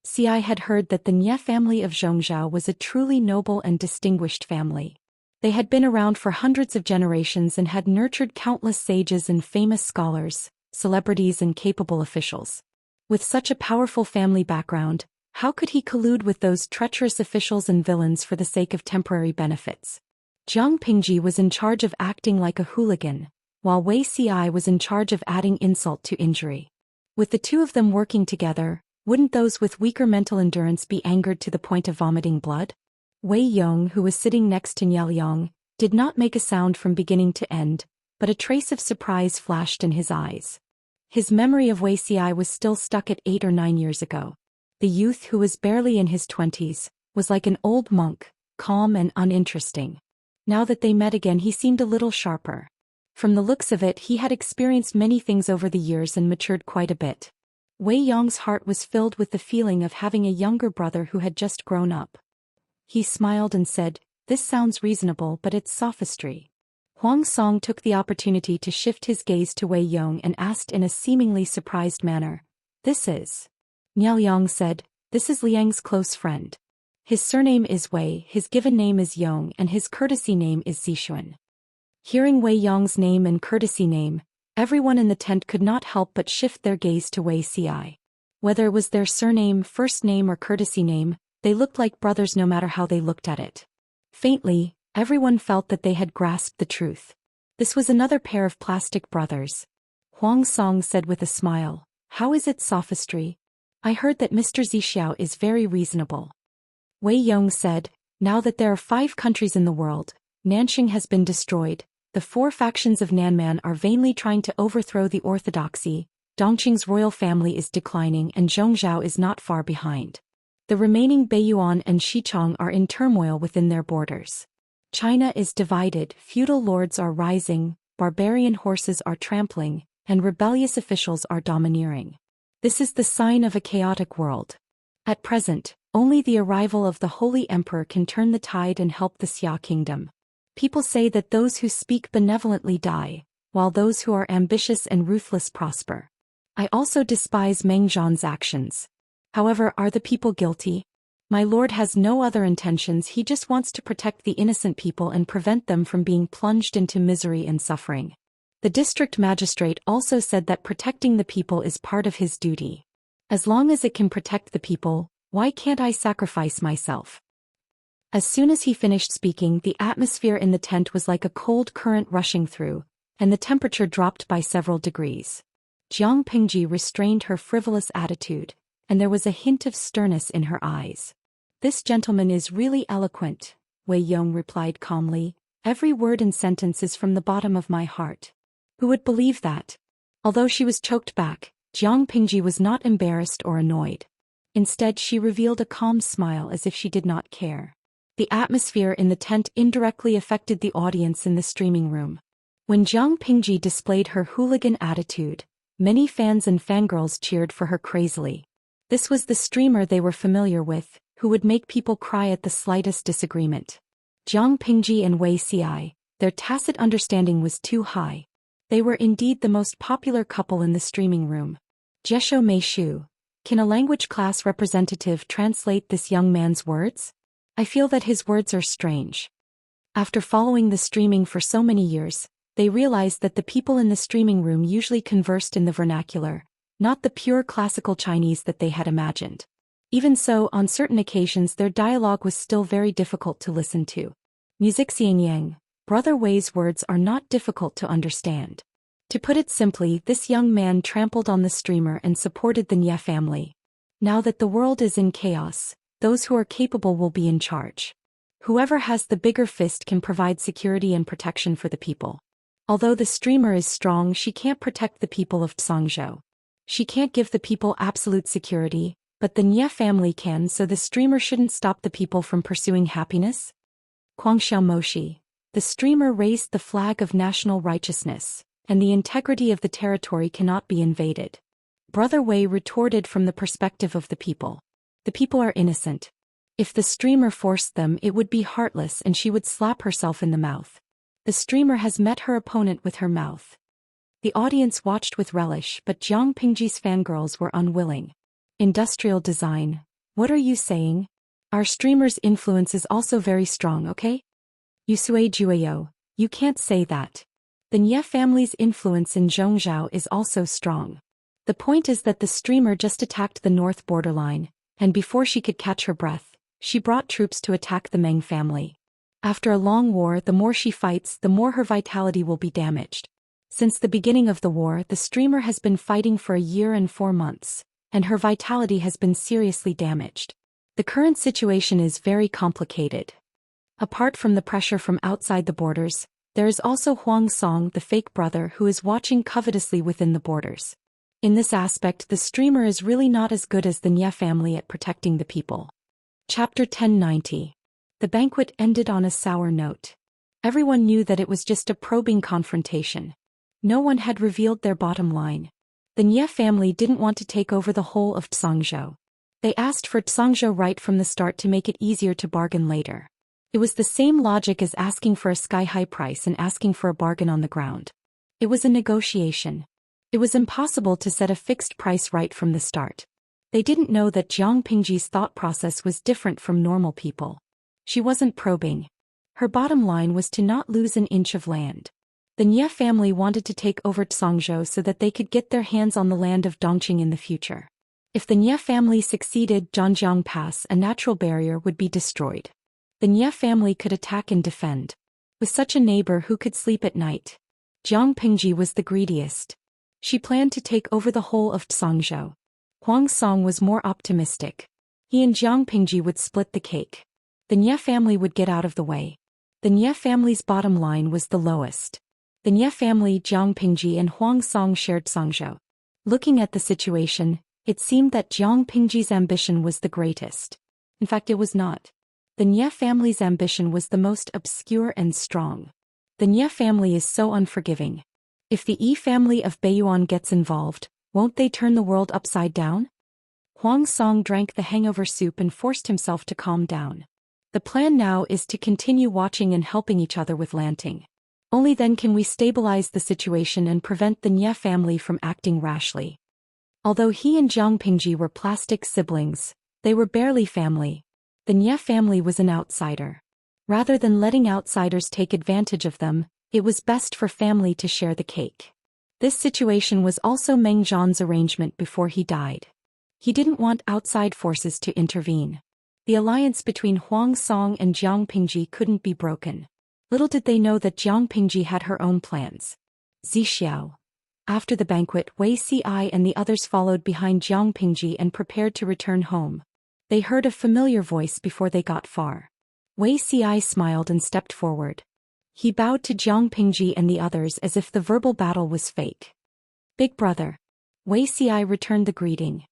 Ci had heard that the Nie family of Zhongzhou was a truly noble and distinguished family. They had been around for hundreds of generations and had nurtured countless sages and famous scholars, celebrities and capable officials. With such a powerful family background, how could he collude with those treacherous officials and villains for the sake of temporary benefits? Jiang Pingji was in charge of acting like a hooligan, while Wei Ci was in charge of adding insult to injury. With the two of them working together, wouldn't those with weaker mental endurance be angered to the point of vomiting blood? Wei Yong, who was sitting next to Liang, did not make a sound from beginning to end, but a trace of surprise flashed in his eyes. His memory of Wei Ci was still stuck at 8 or 9 years ago. The youth, who was barely in his 20s, was like an old monk, calm and uninteresting. Now that they met again, he seemed a little sharper. From the looks of it, he had experienced many things over the years and matured quite a bit. Wei Yong's heart was filled with the feeling of having a younger brother who had just grown up. He smiled and said, "This sounds reasonable, but it's sophistry." Huang Song took the opportunity to shift his gaze to Wei Yong and asked in a seemingly surprised manner, This is. Niao Yang said, this is Liang's close friend. His surname is Wei, his given name is Yong, and his courtesy name is Zixuan. Hearing Wei Yong's name and courtesy name, everyone in the tent could not help but shift their gaze to Wei Ci. Whether it was their surname, first name or courtesy name, they looked like brothers no matter how they looked at it. Faintly, everyone felt that they had grasped the truth. This was another pair of plastic brothers. Huang Song said with a smile, how is it sophistry? I heard that Mr. Zixiao is very reasonable. Wei Yong said, now that there are 5 countries in the world, Nanxing has been destroyed, the 4 factions of Nanman are vainly trying to overthrow the orthodoxy, Dongqing's royal family is declining and Zhongzhou is not far behind. The remaining Beiyuan and Xichang are in turmoil within their borders. China is divided, feudal lords are rising, barbarian horses are trampling, and rebellious officials are domineering. This is the sign of a chaotic world. At present, only the arrival of the Holy Emperor can turn the tide and help the Xia kingdom. People say that those who speak benevolently die, while those who are ambitious and ruthless prosper. I also despise Meng Zhan's actions. However, are the people guilty? My lord has no other intentions, he just wants to protect the innocent people and prevent them from being plunged into misery and suffering. The district magistrate also said that protecting the people is part of his duty. As long as it can protect the people, why can't I sacrifice myself? As soon as he finished speaking, the atmosphere in the tent was like a cold current rushing through, and the temperature dropped by several degrees. Jiang Pingji restrained her frivolous attitude, and there was a hint of sternness in her eyes. This gentleman is really eloquent, Wei Yong replied calmly, every word and sentence is from the bottom of my heart. Who would believe that? Although she was choked back, Jiang Pingji was not embarrassed or annoyed. Instead, she revealed a calm smile as if she did not care. The atmosphere in the tent indirectly affected the audience in the streaming room. When Jiang Pingji displayed her hooligan attitude, many fans and fangirls cheered for her crazily. This was the streamer they were familiar with, who would make people cry at the slightest disagreement. Jiang Pingji and Wei Ci, their tacit understanding was too high. They were indeed the most popular couple in the streaming room. Jesho Meishu, can a language class representative translate this young man's words? I feel that his words are strange. After following the streaming for so many years, they realized that the people in the streaming room usually conversed in the vernacular, not the pure classical Chinese that they had imagined. Even so, on certain occasions their dialogue was still very difficult to listen to. Music Xiangyang, Brother Wei's words are not difficult to understand. To put it simply, this young man trampled on the streamer and supported the Nie family. Now that the world is in chaos, those who are capable will be in charge. Whoever has the bigger fist can provide security and protection for the people. Although the streamer is strong, she can't protect the people of Zhongzhou. She can't give the people absolute security, but the Nie family can, so the streamer shouldn't stop the people from pursuing happiness? Guangxiao Moshi. The streamer raised the flag of national righteousness, and the integrity of the territory cannot be invaded. Brother Wei retorted from the perspective of the people. The people are innocent. If the streamer forced them, it would be heartless and she would slap herself in the mouth. The streamer has met her opponent with her mouth. The audience watched with relish, but Jiang Pingji's fangirls were unwilling. Industrial design. What are you saying? Our streamer's influence is also very strong, okay? Yusue Jueyo, you can't say that. The Nie family's influence in Zhongzhou is also strong. The point is that the streamer just attacked the north borderline, and before she could catch her breath, she brought troops to attack the Meng family. After a long war, the more she fights, the more her vitality will be damaged. Since the beginning of the war, the streamer has been fighting for a year and 4 months, and her vitality has been seriously damaged. The current situation is very complicated. Apart from the pressure from outside the borders, there is also Huang Song, the fake brother, who is watching covetously within the borders. In this aspect, the streamer is really not as good as the Nie family at protecting the people. Chapter 1090. The banquet ended on a sour note. Everyone knew that it was just a probing confrontation. No one had revealed their bottom line. The Nie family didn't want to take over the whole of Zhongzhou. They asked for Zhongzhou right from the start to make it easier to bargain later. It was the same logic as asking for a sky-high price and asking for a bargain on the ground. It was a negotiation. It was impossible to set a fixed price right from the start. They didn't know that Jiang Pingji's thought process was different from normal people. She wasn't probing. Her bottom line was to not lose an inch of land. The Nie family wanted to take over Zhangzhou so that they could get their hands on the land of Dongqing in the future. If the Nie family succeeded, Zhanjiang Pass, a natural barrier, would be destroyed. The Nie family could attack and defend. With such a neighbor who could sleep at night, Jiang Pingji was the greediest. She planned to take over the whole of Zhangzhou. Huang Song was more optimistic. He and Jiang Pingji would split the cake. The Nie family would get out of the way. The Nie family's bottom line was the lowest. The Nie family, Jiang Pingji and Huang Song shared Zhangzhou. Looking at the situation, it seemed that Jiang Pingji's ambition was the greatest. In fact, it was not. The Nie family's ambition was the most obscure and strong. The Nie family is so unforgiving. If the Yi family of Beiyuan gets involved, won't they turn the world upside down? Huang Song drank the hangover soup and forced himself to calm down. The plan now is to continue watching and helping each other with Lanting. Only then can we stabilize the situation and prevent the Nie family from acting rashly. Although he and Jiang Pingji were plastic siblings, they were barely family. The Nie family was an outsider. Rather than letting outsiders take advantage of them, it was best for family to share the cake. This situation was also Meng Zhan's arrangement before he died. He didn't want outside forces to intervene. The alliance between Huang Song and Jiang Pingji couldn't be broken. Little did they know that Jiang Pingji had her own plans. Zixiao. After the banquet, Wei Ci and the others followed behind Jiang Pingji and prepared to return home. They heard a familiar voice before they got far. Wei Ci smiled and stepped forward. He bowed to Jiang Pingji and the others as if the verbal battle was fake. Big brother. Wei Ci returned the greeting.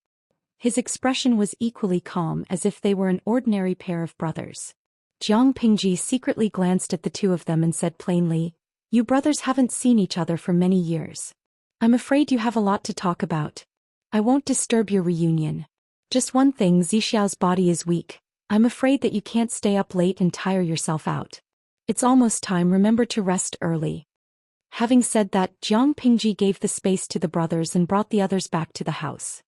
His expression was equally calm, as if they were an ordinary pair of brothers. Jiang Pingji secretly glanced at the two of them and said plainly, "You brothers haven't seen each other for many years. I'm afraid you have a lot to talk about. I won't disturb your reunion. Just one thing, Zixiao's body is weak. I'm afraid that you can't stay up late and tire yourself out. It's almost time, remember to rest early." Having said that, Jiang Pingji gave the space to the brothers and brought the others back to the house.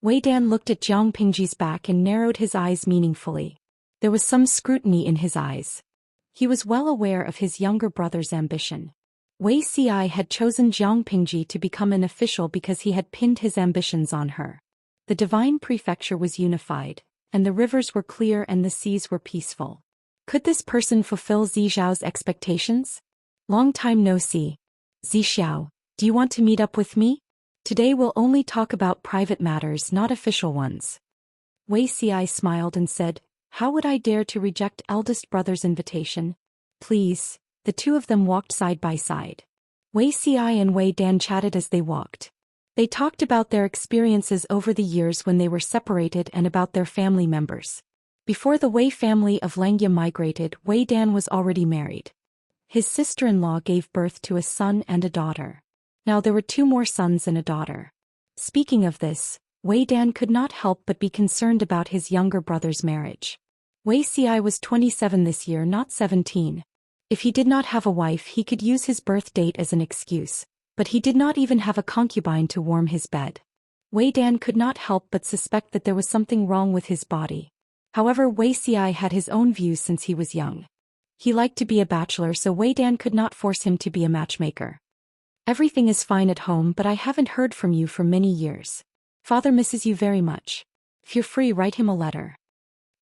Wei Dan looked at Jiang Pingji's back and narrowed his eyes meaningfully. There was some scrutiny in his eyes. He was well aware of his younger brother's ambition. Wei Ci had chosen Jiang Pingji to become an official because he had pinned his ambitions on her. The divine prefecture was unified, and the rivers were clear and the seas were peaceful. Could this person fulfill Zixiao's expectations? Long time no see. Zixiao, do you want to meet up with me? Today we'll only talk about private matters, not official ones. Wei Ci smiled and said, "How would I dare to reject eldest brother's invitation? Please." The two of them walked side by side. Wei Ci and Wei Dan chatted as they walked. They talked about their experiences over the years when they were separated and about their family members. Before the Wei family of Langia migrated, Wei Dan was already married. His sister-in-law gave birth to a son and a daughter. Now there were 2 more sons and a daughter. Speaking of this, Wei Dan could not help but be concerned about his younger brother's marriage. Wei Ci was 27 this year, not 17. If he did not have a wife, he could use his birth date as an excuse, but he did not even have a concubine to warm his bed. Wei Dan could not help but suspect that there was something wrong with his body. However, Wei Ci had his own views since he was young. He liked to be a bachelor, so Wei Dan could not force him to be a matchmaker. "Everything is fine at home, but I haven't heard from you for many years. Father misses you very much. If you're free, write him a letter."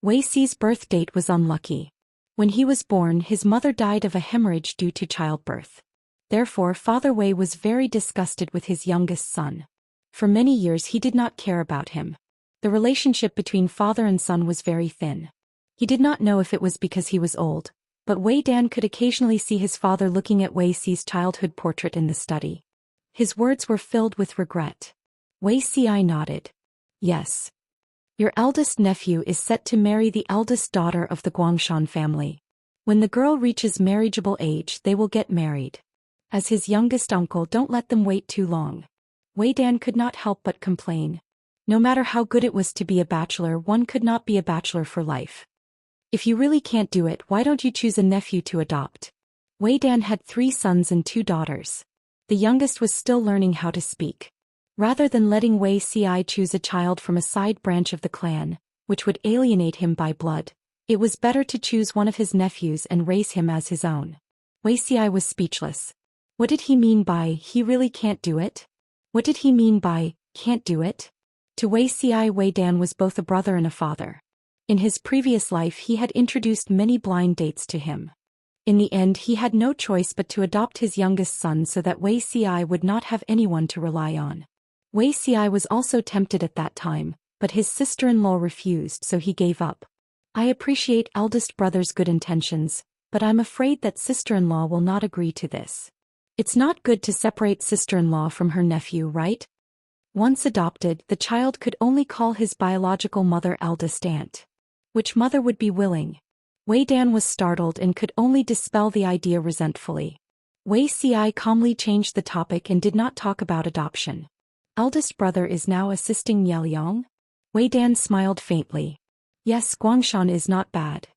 Wei Ci's birth date was unlucky. When he was born, his mother died of a hemorrhage due to childbirth. Therefore, Father Wei was very disgusted with his youngest son. For many years he did not care about him. The relationship between father and son was very thin. He did not know if it was because he was old, but Wei Dan could occasionally see his father looking at Wei Ci's childhood portrait in the study. His words were filled with regret. Wei Ci nodded. "Yes. Your eldest nephew is set to marry the eldest daughter of the Guangshan family. When the girl reaches marriageable age, they will get married. As his youngest uncle, don't let them wait too long." Wei Dan could not help but complain. No matter how good it was to be a bachelor, one could not be a bachelor for life. "If you really can't do it, why don't you choose a nephew to adopt?" Wei Dan had 3 sons and 2 daughters. The youngest was still learning how to speak. Rather than letting Wei Xi choose a child from a side branch of the clan, which would alienate him by blood, it was better to choose one of his nephews and raise him as his own. Wei Xi was speechless. What did he mean by, he really can't do it? What did he mean by, can't do it? To Wei Xi, Wei Dan was both a brother and a father. In his previous life he had introduced many blind dates to him. In the end he had no choice but to adopt his youngest son so that Wei Xi would not have anyone to rely on. Wei Xi was also tempted at that time, but his sister-in-law refused, so he gave up. I appreciate eldest brother's good intentions, but I'm afraid that sister-in-law will not agree to this. It's not good to separate sister-in-law from her nephew, right? Once adopted, the child could only call his biological mother eldest aunt. Which mother would be willing? Wei Dan was startled and could only dispel the idea resentfully. Wei Xi calmly changed the topic and did not talk about adoption. Eldest brother is now assisting Liang? Wei Dan smiled faintly. Yes, Guangshan is not bad.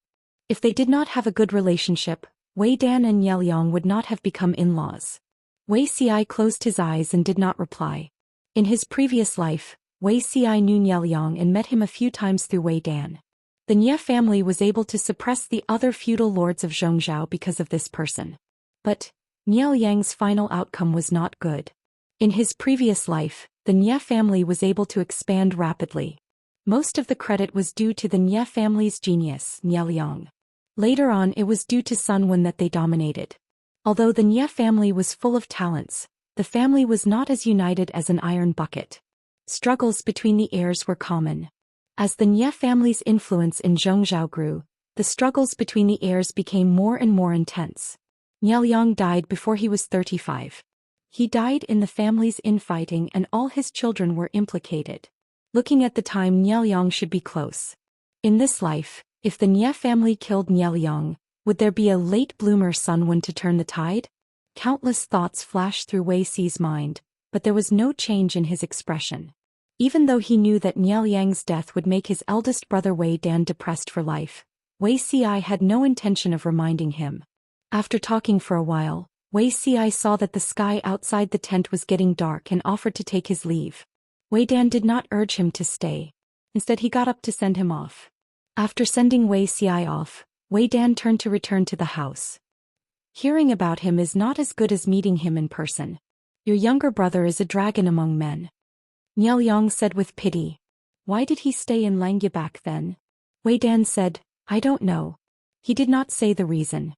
If they did not have a good relationship, Wei Dan and Liang would not have become in-laws. Wei Xi closed his eyes and did not reply. In his previous life, Wei Xi knew Liang and met him a few times through Wei Dan. The Nie family was able to suppress the other feudal lords of Zhongzhou because of this person. But Liang's final outcome was not good. In his previous life, the Nie family was able to expand rapidly. Most of the credit was due to the Nie family's genius, Liang. Later on it was due to Sun Wen that they dominated. Although the Nie family was full of talents, the family was not as united as an iron bucket. Struggles between the heirs were common. As the Nie family's influence in Zhongzhou grew, the struggles between the heirs became more and more intense. Liang died before he was 35. He died in the family's infighting and all his children were implicated. Looking at the time, Liang should be close. In this life, if the Nie family killed Liang, would there be a late bloomer Sun Wen to turn the tide? Countless thoughts flashed through Wei Xi's mind, but there was no change in his expression. Even though he knew that Liang's death would make his eldest brother Wei Dan depressed for life, Wei Xi had no intention of reminding him. After talking for a while, Wei Xi saw that the sky outside the tent was getting dark and offered to take his leave. Wei Dan did not urge him to stay. Instead he got up to send him off. After sending Wei Xi off, Wei Dan turned to return to the house. Hearing about him is not as good as meeting him in person. Your younger brother is a dragon among men. Liang said with pity. Why did he stay in Langya back then? Wei Dan said, I don't know. He did not say the reason.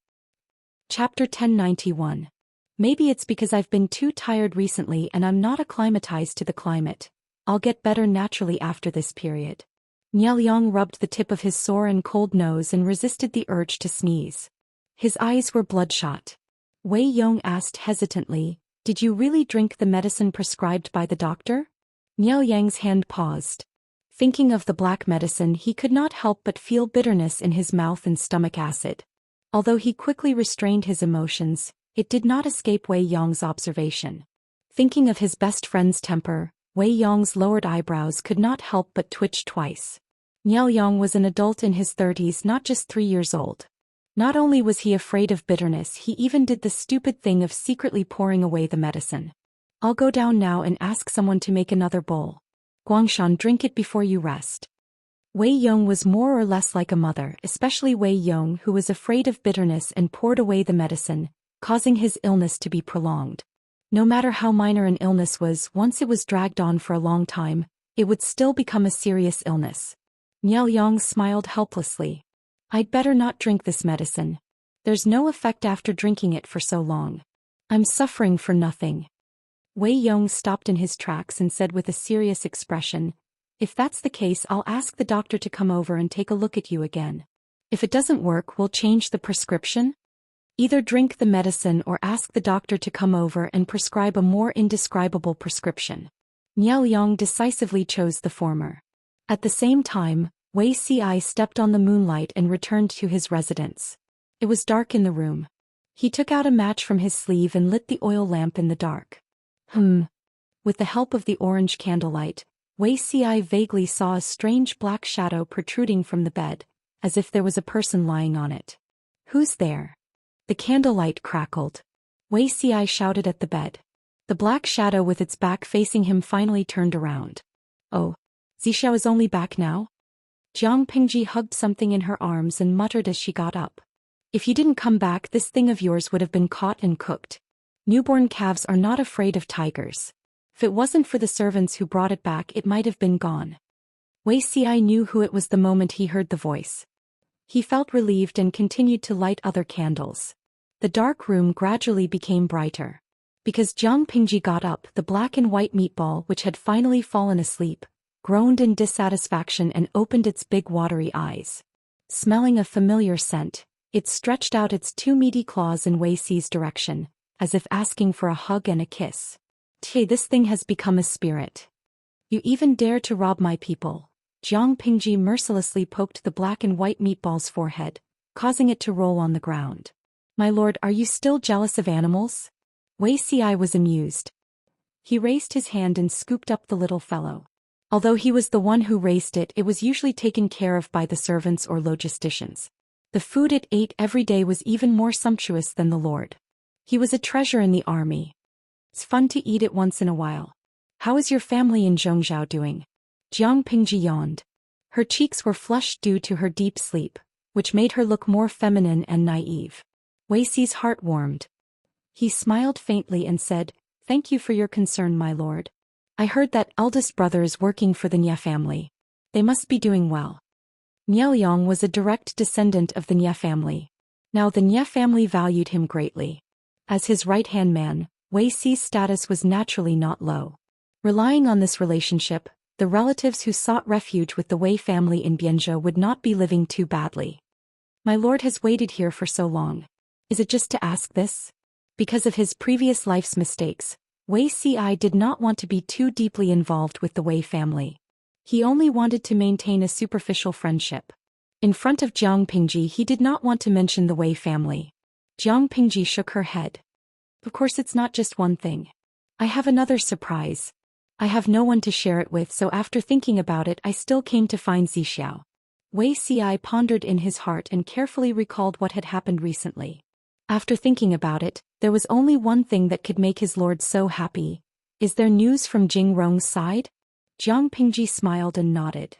Chapter 1091. Maybe it's because I've been too tired recently and I'm not acclimatized to the climate. I'll get better naturally after this period. Liang rubbed the tip of his sore and cold nose and resisted the urge to sneeze. His eyes were bloodshot. Wei Yong asked hesitantly, did you really drink the medicine prescribed by the doctor? Liang's hand paused. Thinking of the black medicine, he could not help but feel bitterness in his mouth and stomach acid. Although he quickly restrained his emotions, it did not escape Wei Yong's observation. Thinking of his best friend's temper, Wei Yong's lowered eyebrows could not help but twitch twice. Liang was an adult in his 30s, not just 3 years old. Not only was he afraid of bitterness, he even did the stupid thing of secretly pouring away the medicine. I'll go down now and ask someone to make another bowl. Guangshan, drink it before you rest. Wei Yong was more or less like a mother, especially Wei Yong, who was afraid of bitterness and poured away the medicine, causing his illness to be prolonged. No matter how minor an illness was, once it was dragged on for a long time, it would still become a serious illness. Liang smiled helplessly. I'd better not drink this medicine. There's no effect after drinking it for so long. I'm suffering for nothing. Wei Yong stopped in his tracks and said with a serious expression, if that's the case, I'll ask the doctor to come over and take a look at you again. If it doesn't work, we'll change the prescription. Either drink the medicine or ask the doctor to come over and prescribe a more indescribable prescription. Liang decisively chose the former. At the same time, Wei Xi stepped on the moonlight and returned to his residence. It was dark in the room. He took out a match from his sleeve and lit the oil lamp in the dark. With the help of the orange candlelight, Wei Xi vaguely saw a strange black shadow protruding from the bed, as if there was a person lying on it. Who's there? The candlelight crackled. Wei Xi shouted at the bed. The black shadow with its back facing him finally turned around. Oh, Zhixiao is only back now? Jiang Pingji hugged something in her arms and muttered as she got up. If you didn't come back, this thing of yours would have been caught and cooked. Newborn calves are not afraid of tigers. If it wasn't for the servants who brought it back, it might have been gone. Wei Xi knew who it was the moment he heard the voice. He felt relieved and continued to light other candles. The dark room gradually became brighter. Because Jiang Pingji got up, the black and white meatball, which had finally fallen asleep, groaned in dissatisfaction and opened its big watery eyes. Smelling a familiar scent, it stretched out its two meaty claws in Wei Xi's direction, as if asking for a hug and a kiss. This thing has become a spirit. You even dare to rob my people. Jiang Pingji mercilessly poked the black and white meatball's forehead, causing it to roll on the ground. My lord, are you still jealous of animals? Wei Xi was amused. He raised his hand and scooped up the little fellow. Although he was the one who raised it, it was usually taken care of by the servants or logisticians. The food it ate every day was even more sumptuous than the lord. He was a treasure in the army. It's fun to eat it once in a while. How is your family in Zhongzhou doing? Jiang Pingji yawned. Her cheeks were flushed due to her deep sleep, which made her look more feminine and naive. Wei Xi's heart warmed. He smiled faintly and said, "Thank you for your concern, my lord. I heard that eldest brother is working for the Nie family. They must be doing well." Nie Liang was a direct descendant of the Nie family. Now the Nie family valued him greatly. As his right-hand man, Wei Xi's status was naturally not low. Relying on this relationship, the relatives who sought refuge with the Wei family in Bianzhou would not be living too badly. My lord has waited here for so long. Is it just to ask this? Because of his previous life's mistakes, Wei Xi did not want to be too deeply involved with the Wei family. He only wanted to maintain a superficial friendship. In front of Jiang Pingji, he did not want to mention the Wei family. Jiang Pingji shook her head. Of course, it's not just one thing. I have another surprise. I have no one to share it with, so after thinking about it, I still came to find Zhixiao. Wei Xi pondered in his heart and carefully recalled what had happened recently. After thinking about it, there was only one thing that could make his lord so happy. Is there news from Jing Rong's side? Jiang Pingji smiled and nodded.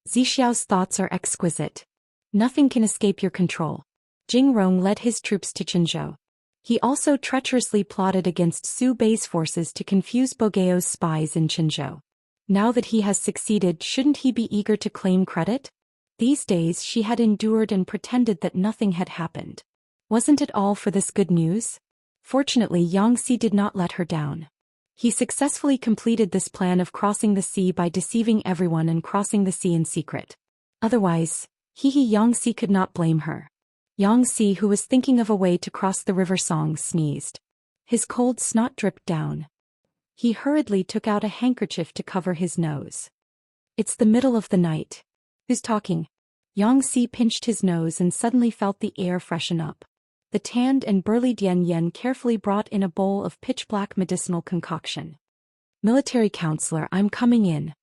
Zhixiao's thoughts are exquisite. Nothing can escape your control. Jing Rong led his troops to Qinzhou. He also treacherously plotted against Su Bei's forces to confuse Bogeo's spies in Qinzhou. Now that he has succeeded, shouldn't he be eager to claim credit? These days she had endured and pretended that nothing had happened. Wasn't it all for this good news? Fortunately, Xianxia did not let her down. He successfully completed this plan of crossing the sea by deceiving everyone and crossing the sea in secret. Otherwise, Xianxia could not blame her. Xianxia, who was thinking of a way to cross the river Song, sneezed. His cold snot dripped down. He hurriedly took out a handkerchief to cover his nose. It's the middle of the night. Who's talking? Xianxia pinched his nose and suddenly felt the air freshen up. The tanned and burly Dian Yen carefully brought in a bowl of pitch-black medicinal concoction. Military counselor, I'm coming in.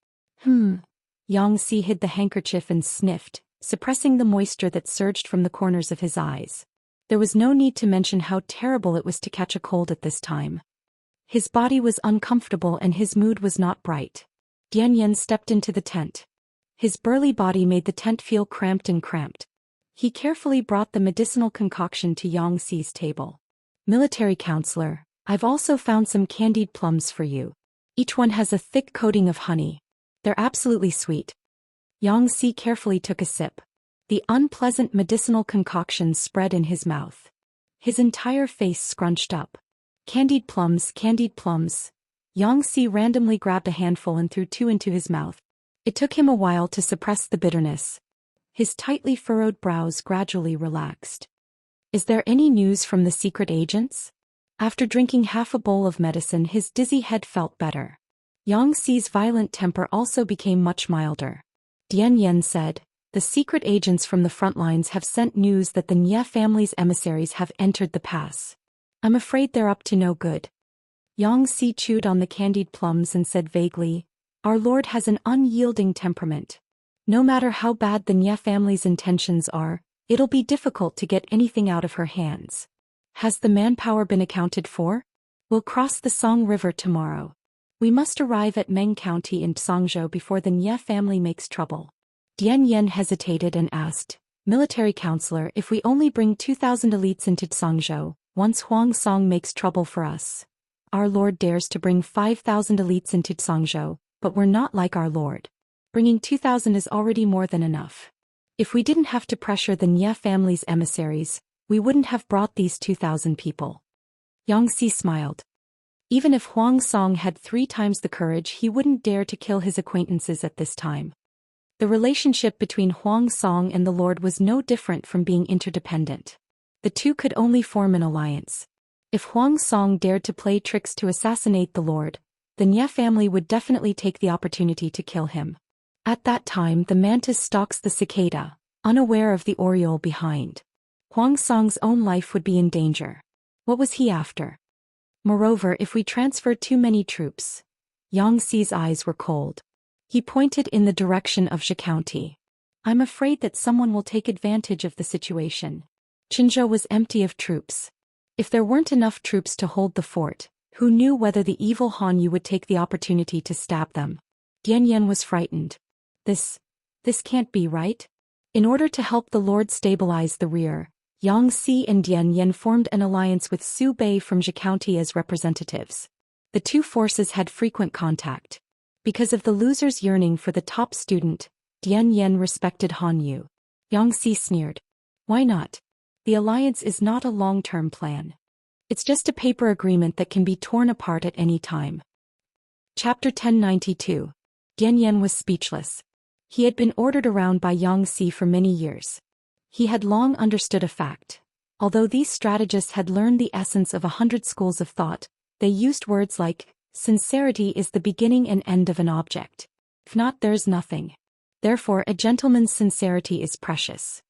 Xianxia hid the handkerchief and sniffed, suppressing the moisture that surged from the corners of his eyes. There was no need to mention how terrible it was to catch a cold at this time. His body was uncomfortable and his mood was not bright. Dian Yen stepped into the tent. His burly body made the tent feel cramped and cramped. He carefully brought the medicinal concoction to Xia's table. Military counselor, I've also found some candied plums for you. Each one has a thick coating of honey. They're absolutely sweet. Xianxia carefully took a sip. The unpleasant medicinal concoction spread in his mouth. His entire face scrunched up. Candied plums, candied plums. Xianxia randomly grabbed a handful and threw two into his mouth. It took him a while to suppress the bitterness. His tightly furrowed brows gradually relaxed. Is there any news from the secret agents? After drinking half a bowl of medicine, his dizzy head felt better. Xia's violent temper also became much milder. Dian Yen said, the secret agents from the front lines have sent news that the Nie family's emissaries have entered the pass. I'm afraid they're up to no good. Xianxia chewed on the candied plums and said vaguely, our lord has an unyielding temperament. No matter how bad the Nie family's intentions are, it'll be difficult to get anything out of her hands. Has the manpower been accounted for? We'll cross the Song River tomorrow. We must arrive at Meng County in Zhangzhou before the Nye family makes trouble. Dian Yen hesitated and asked, Military Counselor, if we only bring 2,000 elites into Zhangzhou, once Huang Song makes trouble for us. Our lord dares to bring 5,000 elites into Zhangzhou, but we're not like our lord. Bringing 2,000 is already more than enough. If we didn't have to pressure the Nye family's emissaries, we wouldn't have brought these 2,000 people. Xianxia smiled. Even if Huang Song had 3 times the courage, he wouldn't dare to kill his acquaintances at this time. The relationship between Huang Song and the Lord was no different from being interdependent. The two could only form an alliance. If Huang Song dared to play tricks to assassinate the Lord, the Nye family would definitely take the opportunity to kill him. At that time, the mantis stalks the cicada, unaware of the oriole behind. Huang Song's own life would be in danger. What was he after? Moreover, if we transferred too many troops. Xi's eyes were cold. He pointed in the direction of Zhou County. I'm afraid that someone will take advantage of the situation. Qinzhou was empty of troops. If there weren't enough troops to hold the fort, who knew whether the evil Hanyu would take the opportunity to stab them? Dian Yen was frightened. This can't be right. In order to help the Lord stabilize the rear, Xianxia and Dian Yen formed an alliance with Su Bei from Zhou County as representatives. The two forces had frequent contact. Because of the loser's yearning for the top student, Dian Yen respected Hanyu. Xianxia sneered. Why not? The alliance is not a long-term plan. It's just a paper agreement that can be torn apart at any time. Chapter 1092. Dian Yen was speechless. He had been ordered around by Xianxia for many years. He had long understood a fact. Although these strategists had learned the essence of 100 schools of thought, they used words like, sincerity is the beginning and end of an object. If not, there's nothing. Therefore, a gentleman's sincerity is precious.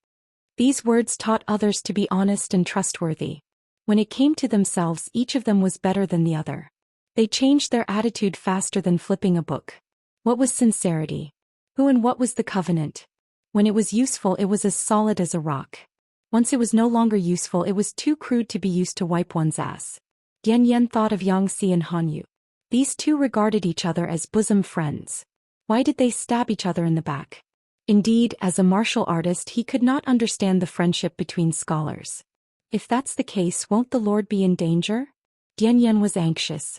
These words taught others to be honest and trustworthy. When it came to themselves, each of them was better than the other. They changed their attitude faster than flipping a book. What was sincerity? Who and what was the covenant? When it was useful, it was as solid as a rock. Once it was no longer useful, it was too crude to be used to wipe one's ass. Dian Yen thought of Xianxia and Hanyu. These two regarded each other as bosom friends. Why did they stab each other in the back? Indeed, as a martial artist, he could not understand the friendship between scholars. If that's the case, won't the Lord be in danger? Dian Yen was anxious.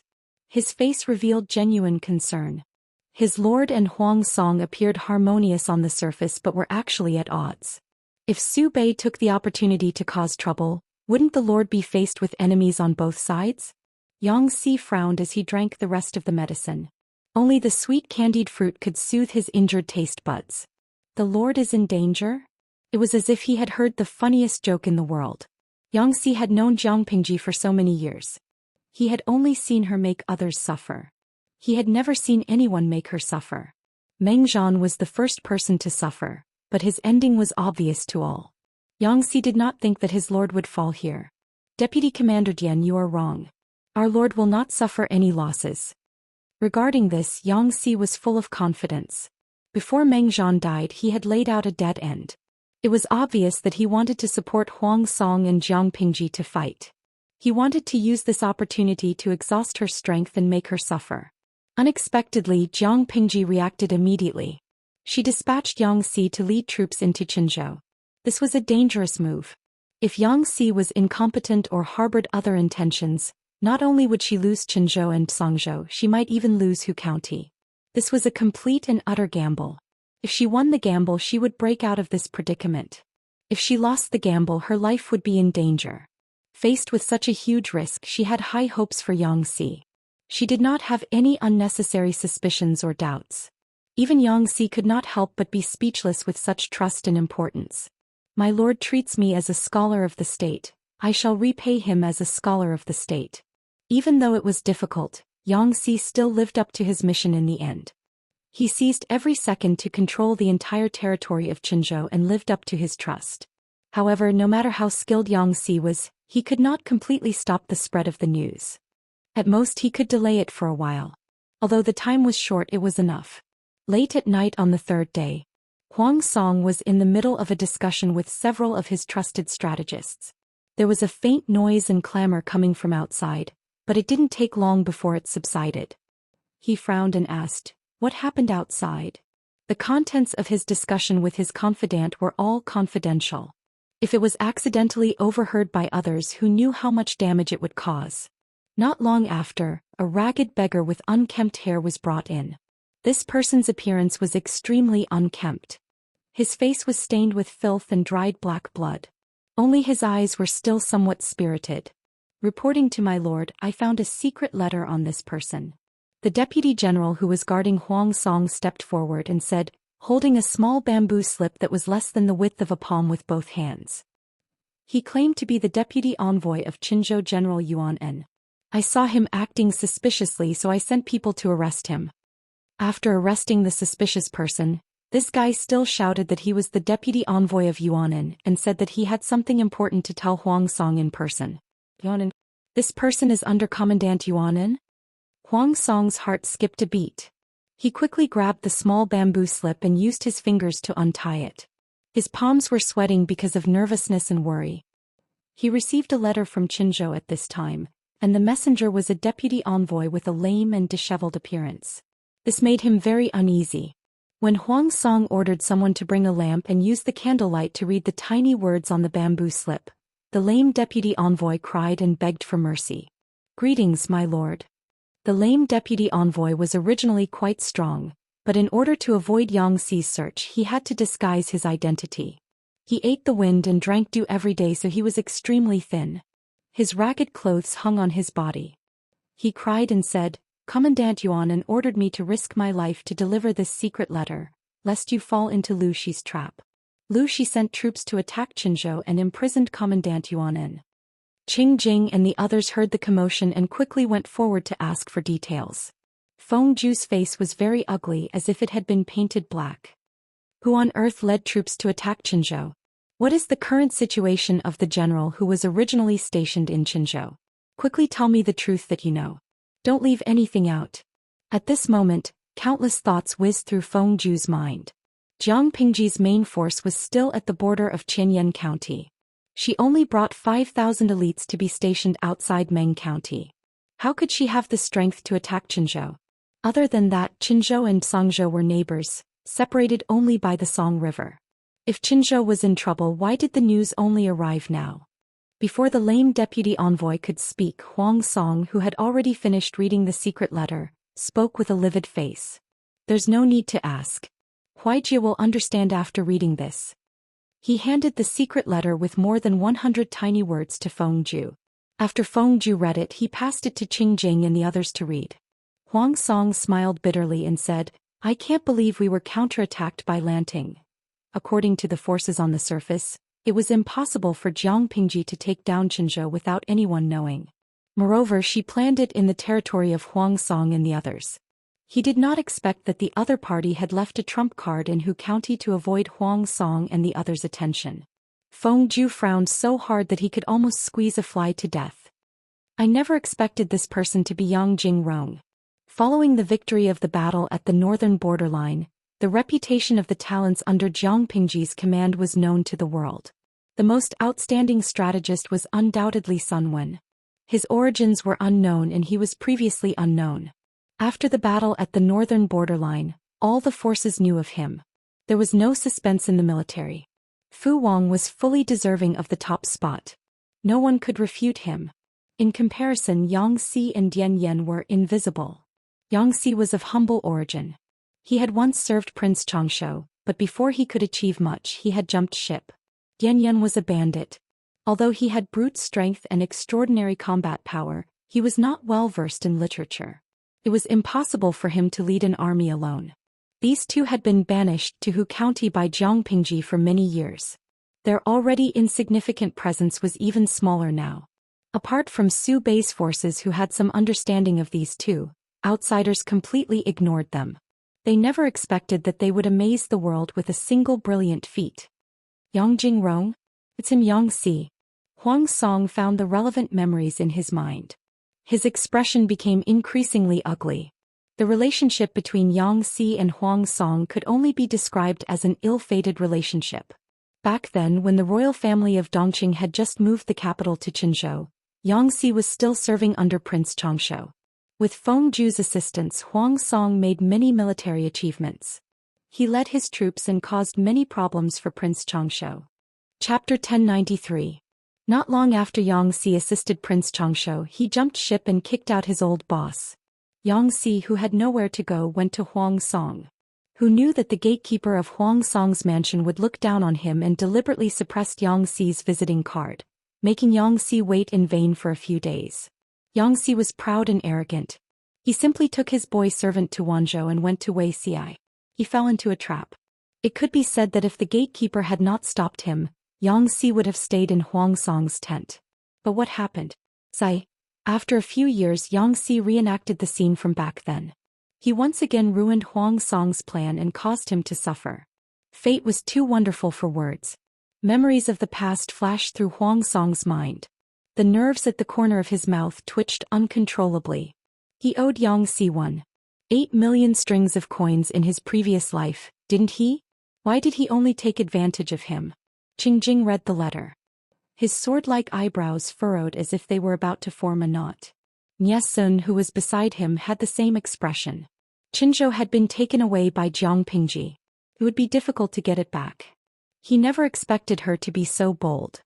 His face revealed genuine concern. His lord and Huang Song appeared harmonious on the surface but were actually at odds. If Su Bei took the opportunity to cause trouble, wouldn't the Lord be faced with enemies on both sides? Xianxia frowned as he drank the rest of the medicine. Only the sweet candied fruit could soothe his injured taste buds. The Lord is in danger? It was as if he had heard the funniest joke in the world. Xianxia had known Jiang Pingji for so many years. He had only seen her make others suffer. He had never seen anyone make her suffer. Meng Zhan was the first person to suffer, but his ending was obvious to all. Xianxia did not think that his lord would fall here. Deputy Commander Dian, you are wrong. Our lord will not suffer any losses. Regarding this, Xianxia was full of confidence. Before Meng Zhan died, he had laid out a dead end. It was obvious that he wanted to support Huang Song and Jiang Pingji to fight. He wanted to use this opportunity to exhaust her strength and make her suffer. Unexpectedly, Jiang Pingji reacted immediately. She dispatched Xianxia to lead troops into Qinzhou. This was a dangerous move. If Xianxia was incompetent or harbored other intentions, not only would she lose Qinzhou and Zhangzhou, she might even lose Zhou County. This was a complete and utter gamble. If she won the gamble, she would break out of this predicament. If she lost the gamble, her life would be in danger. Faced with such a huge risk, she had high hopes for Xianxia. She did not have any unnecessary suspicions or doubts. Even Xianxia could not help but be speechless with such trust and importance. My lord treats me as a scholar of the state. I shall repay him as a scholar of the state. Even though it was difficult, Xianxia still lived up to his mission in the end. He seized every second to control the entire territory of Qinzhou and lived up to his trust. However, no matter how skilled Xianxia was, he could not completely stop the spread of the news. At most, he could delay it for a while. Although the time was short, it was enough. Late at night on the third day, Huang Song was in the middle of a discussion with several of his trusted strategists. There was a faint noise and clamor coming from outside, but it didn't take long before it subsided. He frowned and asked, "What happened outside?" The contents of his discussion with his confidant were all confidential. If it was accidentally overheard by others who knew how much damage it would cause. Not long after, a ragged beggar with unkempt hair was brought in. This person's appearance was extremely unkempt. His face was stained with filth and dried black blood. Only his eyes were still somewhat spirited. "Reporting to my lord, I found a secret letter on this person." The deputy general who was guarding Huang Song stepped forward and said, holding a small bamboo slip that was less than the width of a palm with both hands. He claimed to be the deputy envoy of Qinzhou General Yuan En. "I saw him acting suspiciously, so I sent people to arrest him." After arresting the suspicious person, this guy still shouted that he was the deputy envoy of Yuan En and said that he had something important to tell Huang Song in person. "Yuan En? This person is under Commandant Yuan En?" Huang Song's heart skipped a beat. He quickly grabbed the small bamboo slip and used his fingers to untie it. His palms were sweating because of nervousness and worry. He received a letter from Qinzhou at this time, and the messenger was a deputy envoy with a lame and disheveled appearance. This made him very uneasy. When Huang Song ordered someone to bring a lamp and use the candlelight to read the tiny words on the bamboo slip, the lame deputy envoy cried and begged for mercy. "Greetings, my lord." The lame deputy envoy was originally quite strong, but in order to avoid Xi's search he had to disguise his identity. He ate the wind and drank dew every day, so he was extremely thin. His ragged clothes hung on his body. He cried and said, "Commandant Yuan En ordered me to risk my life to deliver this secret letter, lest you fall into Lu Shi's trap." Lu Shi sent troops to attack Qinzhou and imprisoned Commandant Yuan En. Qing Jing and the others heard the commotion and quickly went forward to ask for details. Feng Zhu's face was very ugly, as if it had been painted black. "Who on earth led troops to attack Qinzhou? What is the current situation of the general who was originally stationed in Qinzhou? Quickly tell me the truth that you know. Don't leave anything out." At this moment, countless thoughts whizzed through Feng Zhu's mind. Jiang Pingji's main force was still at the border of Qianyan County. She only brought 5,000 elites to be stationed outside Meng County. How could she have the strength to attack Qinzhou? Other than that, Qinzhou and Songzhou were neighbors, separated only by the Song River. If Qinzhou was in trouble, why did the news only arrive now? Before the lame deputy envoy could speak, Huang Song, who had already finished reading the secret letter, spoke with a livid face. "There's no need to ask. Huaijie will understand after reading this." He handed the secret letter with more than 100 tiny words to Feng Zhu. After Feng Zhu read it, he passed it to Qing Jing and the others to read. Huang Song smiled bitterly and said, "I can't believe we were counterattacked by Lanting." According to the forces on the surface, it was impossible for Jiang Pingji to take down Qinzhou without anyone knowing. Moreover, she planned it in the territory of Huang Song and the others. He did not expect that the other party had left a trump card in Hu County to avoid Huang Song and the others' attention. Feng Zhu frowned so hard that he could almost squeeze a fly to death. "I never expected this person to be Yang Jingrong." Following the victory of the battle at the northern borderline, the reputation of the talents under Jiang Pingji's command was known to the world. The most outstanding strategist was undoubtedly Sun Wen. His origins were unknown and he was previously unknown. After the battle at the northern borderline, all the forces knew of him. There was no suspense in the military. Fu Wang was fully deserving of the top spot. No one could refute him. In comparison, Yang Si and Dian Yen were invisible. Yang Si was of humble origin. He had once served Prince Changshou, but before he could achieve much he had jumped ship. Dian Yen was a bandit. Although he had brute strength and extraordinary combat power, he was not well versed in literature. It was impossible for him to lead an army alone. These two had been banished to Hu County by Jiang Pingji for many years. Their already insignificant presence was even smaller now. Apart from Su Bei's forces who had some understanding of these two, outsiders completely ignored them. They never expected that they would amaze the world with a single brilliant feat. Yang Jingrong? It's him, Yang Si. Huang Song found the relevant memories in his mind. His expression became increasingly ugly. The relationship between Yang Si and Huang Song could only be described as an ill-fated relationship. Back then, when the royal family of Dongqing had just moved the capital to Qinzhou, Yangxi was still serving under Prince Changshu. With Feng Zhu's assistance, Huang Song made many military achievements. He led his troops and caused many problems for Prince Changshu. Chapter 1093. Not long after Yangxi assisted Prince Changshu, he jumped ship and kicked out his old boss. Yangxi, who had nowhere to go, went to Huang Song, who knew that the gatekeeper of Huang Song's mansion would look down on him and deliberately suppressed Yangxi's visiting card, making Yangxi wait in vain for a few days. Yangxi was proud and arrogant. He simply took his boy servant to Wanzhou and went to Wei Xi. He fell into a trap. It could be said that if the gatekeeper had not stopped him, Yangxi would have stayed in Huang Song's tent. But what happened? After a few years, Yangxi reenacted the scene from back then. He once again ruined Huang Song's plan and caused him to suffer. Fate was too wonderful for words. Memories of the past flashed through Huang Song's mind. The nerves at the corner of his mouth twitched uncontrollably. He owed Yangxi 1.8 million strings of coins in his previous life, didn't he? Why did he only take advantage of him? Qingjing read the letter. His sword-like eyebrows furrowed as if they were about to form a knot. Nie Sun, who was beside him, had the same expression. Qinzhou had been taken away by Jiang Pingji. It would be difficult to get it back. He never expected her to be so bold.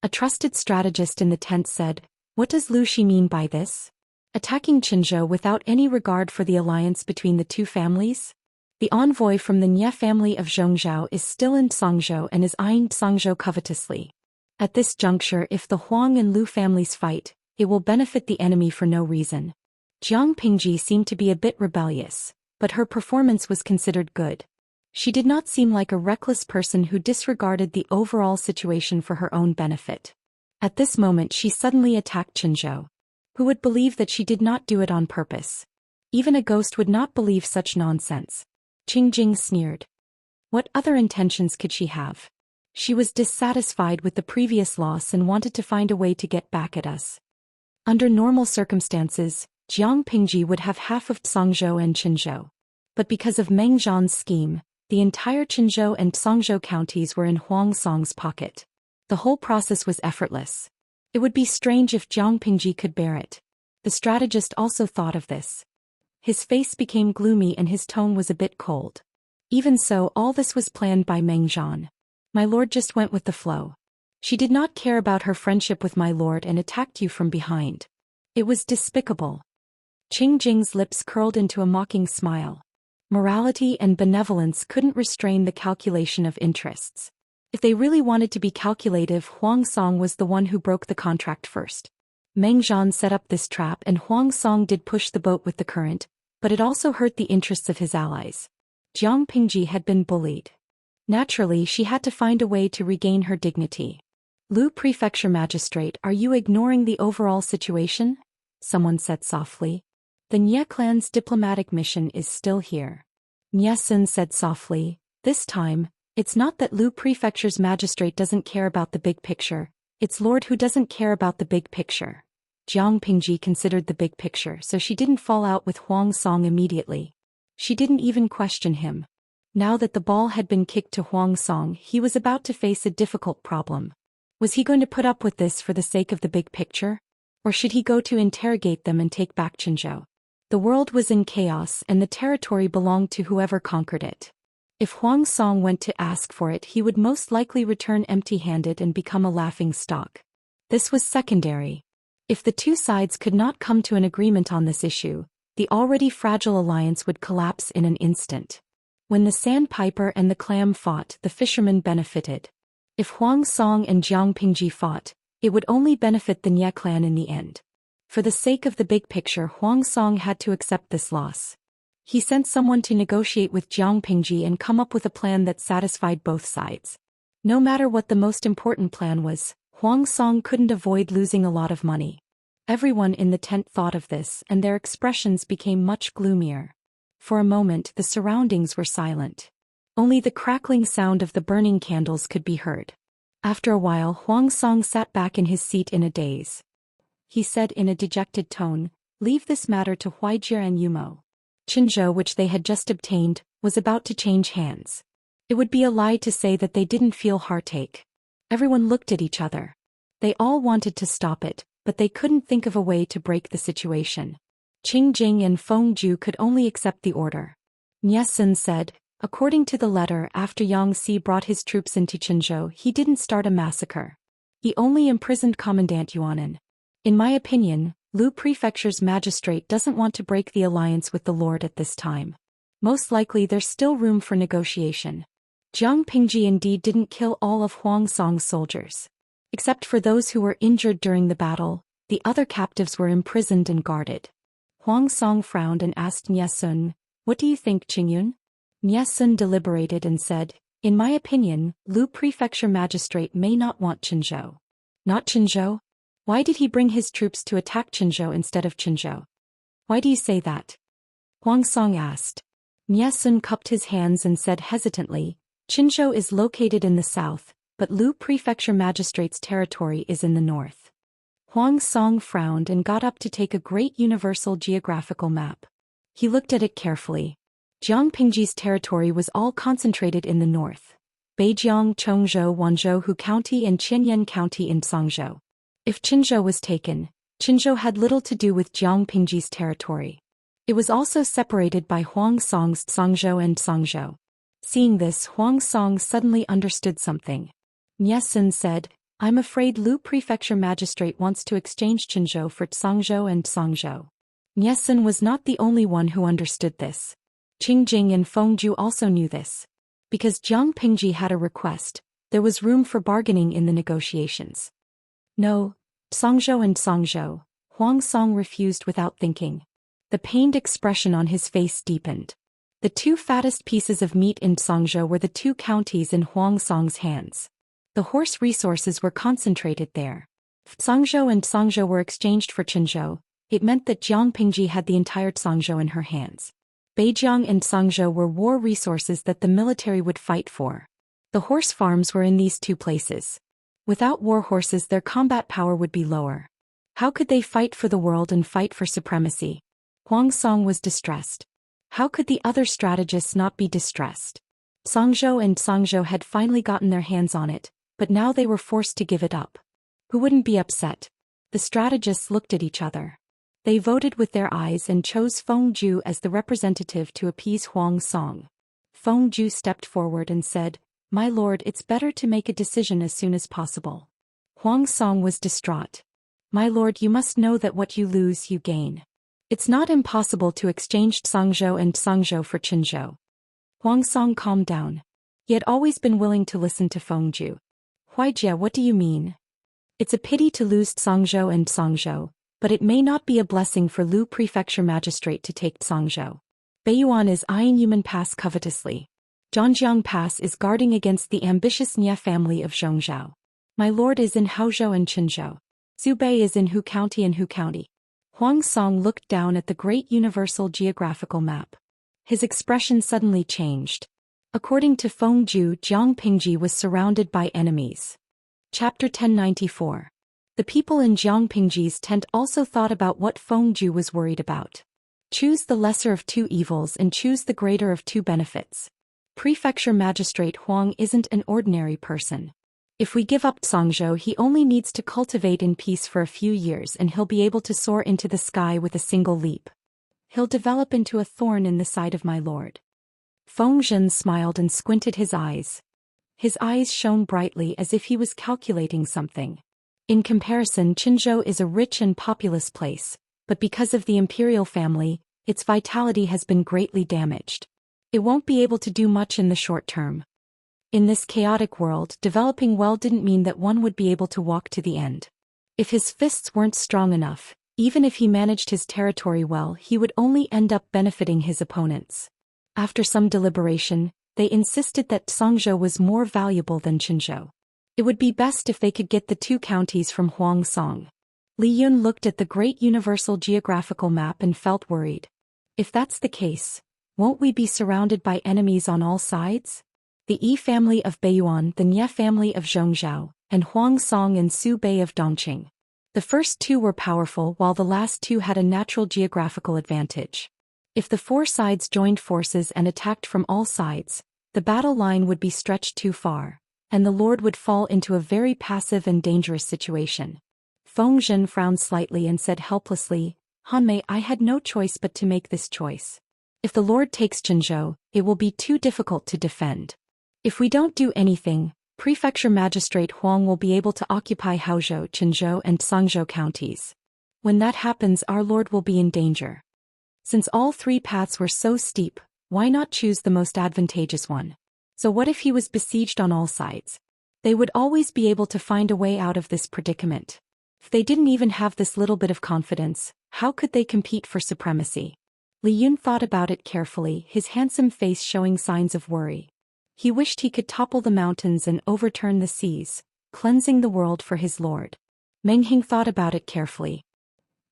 A trusted strategist in the tent said, "What does Lu Shi mean by this? Attacking Qinzhou without any regard for the alliance between the two families?" The envoy from the Nie family of Zhongzhou is still in Songzhou and is eyeing Songzhou covetously. At this juncture, if the Huang and Lu families fight, it will benefit the enemy for no reason. Jiang Pingji seemed to be a bit rebellious, but her performance was considered good. She did not seem like a reckless person who disregarded the overall situation for her own benefit. At this moment she suddenly attacked Qinzhou. Who would believe that she did not do it on purpose? Even a ghost would not believe such nonsense. Qingjing sneered. What other intentions could she have? She was dissatisfied with the previous loss and wanted to find a way to get back at us. Under normal circumstances, Jiang Pingji would have half of Songzhou and Qinzhou. But because of Meng Zhan's scheme, the entire Qinzhou and Songzhou counties were in Huang Song's pocket. The whole process was effortless. It would be strange if Jiang Pingji could bear it. The strategist also thought of this. His face became gloomy and his tone was a bit cold. Even so, all this was planned by Meng Zhan. My lord just went with the flow. She did not care about her friendship with my lord and attacked you from behind. It was despicable. Qingjing's lips curled into a mocking smile. Morality and benevolence couldn't restrain the calculation of interests. If they really wanted to be calculative, Huang Song was the one who broke the contract first. Meng Zhan set up this trap and Huang Song did push the boat with the current, but it also hurt the interests of his allies. Jiang Pingji had been bullied. Naturally, she had to find a way to regain her dignity. Lu Prefecture Magistrate, are you ignoring the overall situation? Someone said softly. The Nie clan's diplomatic mission is still here. Nie Sun said softly, this time, it's not that Lu Prefecture's magistrate doesn't care about the big picture, it's Lord who doesn't care about the big picture. Jiang Pingji considered the big picture, so she didn't fall out with Huang Song immediately. She didn't even question him. Now that the ball had been kicked to Huang Song, he was about to face a difficult problem. Was he going to put up with this for the sake of the big picture? Or should he go to interrogate them and take back Qinzhou? The world was in chaos and the territory belonged to whoever conquered it. If Huang Song went to ask for it, he would most likely return empty-handed and become a laughing stock. This was secondary. If the two sides could not come to an agreement on this issue, the already fragile alliance would collapse in an instant. When the sandpiper and the clam fought, the fishermen benefited. If Huang Song and Jiang Pingji fought, it would only benefit the Nie clan in the end. For the sake of the big picture, Huang Song had to accept this loss. He sent someone to negotiate with Jiang Pingji and come up with a plan that satisfied both sides. No matter what the most important plan was, Huang Song couldn't avoid losing a lot of money. Everyone in the tent thought of this and their expressions became much gloomier. For a moment the surroundings were silent. Only the crackling sound of the burning candles could be heard. After a while Huang Song sat back in his seat in a daze. He said in a dejected tone, "Leave this matter to Huijie and Yumo." Qinzhou, which they had just obtained, was about to change hands. It would be a lie to say that they didn't feel heartache. Everyone looked at each other. They all wanted to stop it, but they couldn't think of a way to break the situation. Qing Jing and Feng Ju could only accept the order. Nie Sun said, according to the letter, after Yang Si brought his troops into Qinzhou, he didn't start a massacre. He only imprisoned Commandant Yuanan. In my opinion, Lu Prefecture's magistrate doesn't want to break the alliance with the Lord at this time. Most likely there's still room for negotiation. Jiang Pingji indeed didn't kill all of Huang Song's soldiers. Except for those who were injured during the battle, the other captives were imprisoned and guarded. Huang Song frowned and asked Nie Sun, "What do you think, Qingyun?" Nie Sun deliberated and said, "In my opinion, Lu Prefecture Magistrate may not want Qinzhou." Not Qinzhou? Why did he bring his troops to attack Qinzhou instead of Qinzhou? Why do you say that? Huang Song asked. Nie Sun cupped his hands and said hesitantly, "Qinzhou is located in the south, but Lu Prefecture Magistrate's territory is in the north." Huang Song frowned and got up to take a great universal geographical map. He looked at it carefully. Jiang Pingji's territory was all concentrated in the north. Beijiang, Chongzhou, Wanzhou County and Qianyan County in Songzhou. If Qinzhou was taken, Qinzhou had little to do with Jiang Pingji's territory. It was also separated by Huang Song's Songzhou and Songzhou. Seeing this, Huang Song suddenly understood something. Nie Sun said, "I'm afraid Lu Prefecture Magistrate wants to exchange Qinzhou for Songzhou and Songzhou." Nie Sun was not the only one who understood this. Qing Jing and Feng Ju also knew this. Because Jiang Pingji had a request, there was room for bargaining in the negotiations. "No, Songzhou and Songzhou," Huang Song refused without thinking. The pained expression on his face deepened. The two fattest pieces of meat in Songzhou were the two counties in Huang Song's hands. The horse resources were concentrated there. If Songzhou and Songzhou were exchanged for Qinzhou, it meant that Jiang Pingji had the entire Songzhou in her hands. Beijiang and Songzhou were war resources that the military would fight for. The horse farms were in these two places. Without war horses, their combat power would be lower. How could they fight for the world and fight for supremacy? Huang Song was distressed. How could the other strategists not be distressed? Songzhou and Songzhou had finally gotten their hands on it, but now they were forced to give it up. Who wouldn't be upset? The strategists looked at each other. They voted with their eyes and chose Feng Ju as the representative to appease Huang Song. Feng Ju stepped forward and said, "My lord, it's better to make a decision as soon as possible." Huang Song was distraught. "My lord, you must know that what you lose, you gain. It's not impossible to exchange Songzhou and Songzhou for Qinzhou." Huang Song calmed down. He had always been willing to listen to Feng Ju. "Huaijie, what do you mean?" "It's a pity to lose Songzhou and Songzhou, but it may not be a blessing for Lu Prefecture Magistrate to take Songzhou. Beiyuan is eyeing Yumen Pass covetously. Zhangjiang Pass is guarding against the ambitious Nie family of Zhongzhou. My lord is in Haozhou and Qinzhou. Zubei is in Hu County and Hu County." Huang Song looked down at the great universal geographical map. His expression suddenly changed. According to Feng Ju, Jiang Pingji was surrounded by enemies. Chapter 1094. The people in Jiang Pingji's tent also thought about what Feng Ju was worried about. Choose the lesser of two evils and choose the greater of two benefits. Prefecture Magistrate Huang isn't an ordinary person. If we give up Songzhou, he only needs to cultivate in peace for a few years and he'll be able to soar into the sky with a single leap. He'll develop into a thorn in the side of my lord. Feng Zhen smiled and squinted his eyes. His eyes shone brightly as if he was calculating something. In comparison, Qinzhou is a rich and populous place, but because of the imperial family, its vitality has been greatly damaged. It won't be able to do much in the short term. In this chaotic world, developing well didn't mean that one would be able to walk to the end. If his fists weren't strong enough, even if he managed his territory well, he would only end up benefiting his opponents. After some deliberation, they insisted that Songzhou was more valuable than Qinzhou. It would be best if they could get the two counties from Huang Song. Li Yun looked at the great universal geographical map and felt worried. If that's the case, won't we be surrounded by enemies on all sides? The Yi family of Beiyuan, the Nie family of Zhongzhou, and Huang Song and Su Bei of Dongqing. The first two were powerful while the last two had a natural geographical advantage. If the four sides joined forces and attacked from all sides, the battle line would be stretched too far, and the lord would fall into a very passive and dangerous situation. Feng Zhen frowned slightly and said helplessly, "Hanmei, I had no choice but to make this choice. If the Lord takes Zhenzhou, it will be too difficult to defend. If we don't do anything, Prefecture Magistrate Huang will be able to occupy Haozhou, Qinzhou and Sangzhou counties. When that happens, our lord will be in danger. Since all three paths were so steep, why not choose the most advantageous one? So what if he was besieged on all sides? They would always be able to find a way out of this predicament. If they didn't even have this little bit of confidence, how could they compete for supremacy?" Li Yun thought about it carefully, his handsome face showing signs of worry. He wished he could topple the mountains and overturn the seas, cleansing the world for his lord. Meng Hing thought about it carefully.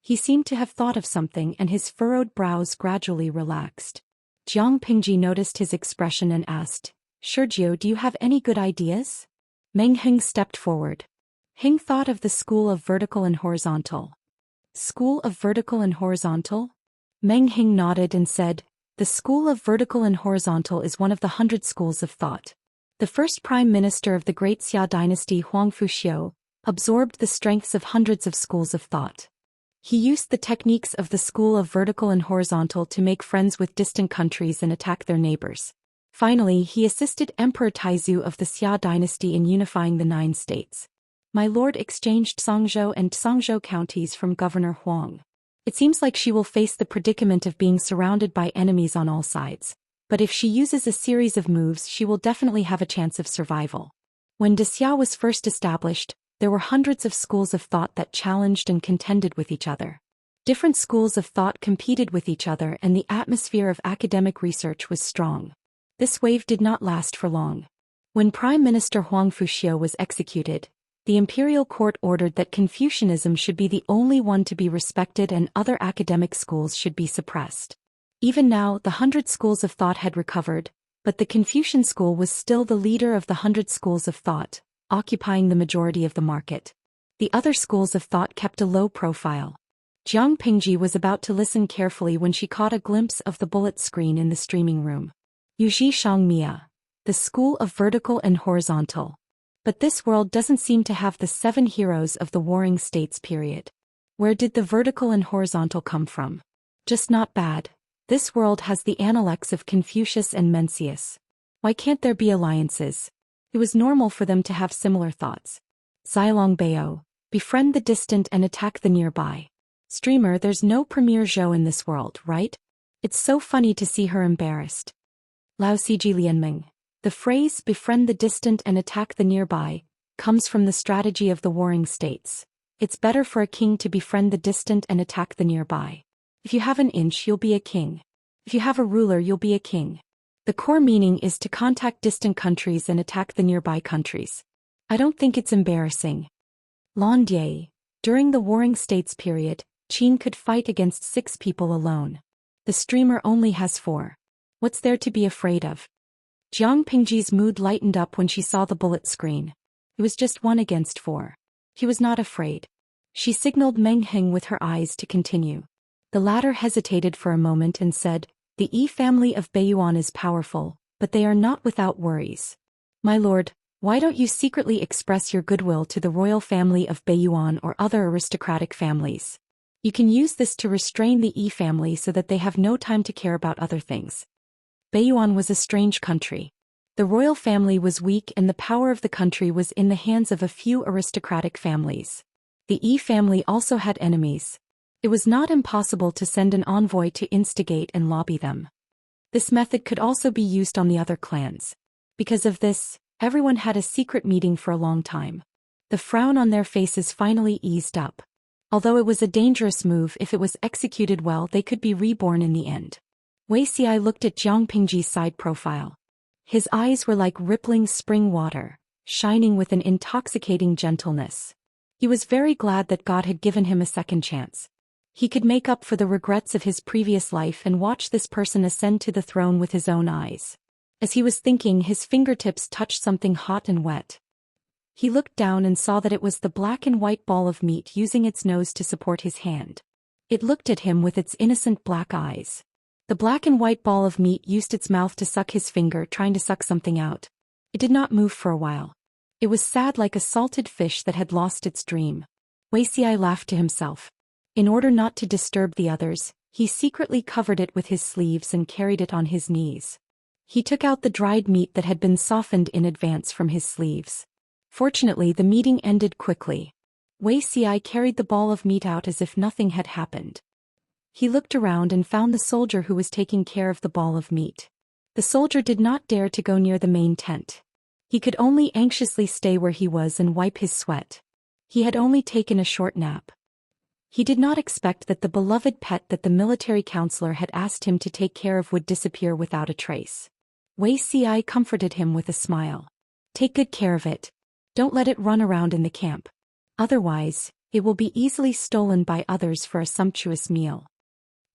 He seemed to have thought of something and his furrowed brows gradually relaxed. Jiang Pingji noticed his expression and asked, "Sergio, do you have any good ideas?" Meng Hing stepped forward. Hing thought of the school of vertical and horizontal. School of vertical and horizontal? Meng Hing nodded and said, "The school of vertical and horizontal is one of the 100 schools of thought. The first prime minister of the great Xia dynasty, Huang Fuxiu, absorbed the strengths of hundreds of schools of thought. He used the techniques of the school of vertical and horizontal to make friends with distant countries and attack their neighbors. Finally, he assisted Emperor Taizu of the Xia dynasty in unifying the 9 states. My lord exchanged Sangzhou and Sangzhou counties from Governor Huang. It seems like she will face the predicament of being surrounded by enemies on all sides. But if she uses a series of moves, she will definitely have a chance of survival." When De Xia was first established, there were hundreds of schools of thought that challenged and contended with each other. Different schools of thought competed with each other and the atmosphere of academic research was strong. This wave did not last for long. When Prime Minister Huang Fuxiu was executed, the imperial court ordered that Confucianism should be the only one to be respected and other academic schools should be suppressed. Even now, the 100 schools of thought had recovered, but the Confucian school was still the leader of the 100 schools of thought, occupying the majority of the market. The other schools of thought kept a low profile. Jiang Pingji was about to listen carefully when she caught a glimpse of the bullet screen in the streaming room. Yuji Shangmia, the school of vertical and horizontal. But this world doesn't seem to have the 7 heroes of the Warring States period. Where did the vertical and horizontal come from? Just not bad. This world has the Analects of Confucius and Mencius. Why can't there be alliances? It was normal for them to have similar thoughts. Xilong Bao, befriend the distant and attack the nearby. Streamer, there's no Premier Zhou in this world, right? It's so funny to see her embarrassed. Lao Siji Lianming. The phrase befriend the distant and attack the nearby comes from the strategy of the Warring States. It's better for a king to befriend the distant and attack the nearby. If you have an inch, you'll be a king. If you have a ruler, you'll be a king. The core meaning is to contact distant countries and attack the nearby countries. I don't think it's embarrassing. Landie. During the Warring States period, Qin could fight against 6 people alone. The streamer only has 4. What's there to be afraid of? Jiang Pingji's mood lightened up when she saw the bullet screen. It was just 1 against 4. He was not afraid. She signaled Meng Hing with her eyes to continue. The latter hesitated for a moment and said, "The Yi family of Beiyuan is powerful, but they are not without worries. My lord, why don't you secretly express your goodwill to the royal family of Beiyuan or other aristocratic families? You can use this to restrain the Yi family so that they have no time to care about other things." Beiyuan was a strange country. The royal family was weak and the power of the country was in the hands of a few aristocratic families. The Yi family also had enemies. It was not impossible to send an envoy to instigate and lobby them. This method could also be used on the other clans. Because of this, everyone had a secret meeting for a long time. The frown on their faces finally eased up. Although it was a dangerous move, if it was executed well, they could be reborn in the end. Wei Xiai looked at Jiang Pingji's side profile. His eyes were like rippling spring water, shining with an intoxicating gentleness. He was very glad that God had given him a second chance. He could make up for the regrets of his previous life and watch this person ascend to the throne with his own eyes. As he was thinking, his fingertips touched something hot and wet. He looked down and saw that it was the black and white ball of meat using its nose to support his hand. It looked at him with its innocent black eyes. The black and white ball of meat used its mouth to suck his finger, trying to suck something out. It did not move for a while. It was sad, like a salted fish that had lost its dream. Wei Xi laughed to himself. In order not to disturb the others, he secretly covered it with his sleeves and carried it on his knees. He took out the dried meat that had been softened in advance from his sleeves. Fortunately, the meeting ended quickly. Wei Xi carried the ball of meat out as if nothing had happened. He looked around and found the soldier who was taking care of the ball of meat. The soldier did not dare to go near the main tent. He could only anxiously stay where he was and wipe his sweat. He had only taken a short nap. He did not expect that the beloved pet that the military counselor had asked him to take care of would disappear without a trace. Wei Xi comforted him with a smile. Take good care of it. Don't let it run around in the camp. Otherwise, it will be easily stolen by others for a sumptuous meal.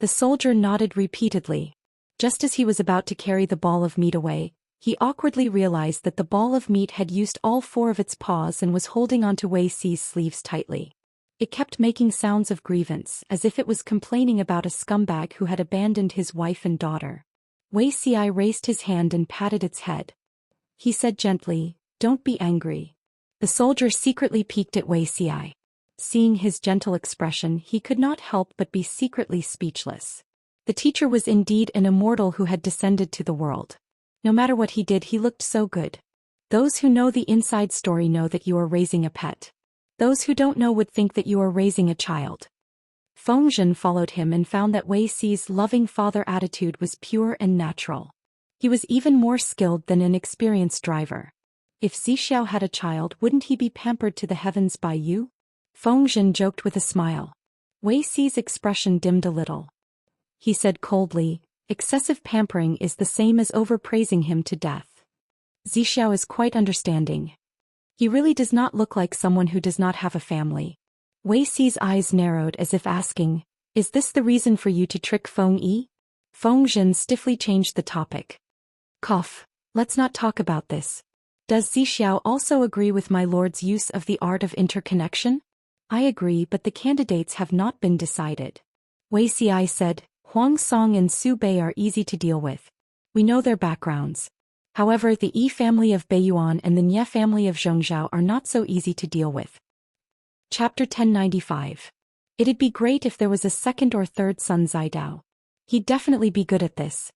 The soldier nodded repeatedly. Just as he was about to carry the ball of meat away, he awkwardly realized that the ball of meat had used all 4 of its paws and was holding onto Wei Xi's sleeves tightly. It kept making sounds of grievance as if it was complaining about a scumbag who had abandoned his wife and daughter. Wei Xi raised his hand and patted its head. He said gently, "Don't be angry." The soldier secretly peeked at Wei Xi. Seeing his gentle expression, he could not help but be secretly speechless. The teacher was indeed an immortal who had descended to the world. No matter what he did, he looked so good. Those who know the inside story know that you are raising a pet. Those who don't know would think that you are raising a child. Fengzhen followed him and found that Wei Xi's loving father attitude was pure and natural. He was even more skilled than an experienced driver. If Zixiao had a child, wouldn't he be pampered to the heavens by you? Fengzhen joked with a smile. Wei Xi's expression dimmed a little. He said coldly, "Excessive pampering is the same as overpraising him to death. Zixiao is quite understanding. He really does not look like someone who does not have a family." Wei Xi's eyes narrowed as if asking, "Is this the reason for you to trick Feng Yi?" Fengzhen stiffly changed the topic. "Cough. Let's not talk about this. Does Zixiao also agree with my lord's use of the art of interconnection?" "I agree, but the candidates have not been decided." Wei Xi said, "Huang Song and Su Bei are easy to deal with. We know their backgrounds. However, the Yi family of Beiyuan and the Nye family of Zhongzhou are not so easy to deal with." Chapter 1095. It'd be great if there was a second or third son Zidao. He'd definitely be good at this.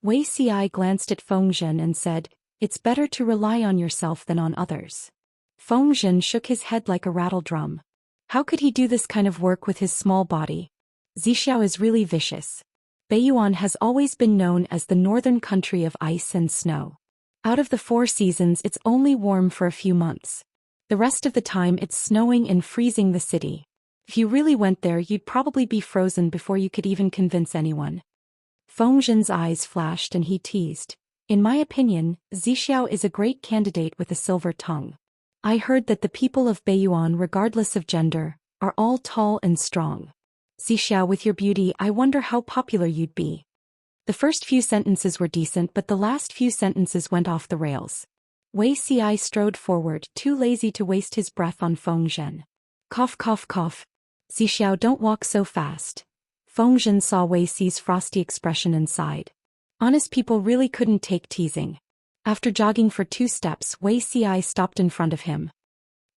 Wei Xi glanced at Fengzhen and said, "It's better to rely on yourself than on others." Fengzhen shook his head like a rattle drum. How could he do this kind of work with his small body? Zixiao is really vicious. Beiyuan has always been known as the northern country of ice and snow. Out of the 4 seasons, it's only warm for a few months. The rest of the time it's snowing and freezing the city. If you really went there, you'd probably be frozen before you could even convince anyone. Fengzhen's eyes flashed and he teased, "In my opinion, Zixiao is a great candidate with a silver tongue. I heard that the people of Beiyuan, regardless of gender, are all tall and strong. Zixiao, with your beauty, I wonder how popular you'd be." The first few sentences were decent, but the last few sentences went off the rails. Wei Xi strode forward, too lazy to waste his breath on Fengzhen. "Cough, cough, cough. Zixiao, don't walk so fast." Fengzhen saw Wei Xi's frosty expression and sighed. Honest people really couldn't take teasing. After jogging for 2 steps, Wei Xi stopped in front of him.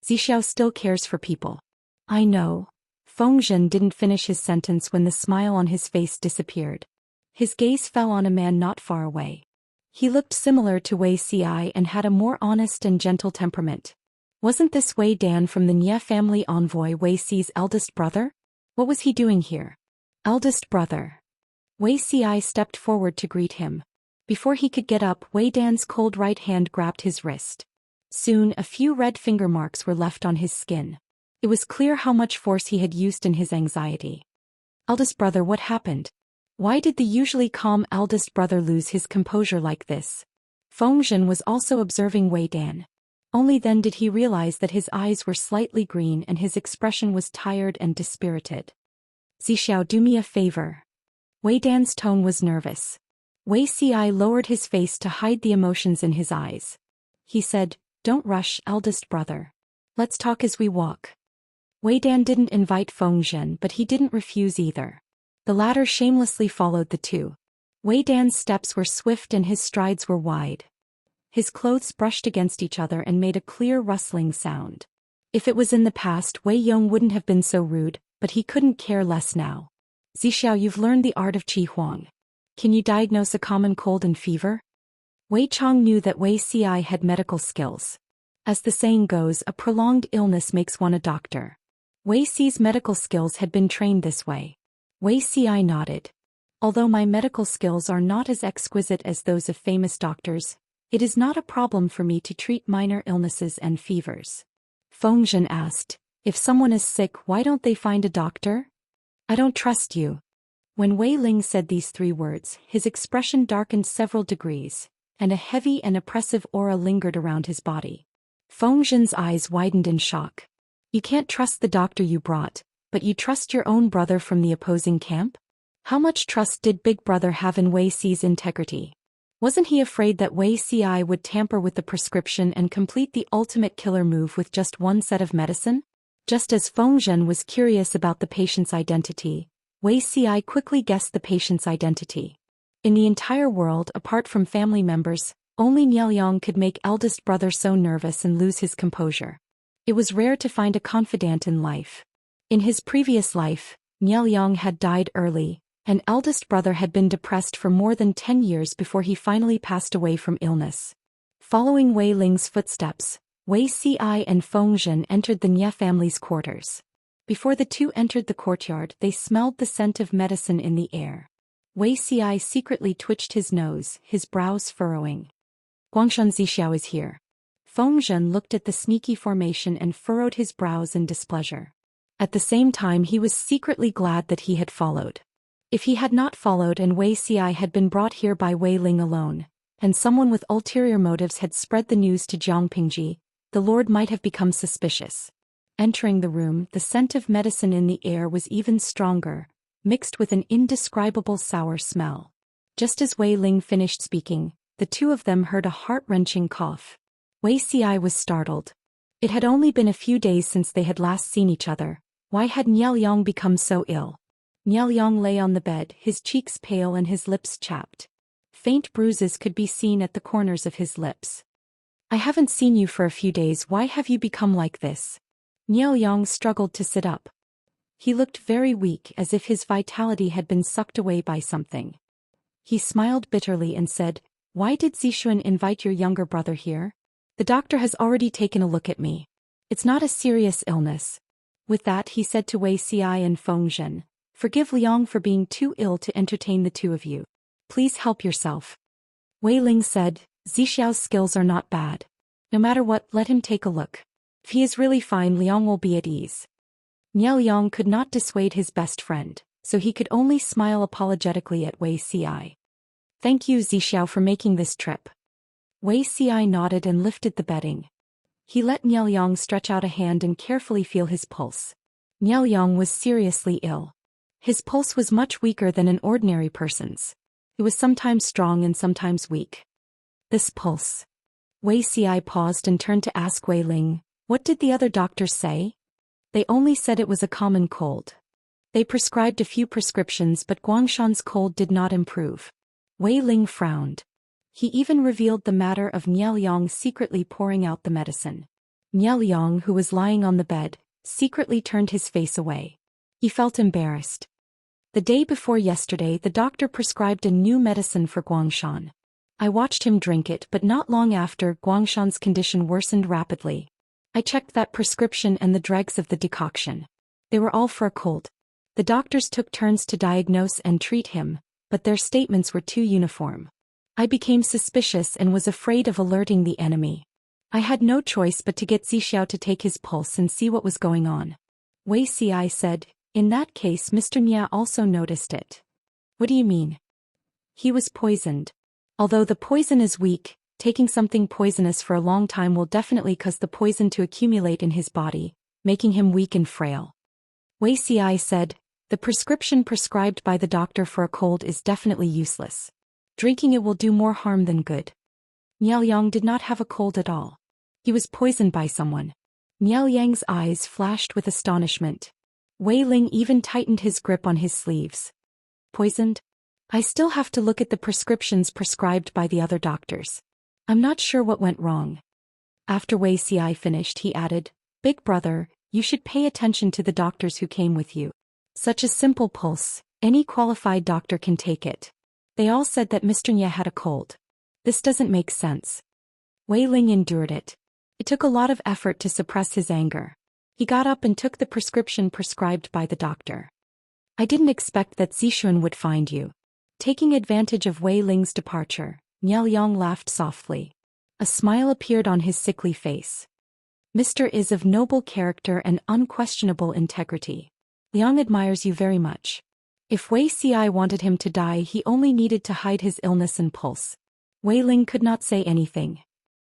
"Zixiao still cares for people." "I know." Fengzhen didn't finish his sentence when the smile on his face disappeared. His gaze fell on a man not far away. He looked similar to Wei Xi and had a more honest and gentle temperament. Wasn't this Wei Dan from the Nye family envoy, Wei Xi's eldest brother? What was he doing here? Eldest brother. Wei Xi stepped forward to greet him. Before he could get up, Wei Dan's cold right hand grabbed his wrist. Soon, a few red finger marks were left on his skin. It was clear how much force he had used in his anxiety. "Eldest brother, what happened? Why did the usually calm eldest brother lose his composure like this?" Fengzhen was also observing Wei Dan. Only then did he realize that his eyes were slightly green and his expression was tired and dispirited. "Zixiao, do me a favor." Wei Dan's tone was nervous. Wei Xi lowered his face to hide the emotions in his eyes. He said, "Don't rush, eldest brother. Let's talk as we walk." Wei Dan didn't invite Fengzhen, but he didn't refuse either. The latter shamelessly followed the two. Wei Dan's steps were swift and his strides were wide. His clothes brushed against each other and made a clear rustling sound. If it was in the past, Wei Yong wouldn't have been so rude, but he couldn't care less now. Zixiao, you've learned the art of Qi Huang. Can you diagnose a common cold and fever? Wei Chong knew that Wei Ci had medical skills. As the saying goes, a prolonged illness makes one a doctor. Wei Ci's medical skills had been trained this way. Wei Ci nodded. Although my medical skills are not as exquisite as those of famous doctors, it is not a problem for me to treat minor illnesses and fevers. Fengzhen asked, if someone is sick, why don't they find a doctor? I don't trust you. When Wei Ling said these 3 words, his expression darkened several degrees, and a heavy and oppressive aura lingered around his body. Fengzhen's eyes widened in shock. You can't trust the doctor you brought, but you trust your own brother from the opposing camp? How much trust did Big Brother have in Wei Ci's integrity? Wasn't he afraid that Wei Ci would tamper with the prescription and complete the ultimate killer move with just one set of medicine? Just as Fengzhen was curious about the patient's identity, Wei Ci quickly guessed the patient's identity. In the entire world, apart from family members, only Nielyong could make eldest brother so nervous and lose his composure. It was rare to find a confidant in life. In his previous life, Nielyong had died early, and eldest brother had been depressed for more than 10 years before he finally passed away from illness. Following Wei Ling's footsteps, Wei Ci and Fengzhen entered the Nye family's quarters. Before the two entered the courtyard, they smelled the scent of medicine in the air. Wei Ci secretly twitched his nose, his brows furrowing. Guangshan Zixiao is here. Fengzhen looked at the sneaky formation and furrowed his brows in displeasure. At the same time, he was secretly glad that he had followed. If he had not followed and Wei Ci had been brought here by Wei Ling alone, and someone with ulterior motives had spread the news to Jiang Pingji, the Lord might have become suspicious. Entering the room, the scent of medicine in the air was even stronger, mixed with an indescribable sour smell. Just as Wei Ling finished speaking, the two of them heard a heart-wrenching cough. Wei Ci was startled. It had only been a few days since they had last seen each other. Why had Nielyong become so ill? Nielyong lay on the bed, his cheeks pale and his lips chapped. Faint bruises could be seen at the corners of his lips. I haven't seen you for a few days. Why have you become like this? Nielyong struggled to sit up. He looked very weak, as if his vitality had been sucked away by something. He smiled bitterly and said, "Why did Zixuan invite your younger brother here? The doctor has already taken a look at me. It's not a serious illness." With that, he said to Wei Ci and Fengzhen, "Forgive Liang for being too ill to entertain the two of you. Please help yourself." Wei Ling said, "Zixiao's skills are not bad. No matter what, let him take a look. If he is really fine, Liang will be at ease." Nielyong could not dissuade his best friend, so he could only smile apologetically at Wei Ci. "Thank you, Zixiao, for making this trip." Wei Ci nodded and lifted the bedding. He let Nielyong stretch out a hand and carefully feel his pulse. Nielyong was seriously ill. His pulse was much weaker than an ordinary person's. It was sometimes strong and sometimes weak. This pulse. Wei Ci paused and turned to ask Wei Ling, "What did the other doctors say?" "They only said it was a common cold. They prescribed a few prescriptions, but Guangshan's cold did not improve." Wei Ling frowned. He even revealed the matter of Nielyong secretly pouring out the medicine. Nielyong, who was lying on the bed, secretly turned his face away. He felt embarrassed. The day before yesterday, the doctor prescribed a new medicine for Guangshan. I watched him drink it, but not long after, Guangshan's condition worsened rapidly. I checked that prescription and the dregs of the decoction. They were all for a cold. The doctors took turns to diagnose and treat him, but their statements were too uniform. I became suspicious and was afraid of alerting the enemy. I had no choice but to get Zixiao to take his pulse and see what was going on. Wei Ci said, "In that case, Mr. Nia also noticed it." "What do you mean?" "He was poisoned. Although the poison is weak, taking something poisonous for a long time will definitely cause the poison to accumulate in his body, making him weak and frail." Wei Ci said, "The prescription prescribed by the doctor for a cold is definitely useless. Drinking it will do more harm than good." Nielyong did not have a cold at all. He was poisoned by someone. Nielyang's eyes flashed with astonishment. Wei Ling even tightened his grip on his sleeves. "Poisoned? I still have to look at the prescriptions prescribed by the other doctors. I'm not sure what went wrong." After Wei Ci finished, he added, Big brother, you should pay attention to the doctors who came with you. Such a simple pulse, any qualified doctor can take it. They all said that Mr. Nye had a cold. This doesn't make sense. Wei Ling endured it. It took a lot of effort to suppress his anger. He got up and took the prescription prescribed by the doctor. I didn't expect that Zixuan would find you. Taking advantage of Wei Ling's departure, Niao Yang laughed softly. A smile appeared on his sickly face. Mr. is of noble character and unquestionable integrity. Liang admires you very much. If Wei Ci wanted him to die, he only needed to hide his illness and pulse. Wei Ling could not say anything.